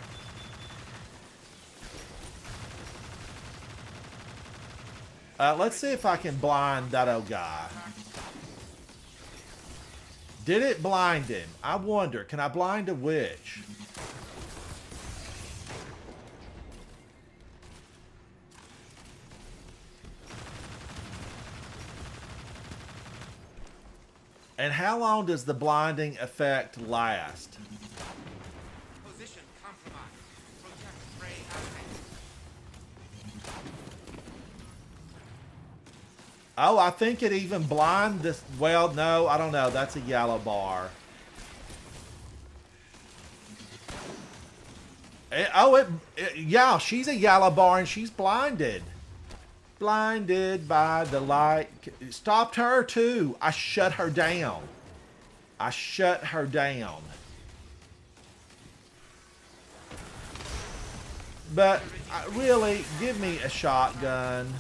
Let's see if I can blind that old guy. Did it blind him? I wonder, can I blind a witch? And how long does the blinding effect last? Position compromised. Protect prey assets. Oh, I think it even blind this. Well, no, I don't know. That's a yellow bar. Yeah, she's a yellow bar and she's blinded. Blinded by the light. Stopped her too. I shut her down. I shut her down. But really, give me a shotgun.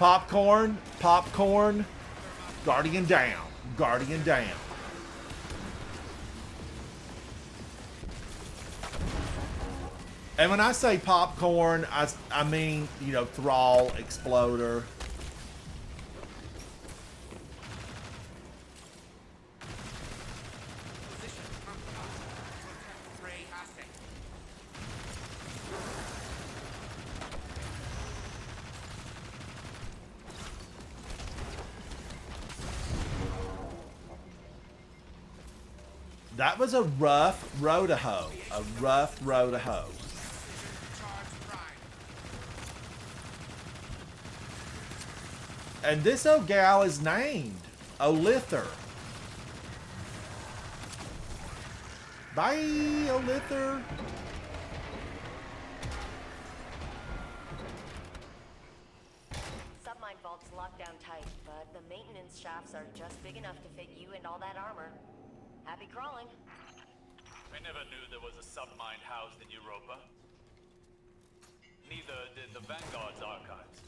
Popcorn, popcorn. Guardian down. Guardian down. And when I say popcorn, I mean, you know, Thrall, Exploder. Position compromised. Protect Prey asset. That was a rough row to hoe. A rough row to hoe. Charge prime. And this old gal is named Olither. Bye, Olither. Submine vault's locked down tight, but the maintenance shafts are just big enough to fit you and all that armor. Happy crawling. I never knew there was a submine housed in Europa. Neither did the Vanguard's archives.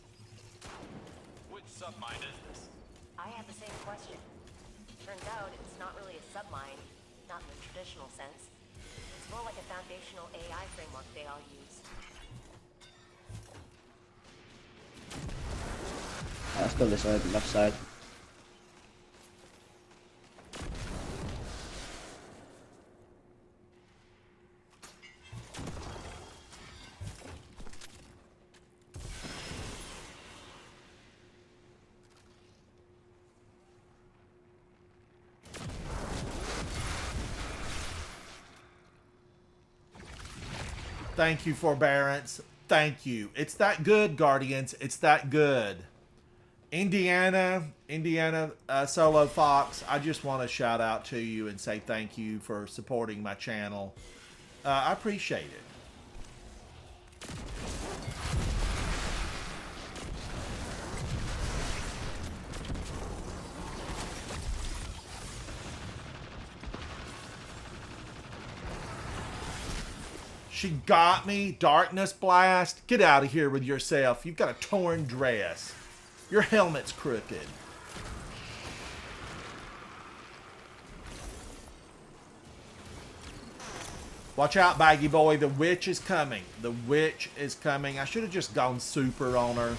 Which submine is this? I had the same question. Turns out it's not really a submine, not in the traditional sense. It's more like a foundational AI framework they all use. Let's go this way, left side. Thank you, forbearance. Thank you. It's that good, Guardians. It's that good. Indiana, Solo Fox, I just want to shout out to you and say thank you for supporting my channel. I appreciate it. She got me. Darkness Blast. Get out of here with yourself. You've got a torn dress. Your helmet's crooked. Watch out, Baggy Boy. The witch is coming. The witch is coming. I should have just gone super on her.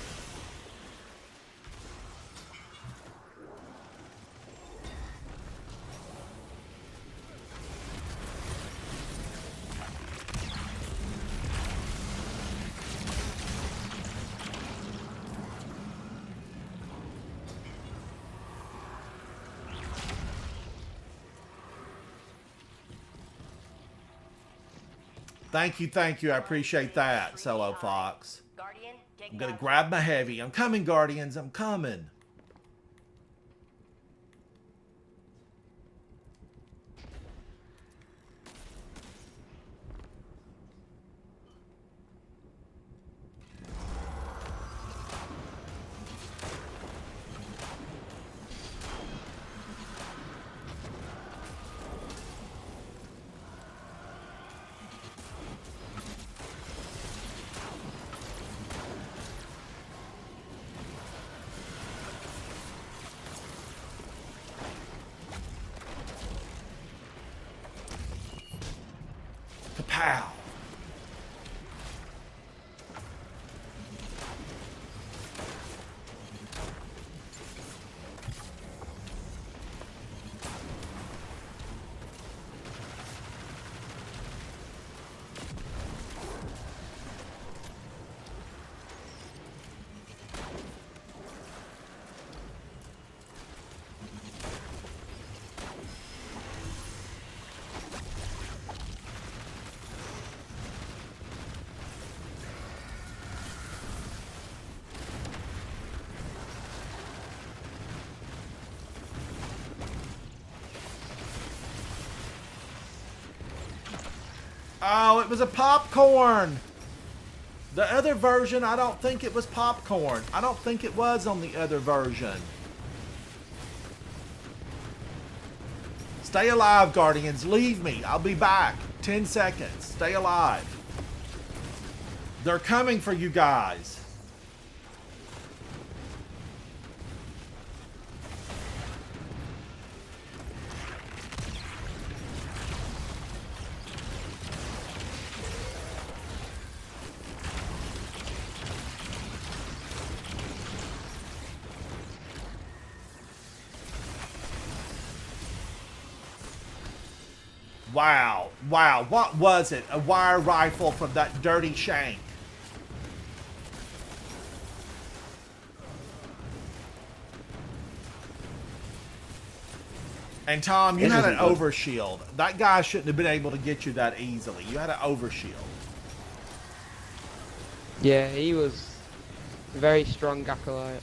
Thank you. I appreciate that, Solo Fox. Guardian, take I'm gonna out- grab my heavy. I'm coming, Guardians. I'm coming. Kapow. Oh, it was a popcorn. The other version, I don't think it was popcorn. I don't think it was on the other version. Stay alive, Guardians. Leave me. I'll be back. 10 seconds. Stay alive. They're coming for you guys. Wow. Wow. What was it? A wire rifle from that dirty shank. And Tom, you This had an isn't good. overshield. That guy shouldn't have been able to get you that easily. You had an overshield. Yeah, he was a very strong acolyte.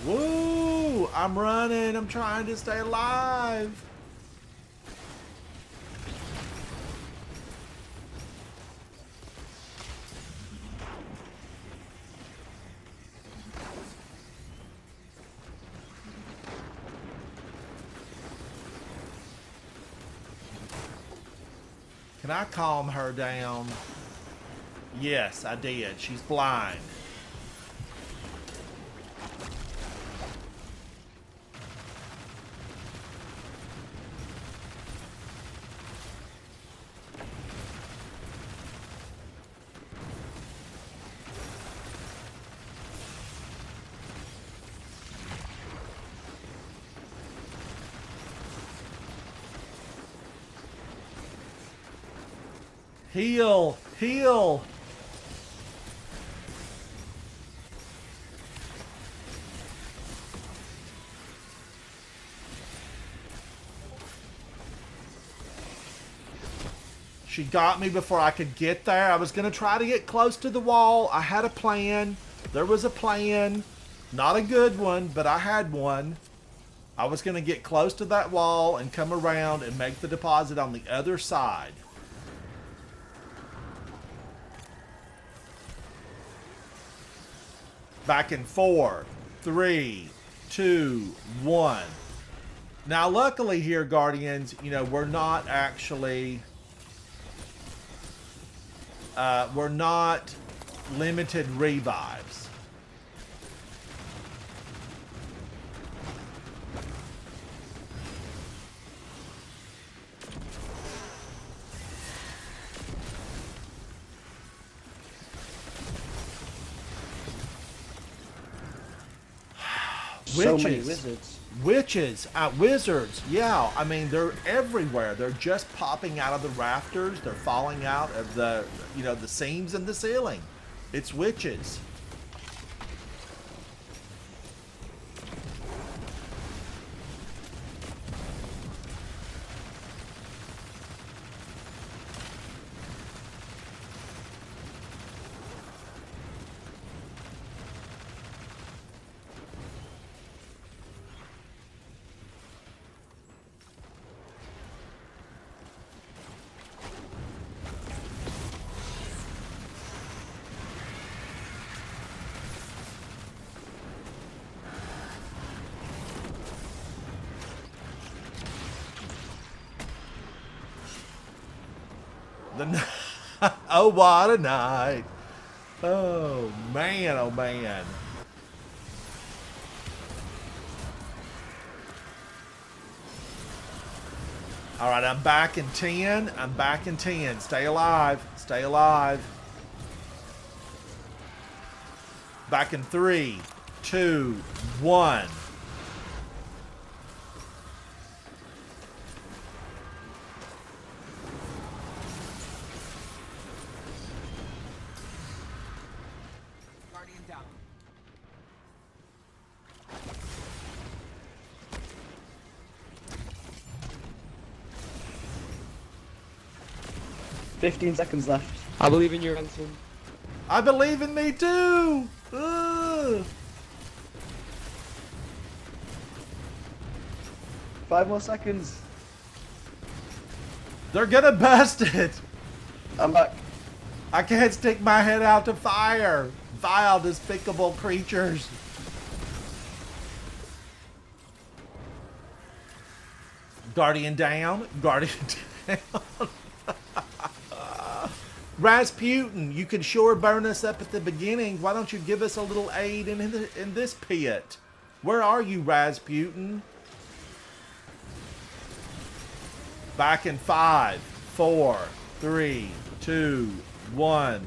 Woo! I'm running. I'm trying to stay alive. Can I calm her down? Yes, I did. She's blind. Heal! Heal! She got me before I could get there. I was going to try to get close to the wall. I had a plan. There was a plan. Not a good one, but I had one. I was going to get close to that wall and come around and make the deposit on the other side. Back in 4, 3, 2, 1. Now, luckily here, Guardians, you know, we're not actually... we're not limited revives. So many wizards. Wizards, yeah. I mean, they're everywhere. They're just popping out of the rafters. They're falling out of the, you know, the seams in the ceiling. It's witches. Oh, what a night. Oh, man, oh, man. All right, I'm back in 10. I'm back in 10. Stay alive. Stay alive. Back in 3, 2, 1. Guardian down. $15 left. I believe in you, Anson. I believe in me too. Ugh. 5 more seconds. They're gonna bust it. I'm back. I can't stick my head out to fire. Vile, despicable creatures. Guardian down. Guardian down. Rasputin, you can sure burn us up at the beginning. Why don't you give us a little aid in this pit? Where are you, Rasputin? Back in 5, 4, 3, 2, 1.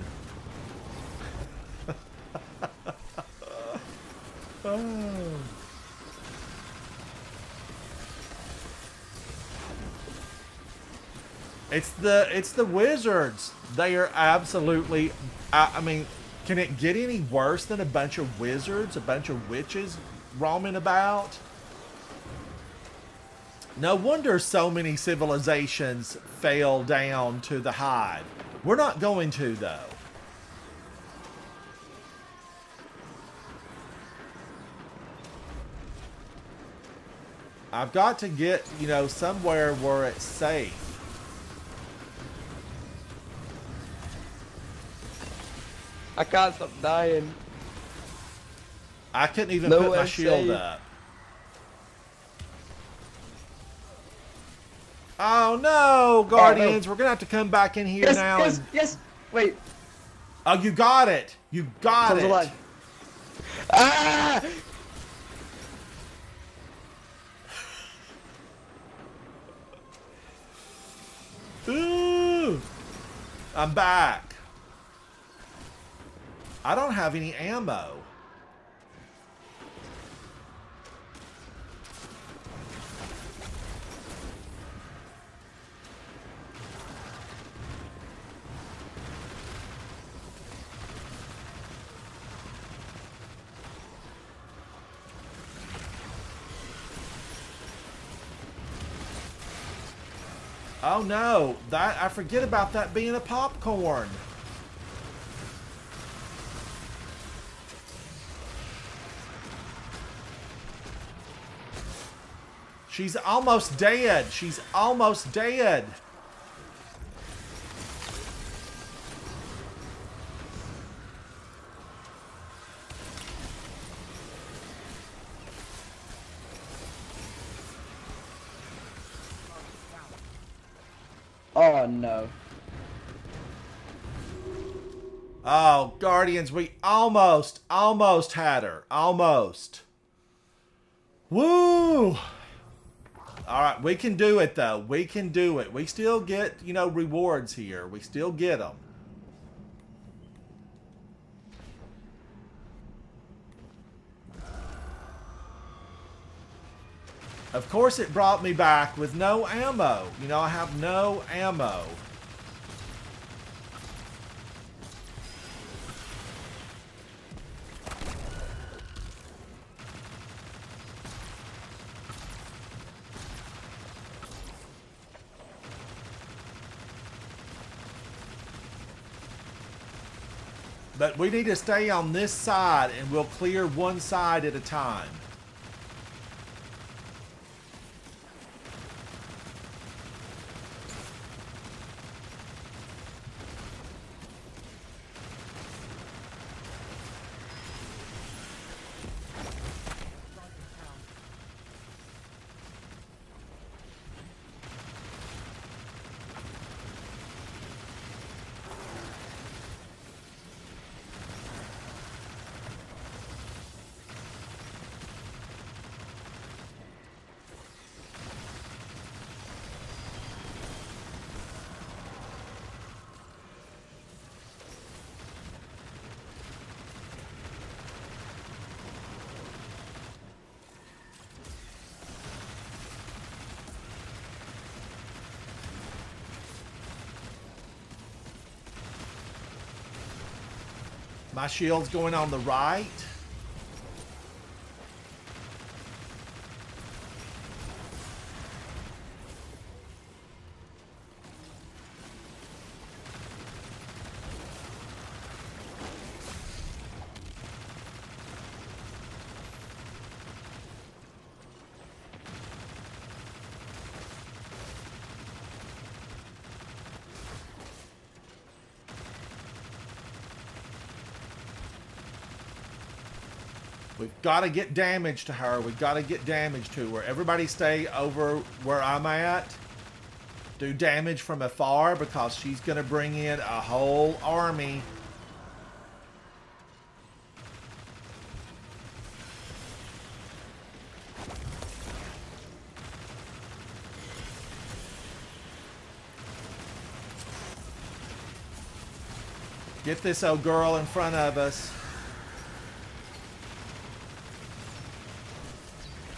It's the wizards. They are absolutely. I mean, can it get any worse than a bunch of wizards, a bunch of witches roaming about? No wonder so many civilizations fell down to the hive. We're not going to, though. I've got to get, somewhere where it's safe. I can't stop dying. I couldn't even put my shield safe. up. Oh no, Guardians! We're gonna have to come back in here now. Yes. Wait. Oh, you got it! You got Comes it! alive. Ah! Ooh! I'm back. I don't have any ammo. Oh no, I forget about that being a popcorn. She's almost dead. She's almost dead. Oh no. Oh, Guardians, we almost had her. Almost. Woo! All right, we can do it, though. We can do it. We still get, rewards here. We still get them. Of course, it brought me back with no ammo. I have no ammo. But we need to stay on this side, and we'll clear one side at a time. My shield's going on the right. We've got to get damage to her. We've got to get damage to her. Everybody stay over where I'm at. Do damage from afar because she's going to bring in a whole army. Get this old girl in front of us.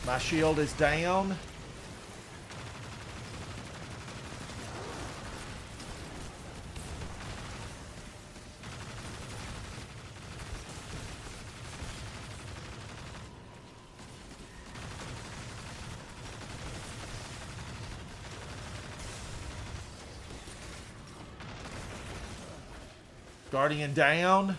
My shield is down. Guardian down.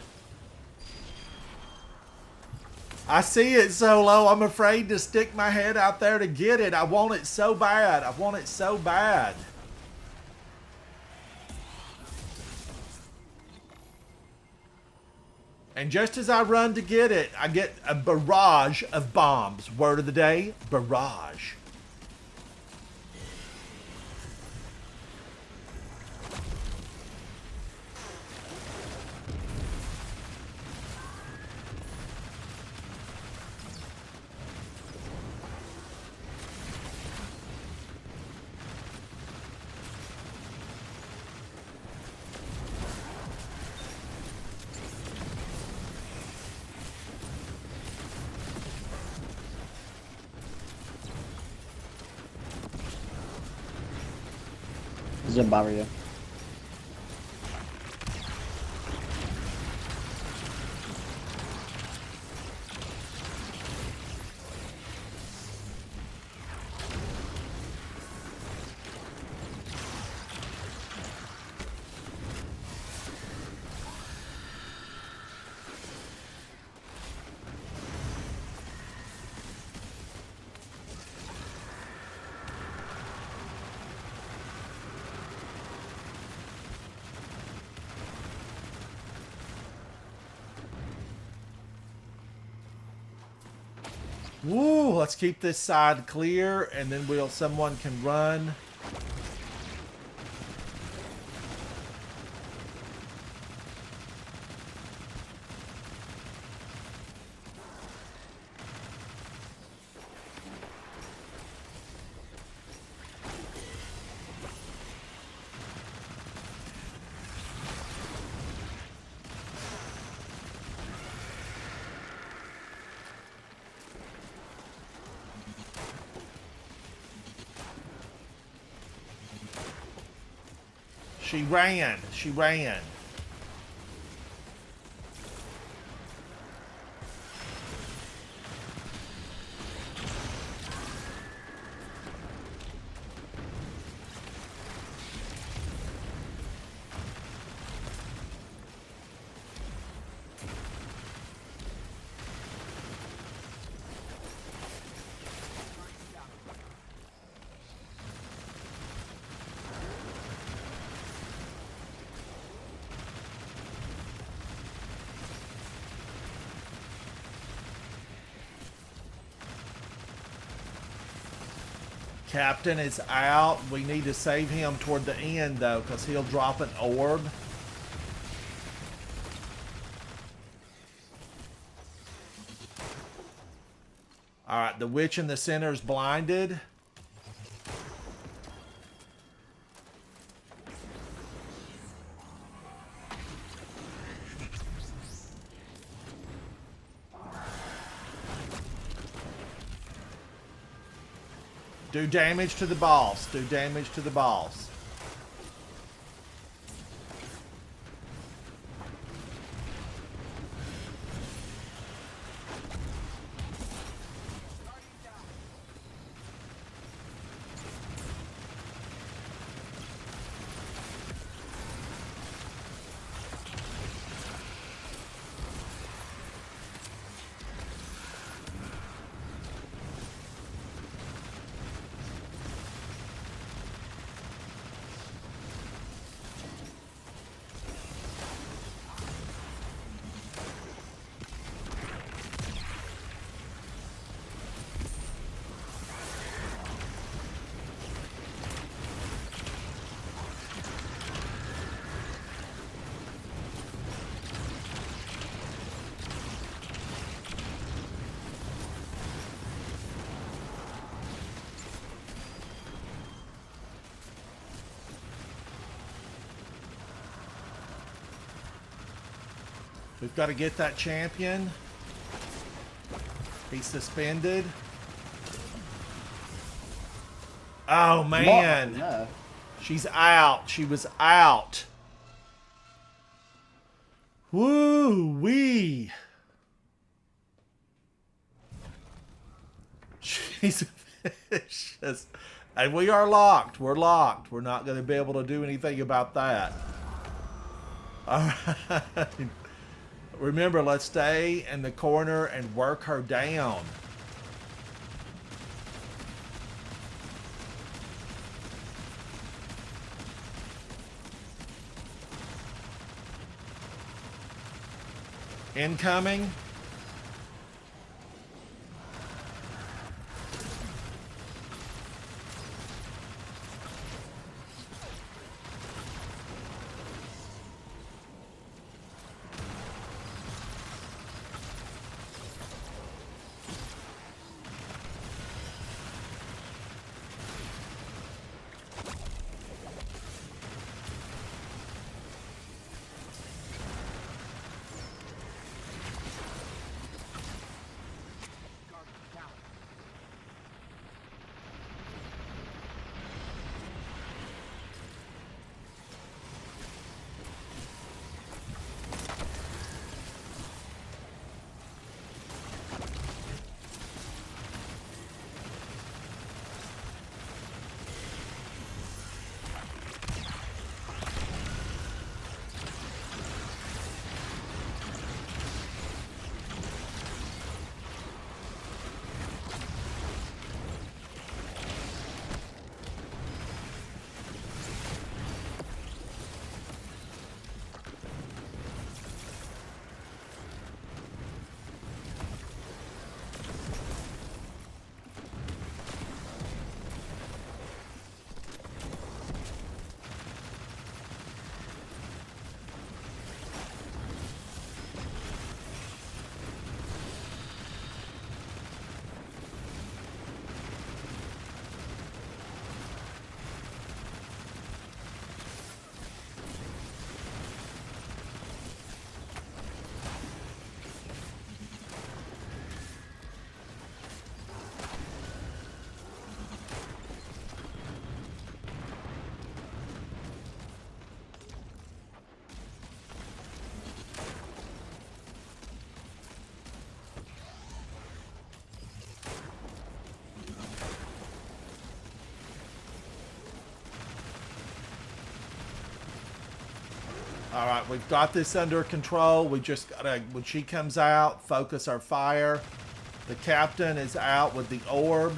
I see it, Solo. I'm afraid to stick my head out there to get it. I want it so bad. I want it so bad. And just as I run to get it, I get a barrage of bombs. Word of the day, barrage. There's a barrier. Woo, let's keep this side clear, and then someone can run. She ran. She ran. Captain is out. We need to save him toward the end, though, because he'll drop an orb. Alright, the witch in the center is blinded. Do damage to the boss. Do damage to the boss. We've got to get that champion. He's suspended. Oh, man. No. She's out. She was out. Woo-wee. She's vicious. And we are locked. We're locked. We're not going to be able to do anything about that. All right. Remember, let's stay in the corner and work her down. Incoming. All right, we've got this under control. We just gotta, when she comes out, focus our fire. The captain is out with the orb.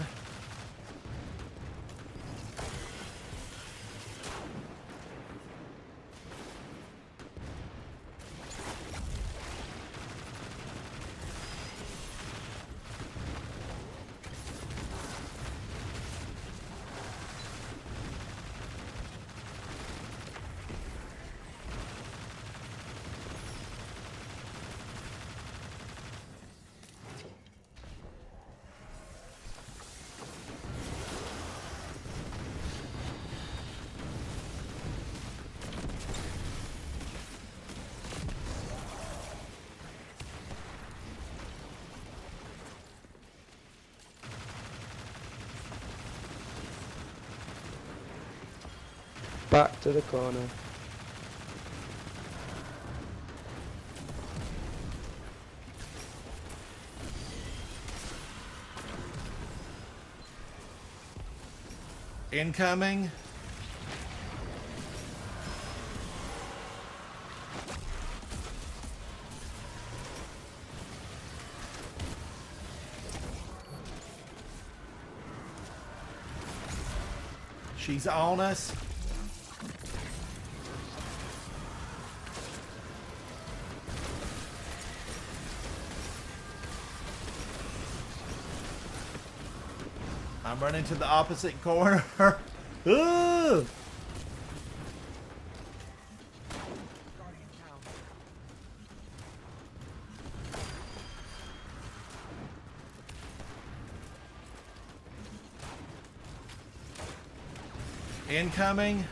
Back to the corner. Incoming. She's on us. I'm running to the opposite corner. Ooh! Incoming.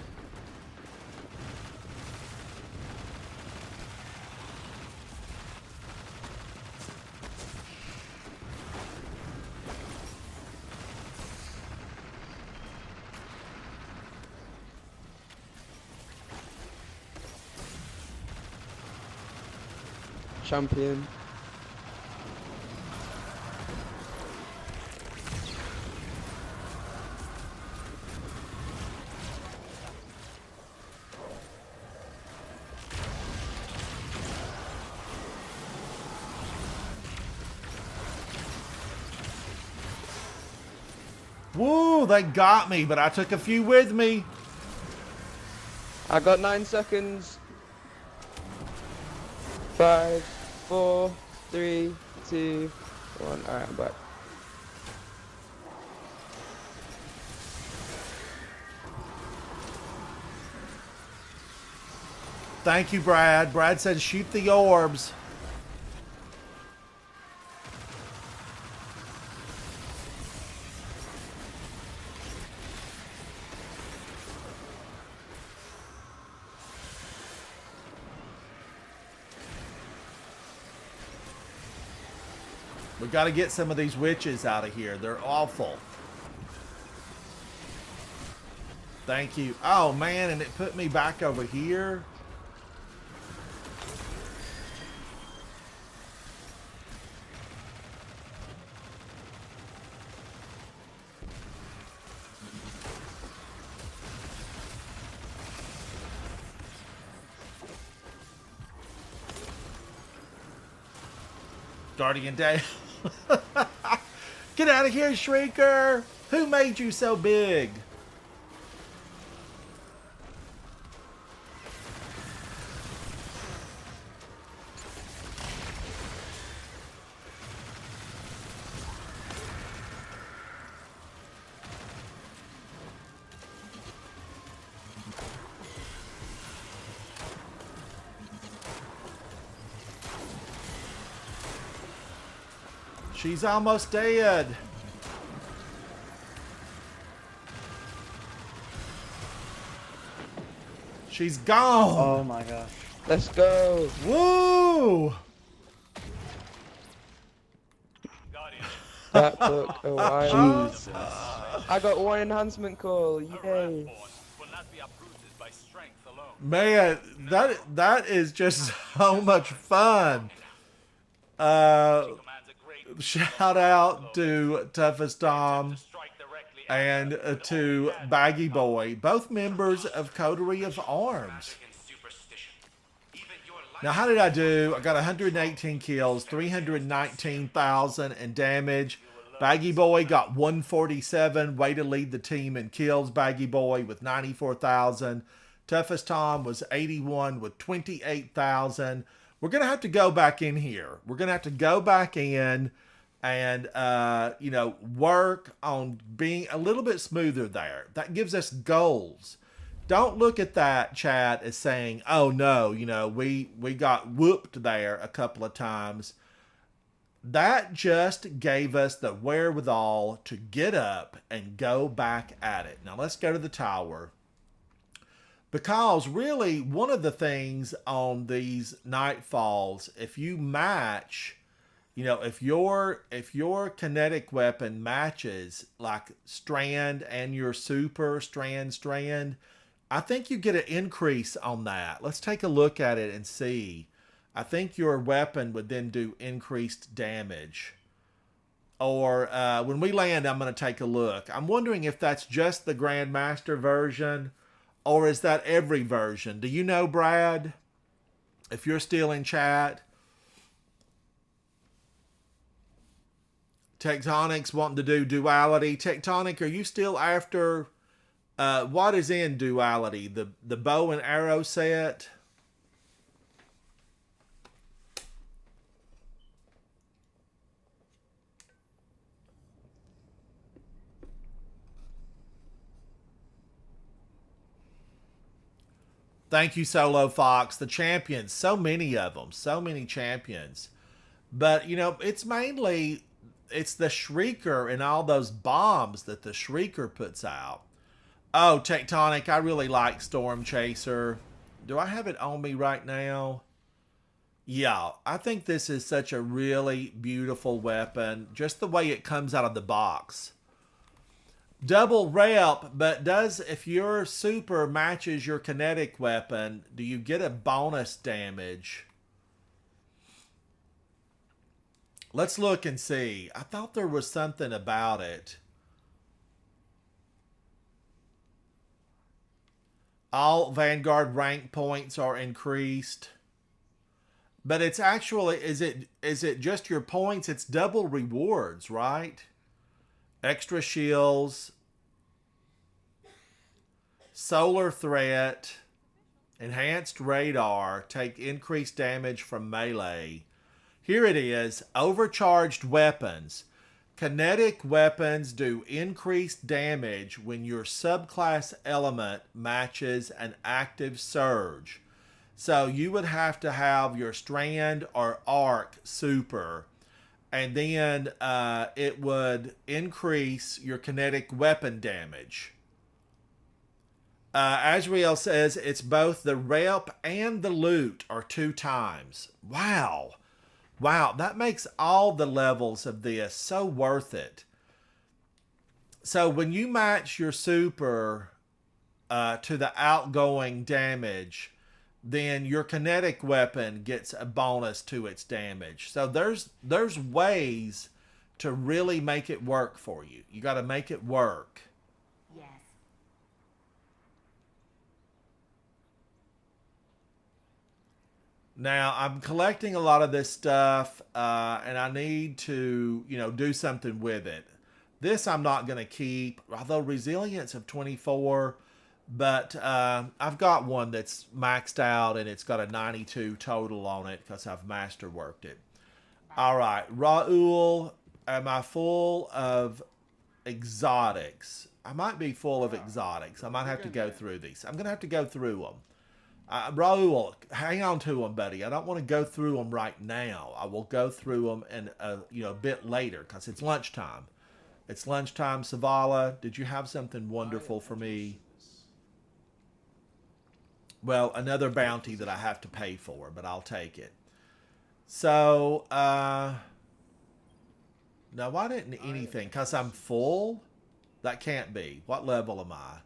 Champion. Woo! They got me, but I took a few with me. I got 9 seconds. 5, 4, 3, 2, 1. Alright, I'm back. Thank you, Brad. Brad said shoot the orbs. We got to get some of these witches out of here. They're awful. Thank you. Oh, man, and it put me back over here. Guardian Day. Get out of here, Shrieker! Who made you so big? She's almost dead. She's gone. Oh my gosh. Let's go. Woo! Guardian, That took a while. Jesus. I got 1 enhancement call. a Yay. Ratborn will not be uprooted by strength alone. Man, that is just so much fun. Commands a great Shout out to Toughest Tom strike directly at and to Baggy Boy, both members of Coterie of Arms. superstition. Even your life Now, how did I do? I got 118 kills, 319,000 in damage. Baggy Boy got 147. Way to lead the team in kills, Baggy Boy, with 94,000. Toughest Tom was 81 with 28,000. We're going to have to go back in here. We're going to have to go back in and, work on being a little bit smoother there. That gives us goals. Don't look at that, chat, as saying, oh, no, we got whooped there a couple of times. That just gave us the wherewithal to get up and go back at it. Now, let's go to the tower. Because really, one of the things on these Nightfalls, if you match, if your kinetic weapon matches like Strand and your super Strand, I think you get an increase on that. Let's take a look at it and see. I think your weapon would then do increased damage. Or when we land, I'm going to take a look. I'm wondering if that's just the Grandmaster version, or is that every version? Do you know, Brad? If you're still in chat. Tectonic's wanting to do duality. Tectonic, are you still after what is in duality? The bow and arrow set? Thank you, Solo Fox. The champions, so many of them, so many champions. But, it's mainly, it's the Shrieker and all those bombs that the Shrieker puts out. Oh, Tectonic, I really like Storm Chaser. Do I have it on me right now? Yeah, I think this is such a really beautiful weapon. Just the way it comes out of the box. Double rep, but if your super matches your kinetic weapon, do you get a bonus damage? Let's look and see. I thought there was something about it. All Vanguard rank points are increased. But it's actually, is it just your points? It's double rewards, right? Extra shields, Solar threat. Enhanced radar. Take increased damage from melee. Here it is. Overcharged weapons. Kinetic weapons do increased damage when your subclass element matches an active surge. So you would have to have your strand or arc super, and then it would increase your kinetic weapon damage. Azrael says it's both the rep and the loot are 2 times. Wow. Wow, that makes all the levels of this so worth it. So when you match your super to the outgoing damage, then your kinetic weapon gets a bonus to its damage. So there's ways to really make it work for you. You got to make it work. Yes. Now, I'm collecting a lot of this stuff, and I need to, do something with it. This I'm not going to keep, although resilience of 24, but I've got one that's maxed out, and it's got a 92 total on it because I've masterworked it. All right, Raul, am I full of exotics? I might be full of exotics. I might have to go through these. I'm going to have to go through them. Raul, hang on to them, buddy. I don't want to go through them right now. I will go through them in a bit later because it's lunchtime. It's lunchtime. Savala, did you have something wonderful for me? Well, another bounty that I have to pay for, but I'll take it. So, now why didn't anything? Because I'm full? That can't be. What level am I?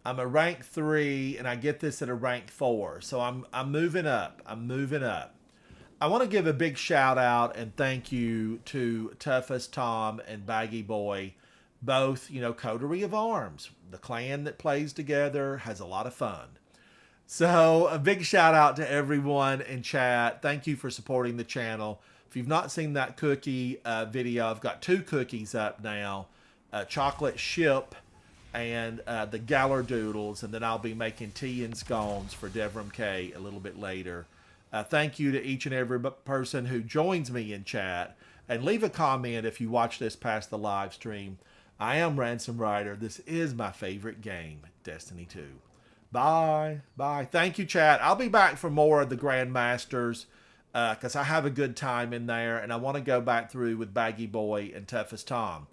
I'm a rank 3, and I get this at a rank 4. So I'm moving up. I'm moving up. I want to give a big shout out and thank you to Toughest Tom and Baggy Boy, both, Coterie of Arms. The clan that plays together has a lot of fun. So a big shout out to everyone in chat. Thank you for supporting the channel. If you've not seen that cookie video, I've got 2 cookies up now. Chocolate Ship and the Galler Doodles, and then I'll be making tea and scones for Devram K a little bit later. Thank you to each and every person who joins me in chat, and leave a comment if you watch this past the live stream. I am Ransom Rider. This is my favorite game, Destiny 2. Bye. Bye. Thank you, chat. I'll be back for more of the Grandmasters because I have a good time in there, and I want to go back through with Baggy Boy and Toughest Tom.